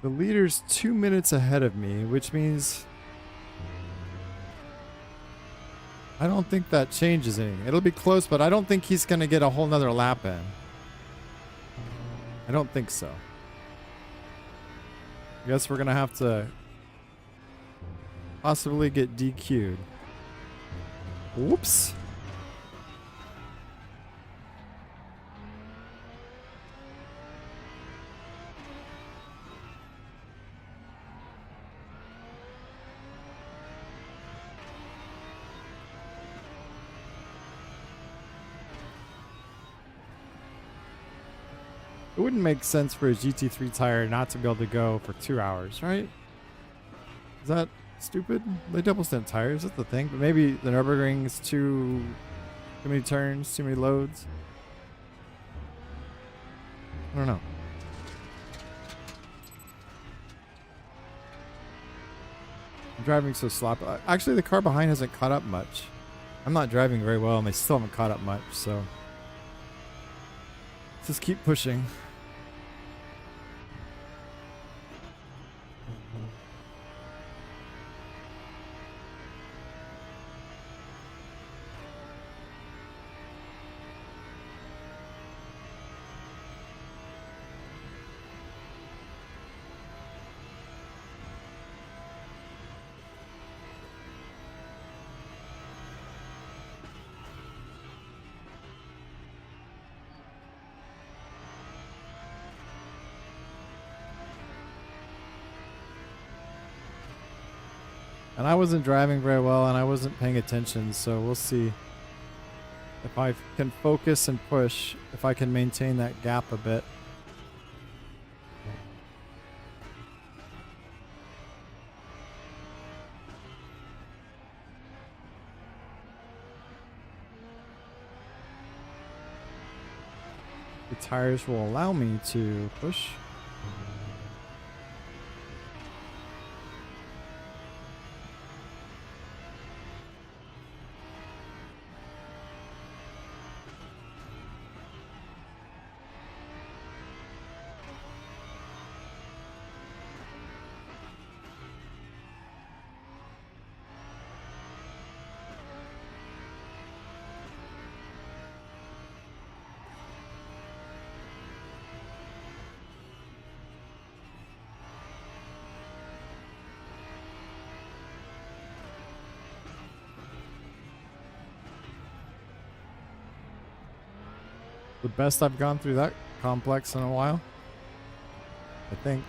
The leader's 2 minutes ahead of me, which means I don't think that changes anything. It'll be close, but I don't think he's going to get a whole nother lap in. I don't think so. I guess we're going to have to possibly get DQ'd. Whoops. It wouldn't make sense for a GT3 tire not to be able to go for 2 hours, right? Is that stupid? They double stent tires, that's the thing. But maybe the Nurburgring is too many turns, too many loads. I don't know. I'm driving so sloppy. Actually, the car behind hasn't caught up much. I'm not driving very well, and they still haven't caught up much, so let's just keep pushing. And I wasn't driving very well, and I wasn't paying attention, so we'll see if I can focus and push, if I can maintain that gap a bit. The tires will allow me to push. The best I've gone through that complex in a while. I think.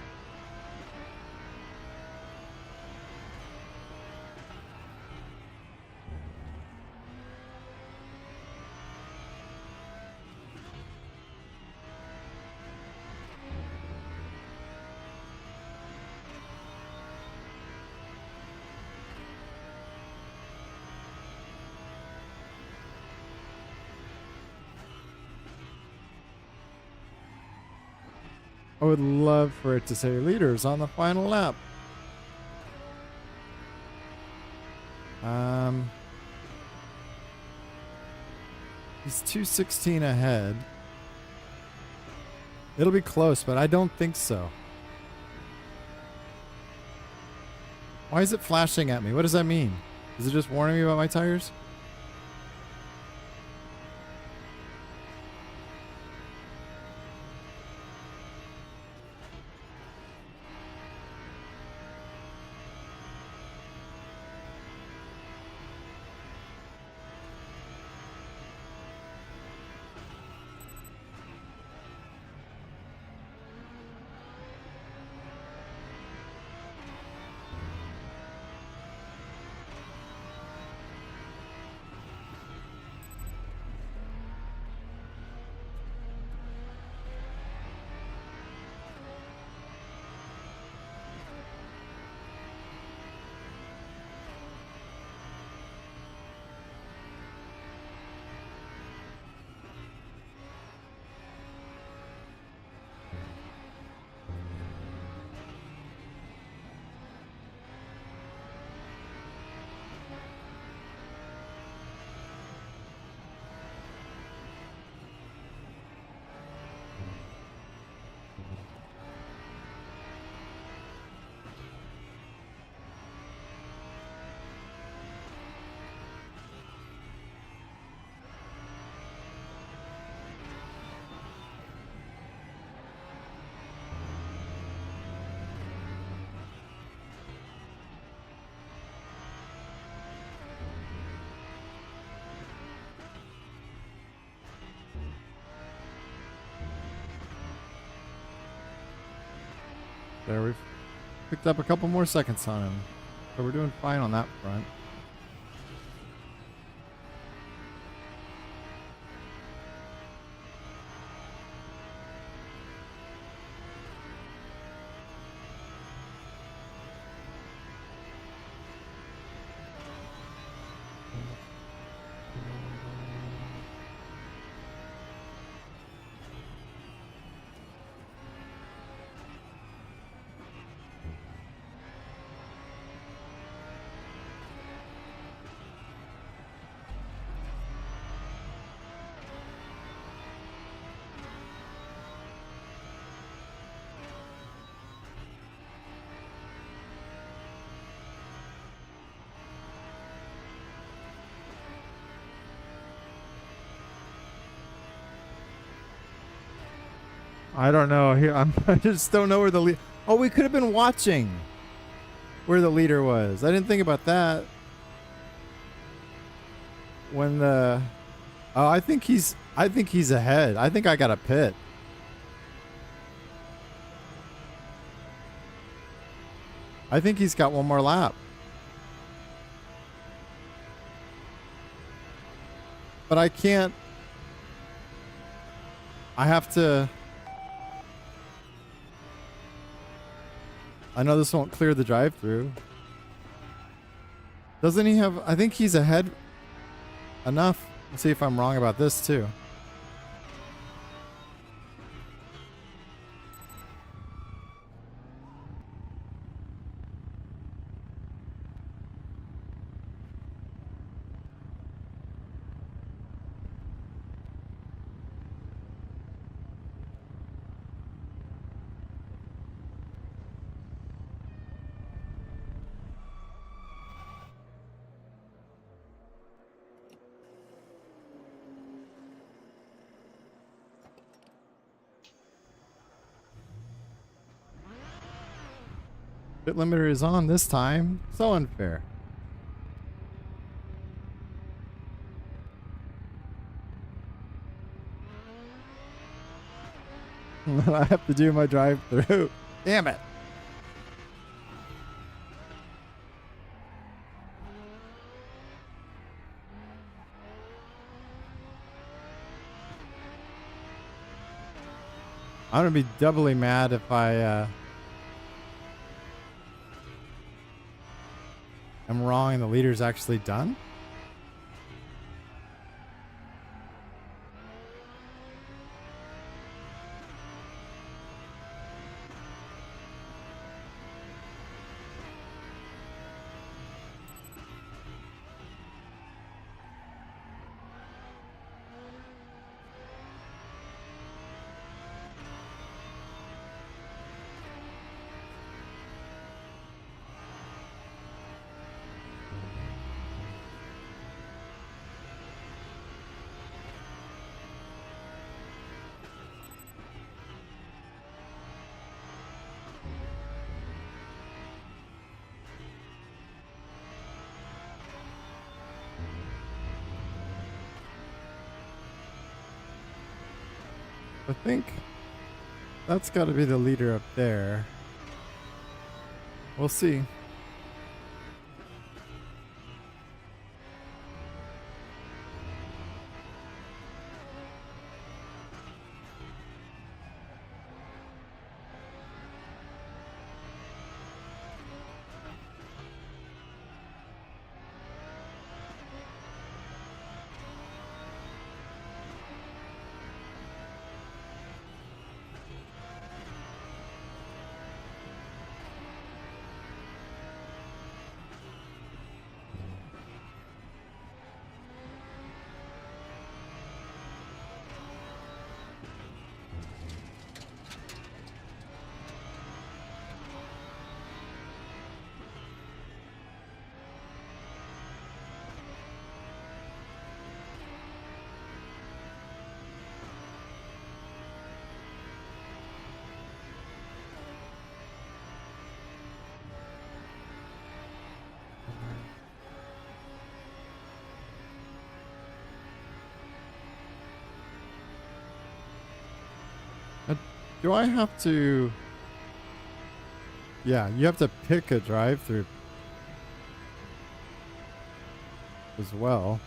I would love for it to say leaders on the final lap. He's 2:16 ahead. It'll be close, but I don't think so. Why is it flashing at me? What does that mean? Is it just warning me about my tires? There, we've picked up a couple more seconds on him. So we're doing fine on that front. I don't know. Here, I just don't know where the lead. Oh, we could have been watching where the leader was. I didn't think about that. When the, oh, I think he's ahead. I think I got a pit. I think he's got one more lap. But I can't. I have to. I know this won't clear the drive-through. Doesn't he have... I think he's ahead enough. Let's see if I'm wrong about this, too. Pit limiter is on this time. So unfair. I have to do my drive-through. Damn it. I'm gonna be doubly mad if I am wrong and the leader's actually done. I think that's got to be the leader up there. We'll see. Do I have to... Yeah, you have to pick a drive-through as well.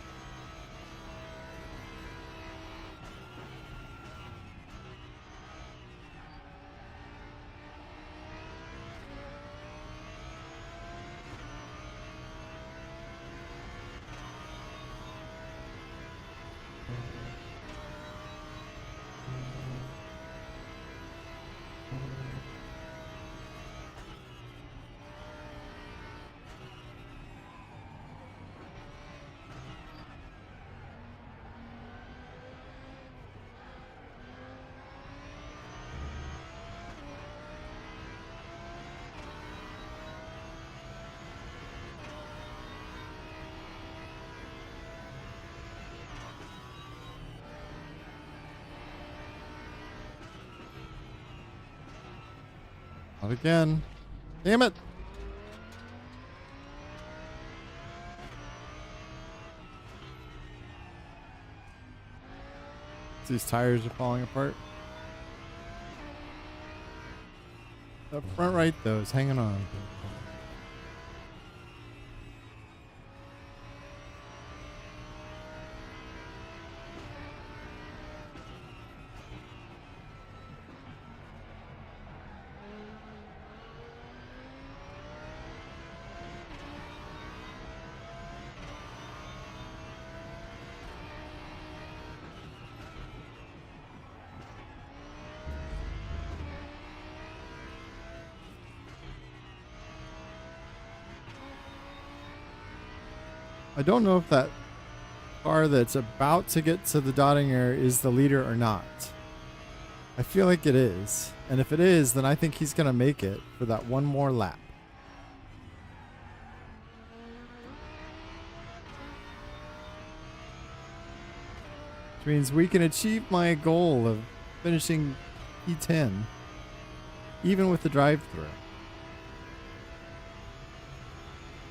Not again. Damn it. These tires are falling apart. The front right though is hanging on. I don't know if that car that's about to get to the dotting area is the leader or not. I feel like it is. And if it is, then I think he's going to make it for that one more lap. Which means we can achieve my goal of finishing P10 even with the drive-thru.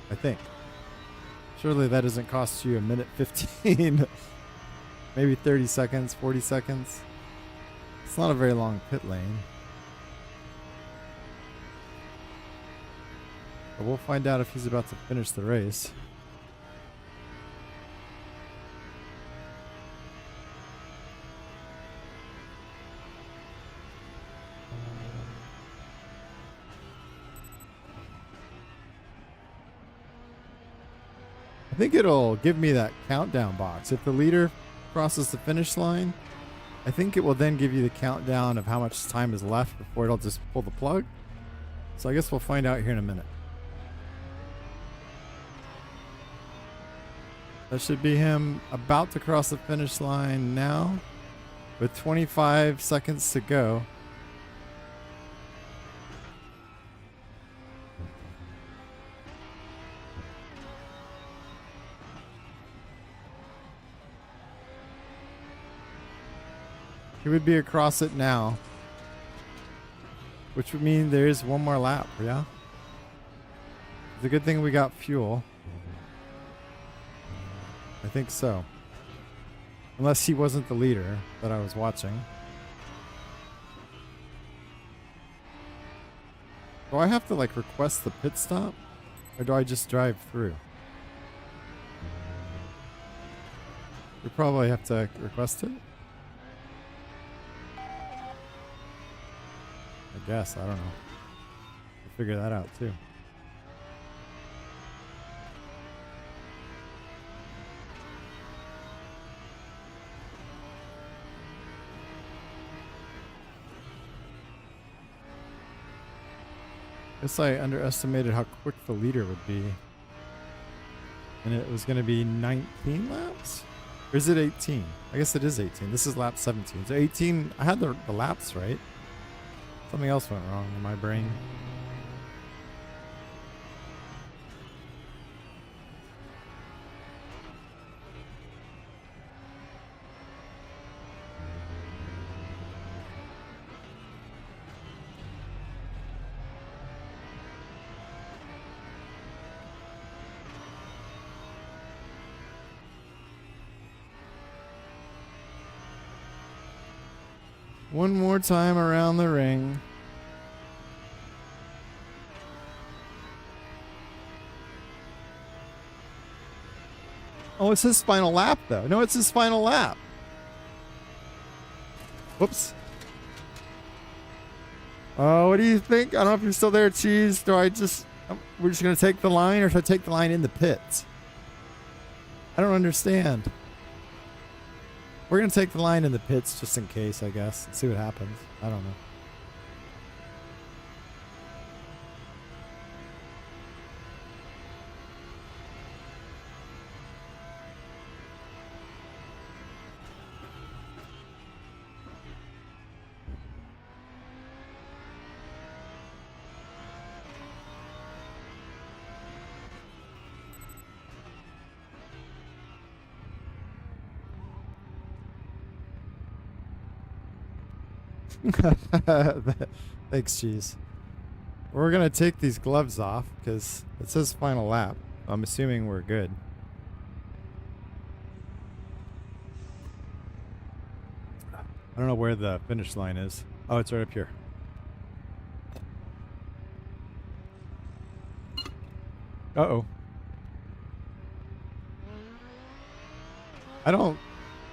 I think. Surely that doesn't cost you a minute 15. Maybe 30 seconds, 40 seconds. It's not a very long pit lane. But we'll find out if he's about to finish the race. I think it'll give me that countdown box. If the leader crosses the finish line, I think it will then give you the countdown of how much time is left before it'll just pull the plug. So I guess we'll find out here in a minute. That should be him about to cross the finish line now with 25 seconds to go. He would be across it now, which would mean there is one more lap, yeah? It's a good thing we got fuel. I think so. Unless he wasn't the leader that I was watching. Do I have to like request the pit stop? Or do I just drive through? We probably have to request it. I guess, I don't know. We'll figure that out too. Guess I underestimated how quick the leader would be. And it was going to be 19 laps? Or is it 18? I guess it is 18. This is lap 17. So 18, I had the laps right. Something else went wrong in my brain. One more time around the ring. Oh, it's his final lap, though. No, it's his final lap. Whoops. Oh, what do you think? I don't know if you're still there, Cheese. Do I just... we're just going to take the line, or should I take the line in the pits? I don't understand. We're going to take the line in the pits just in case, I guess. And see what happens. I don't know. Thanks, Cheese. We're gonna take these gloves off because it says final lap. I'm assuming we're good. I don't know where the finish line is. Oh, it's right up here. Uh-oh. I don't...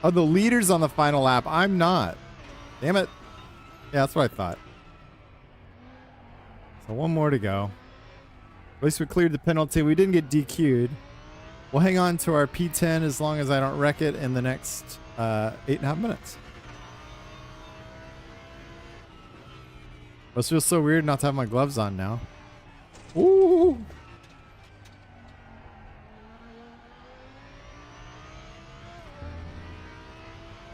Oh, the leader's on the final lap. I'm not. Damn it. Yeah, that's what I thought. So one more to go. At least we cleared the penalty. We didn't get DQ'd. We'll hang on to our P10 as long as I don't wreck it in the next 8.5 minutes. This feels so weird not to have my gloves on now. Ooh!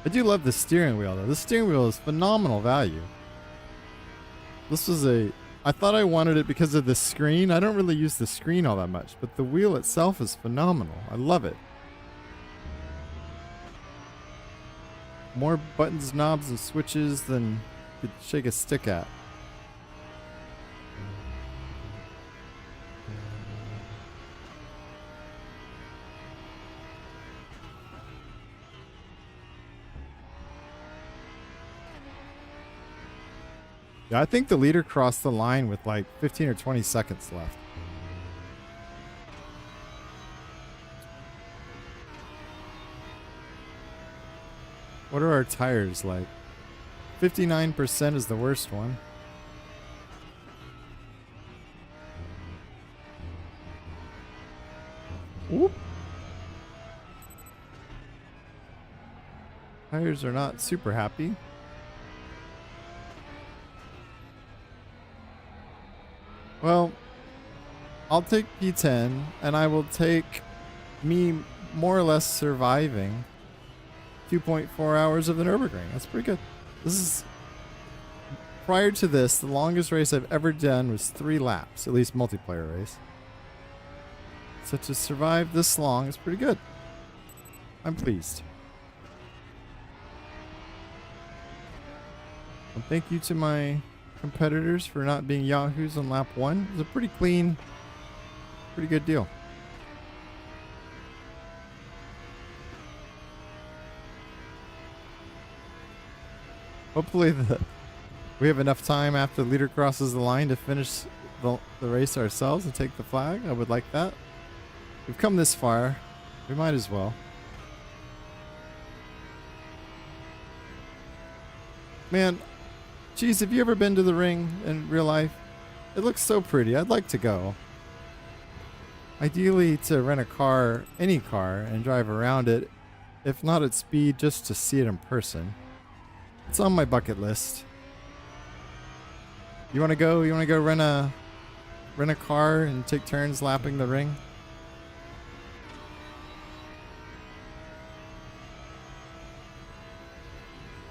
I do love the steering wheel, though. The steering wheel is phenomenal value. This was a... I thought I wanted it because of the screen. I don't really use the screen all that much, but the wheel itself is phenomenal. I love it. More buttons, knobs, and switches than you could shake a stick at. Yeah, I think the leader crossed the line with like 15 or 20 seconds left. What are our tires like? 59% is the worst one. Whoop. Tires are not super happy. Well, I'll take P10, and I will take me more or less surviving 2.4 hours of the Nurburgring. That's pretty good. This is, prior to this, the longest race I've ever done was 3 laps, at least multiplayer race. So to survive this long is pretty good. I'm pleased. And thank you to my competitors for not being yahoos on lap 1. It was a pretty clean, pretty good deal. Hopefully we have enough time after the leader crosses the line to finish the race ourselves and take the flag. I would like that. We've come this far. We might as well. Man, geez, have you ever been to the ring in real life? It looks so pretty. I'd like to go. Ideally to rent a car, any car, and drive around it. If not at speed, just to see it in person. It's on my bucket list. You want to go? You want to go rent a car and take turns lapping the ring?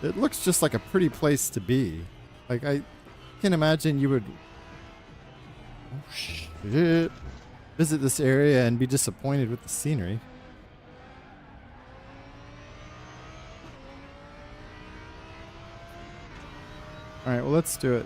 It looks just like a pretty place to be. Like, I can imagine you would visit this area and be disappointed with the scenery. Alright, well, let's do it.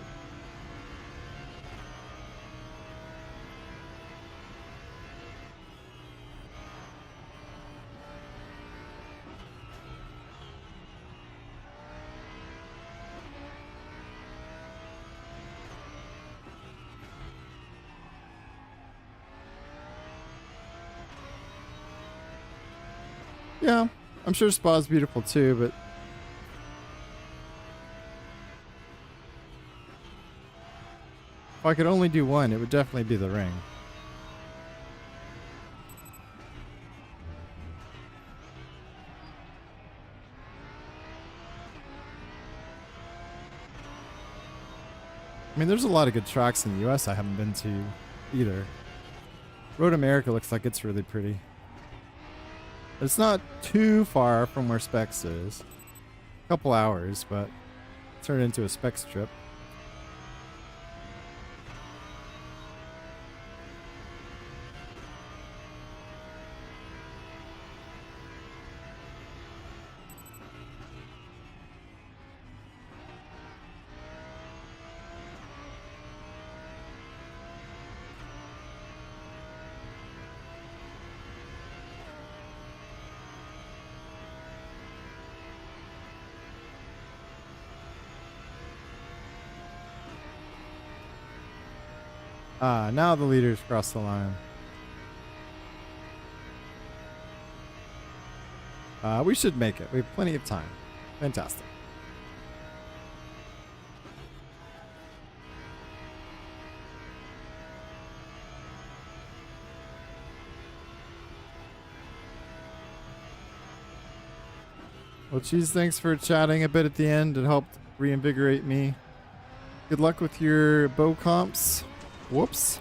Yeah, I'm sure Spa's beautiful too, but if I could only do one, it would definitely be the ring. I mean, there's a lot of good tracks in the US I haven't been to either. Road America looks like it's really pretty. It's not too far from where Specs is. A couple hours, but turn it into a Specs trip. Ah, now the leaders cross the line. We should make it. We have plenty of time. Fantastic. Well, Cheese, thanks for chatting a bit at the end. It helped reinvigorate me. Good luck with your bow comps. Whoops.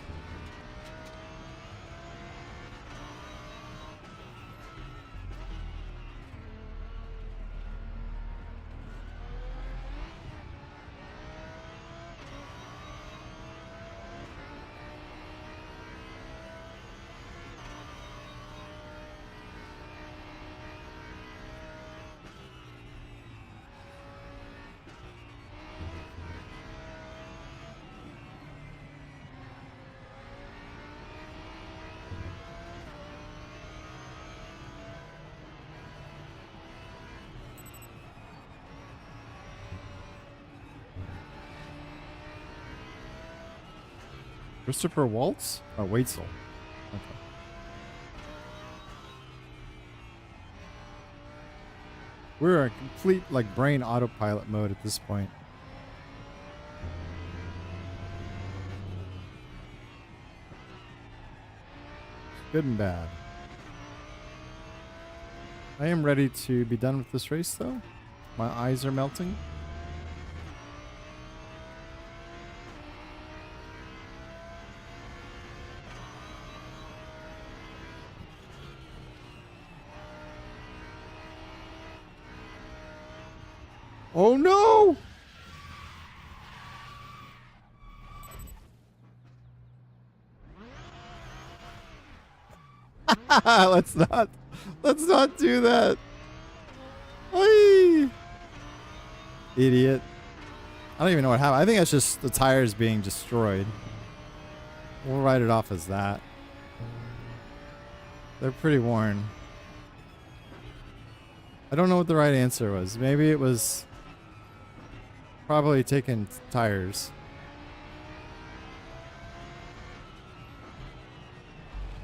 Christopher Waltz? Oh, Waitzel. Okay. We're in complete like brain autopilot mode at this point. Good and bad. I am ready to be done with this race though. My eyes are melting. Oh no! let's not do that. Whee! Idiot. I don't even know what happened. I think that's just the tires being destroyed. We'll write it off as that. They're pretty worn. I don't know what the right answer was. Maybe it was probably taking tires.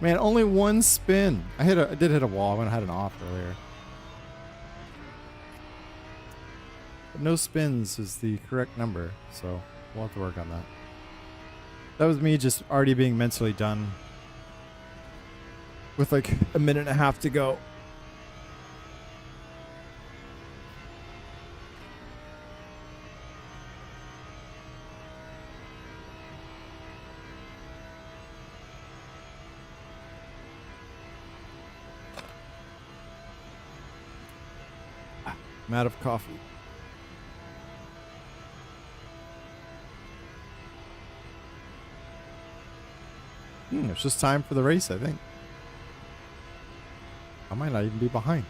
Man, only one spin. I did hit a wall when I had an off earlier. But no spins is the correct number, so we'll have to work on that. That was me just already being mentally done with like a minute and a half to go. I'm out of coffee. It's just time for the race, I think. I might not even be behind.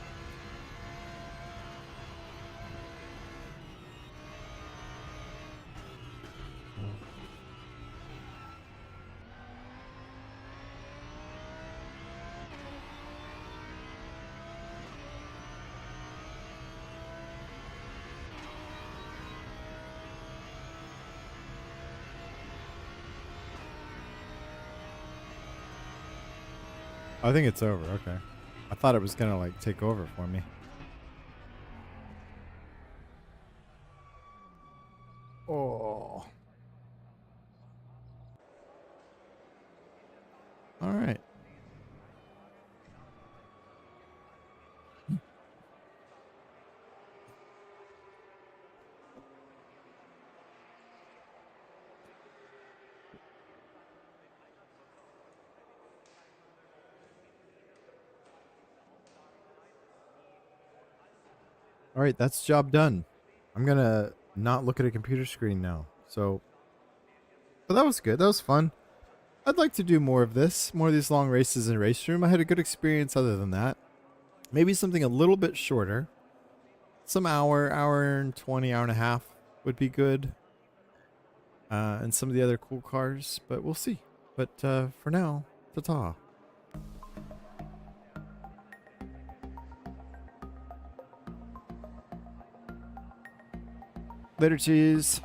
I think it's over. Okay. I thought it was gonna like take over for me. Oh. All right. All right, that's job done. I'm gonna not look at a computer screen now. So, but that was good. That was fun. I'd like to do more of this, more of these long races in RaceRoom. I had a good experience other than that. Maybe something a little bit shorter. Some hour and 20, hour and a half would be good. And some of the other cool cars, but we'll see. But for now, ta-ta. Later, cheese.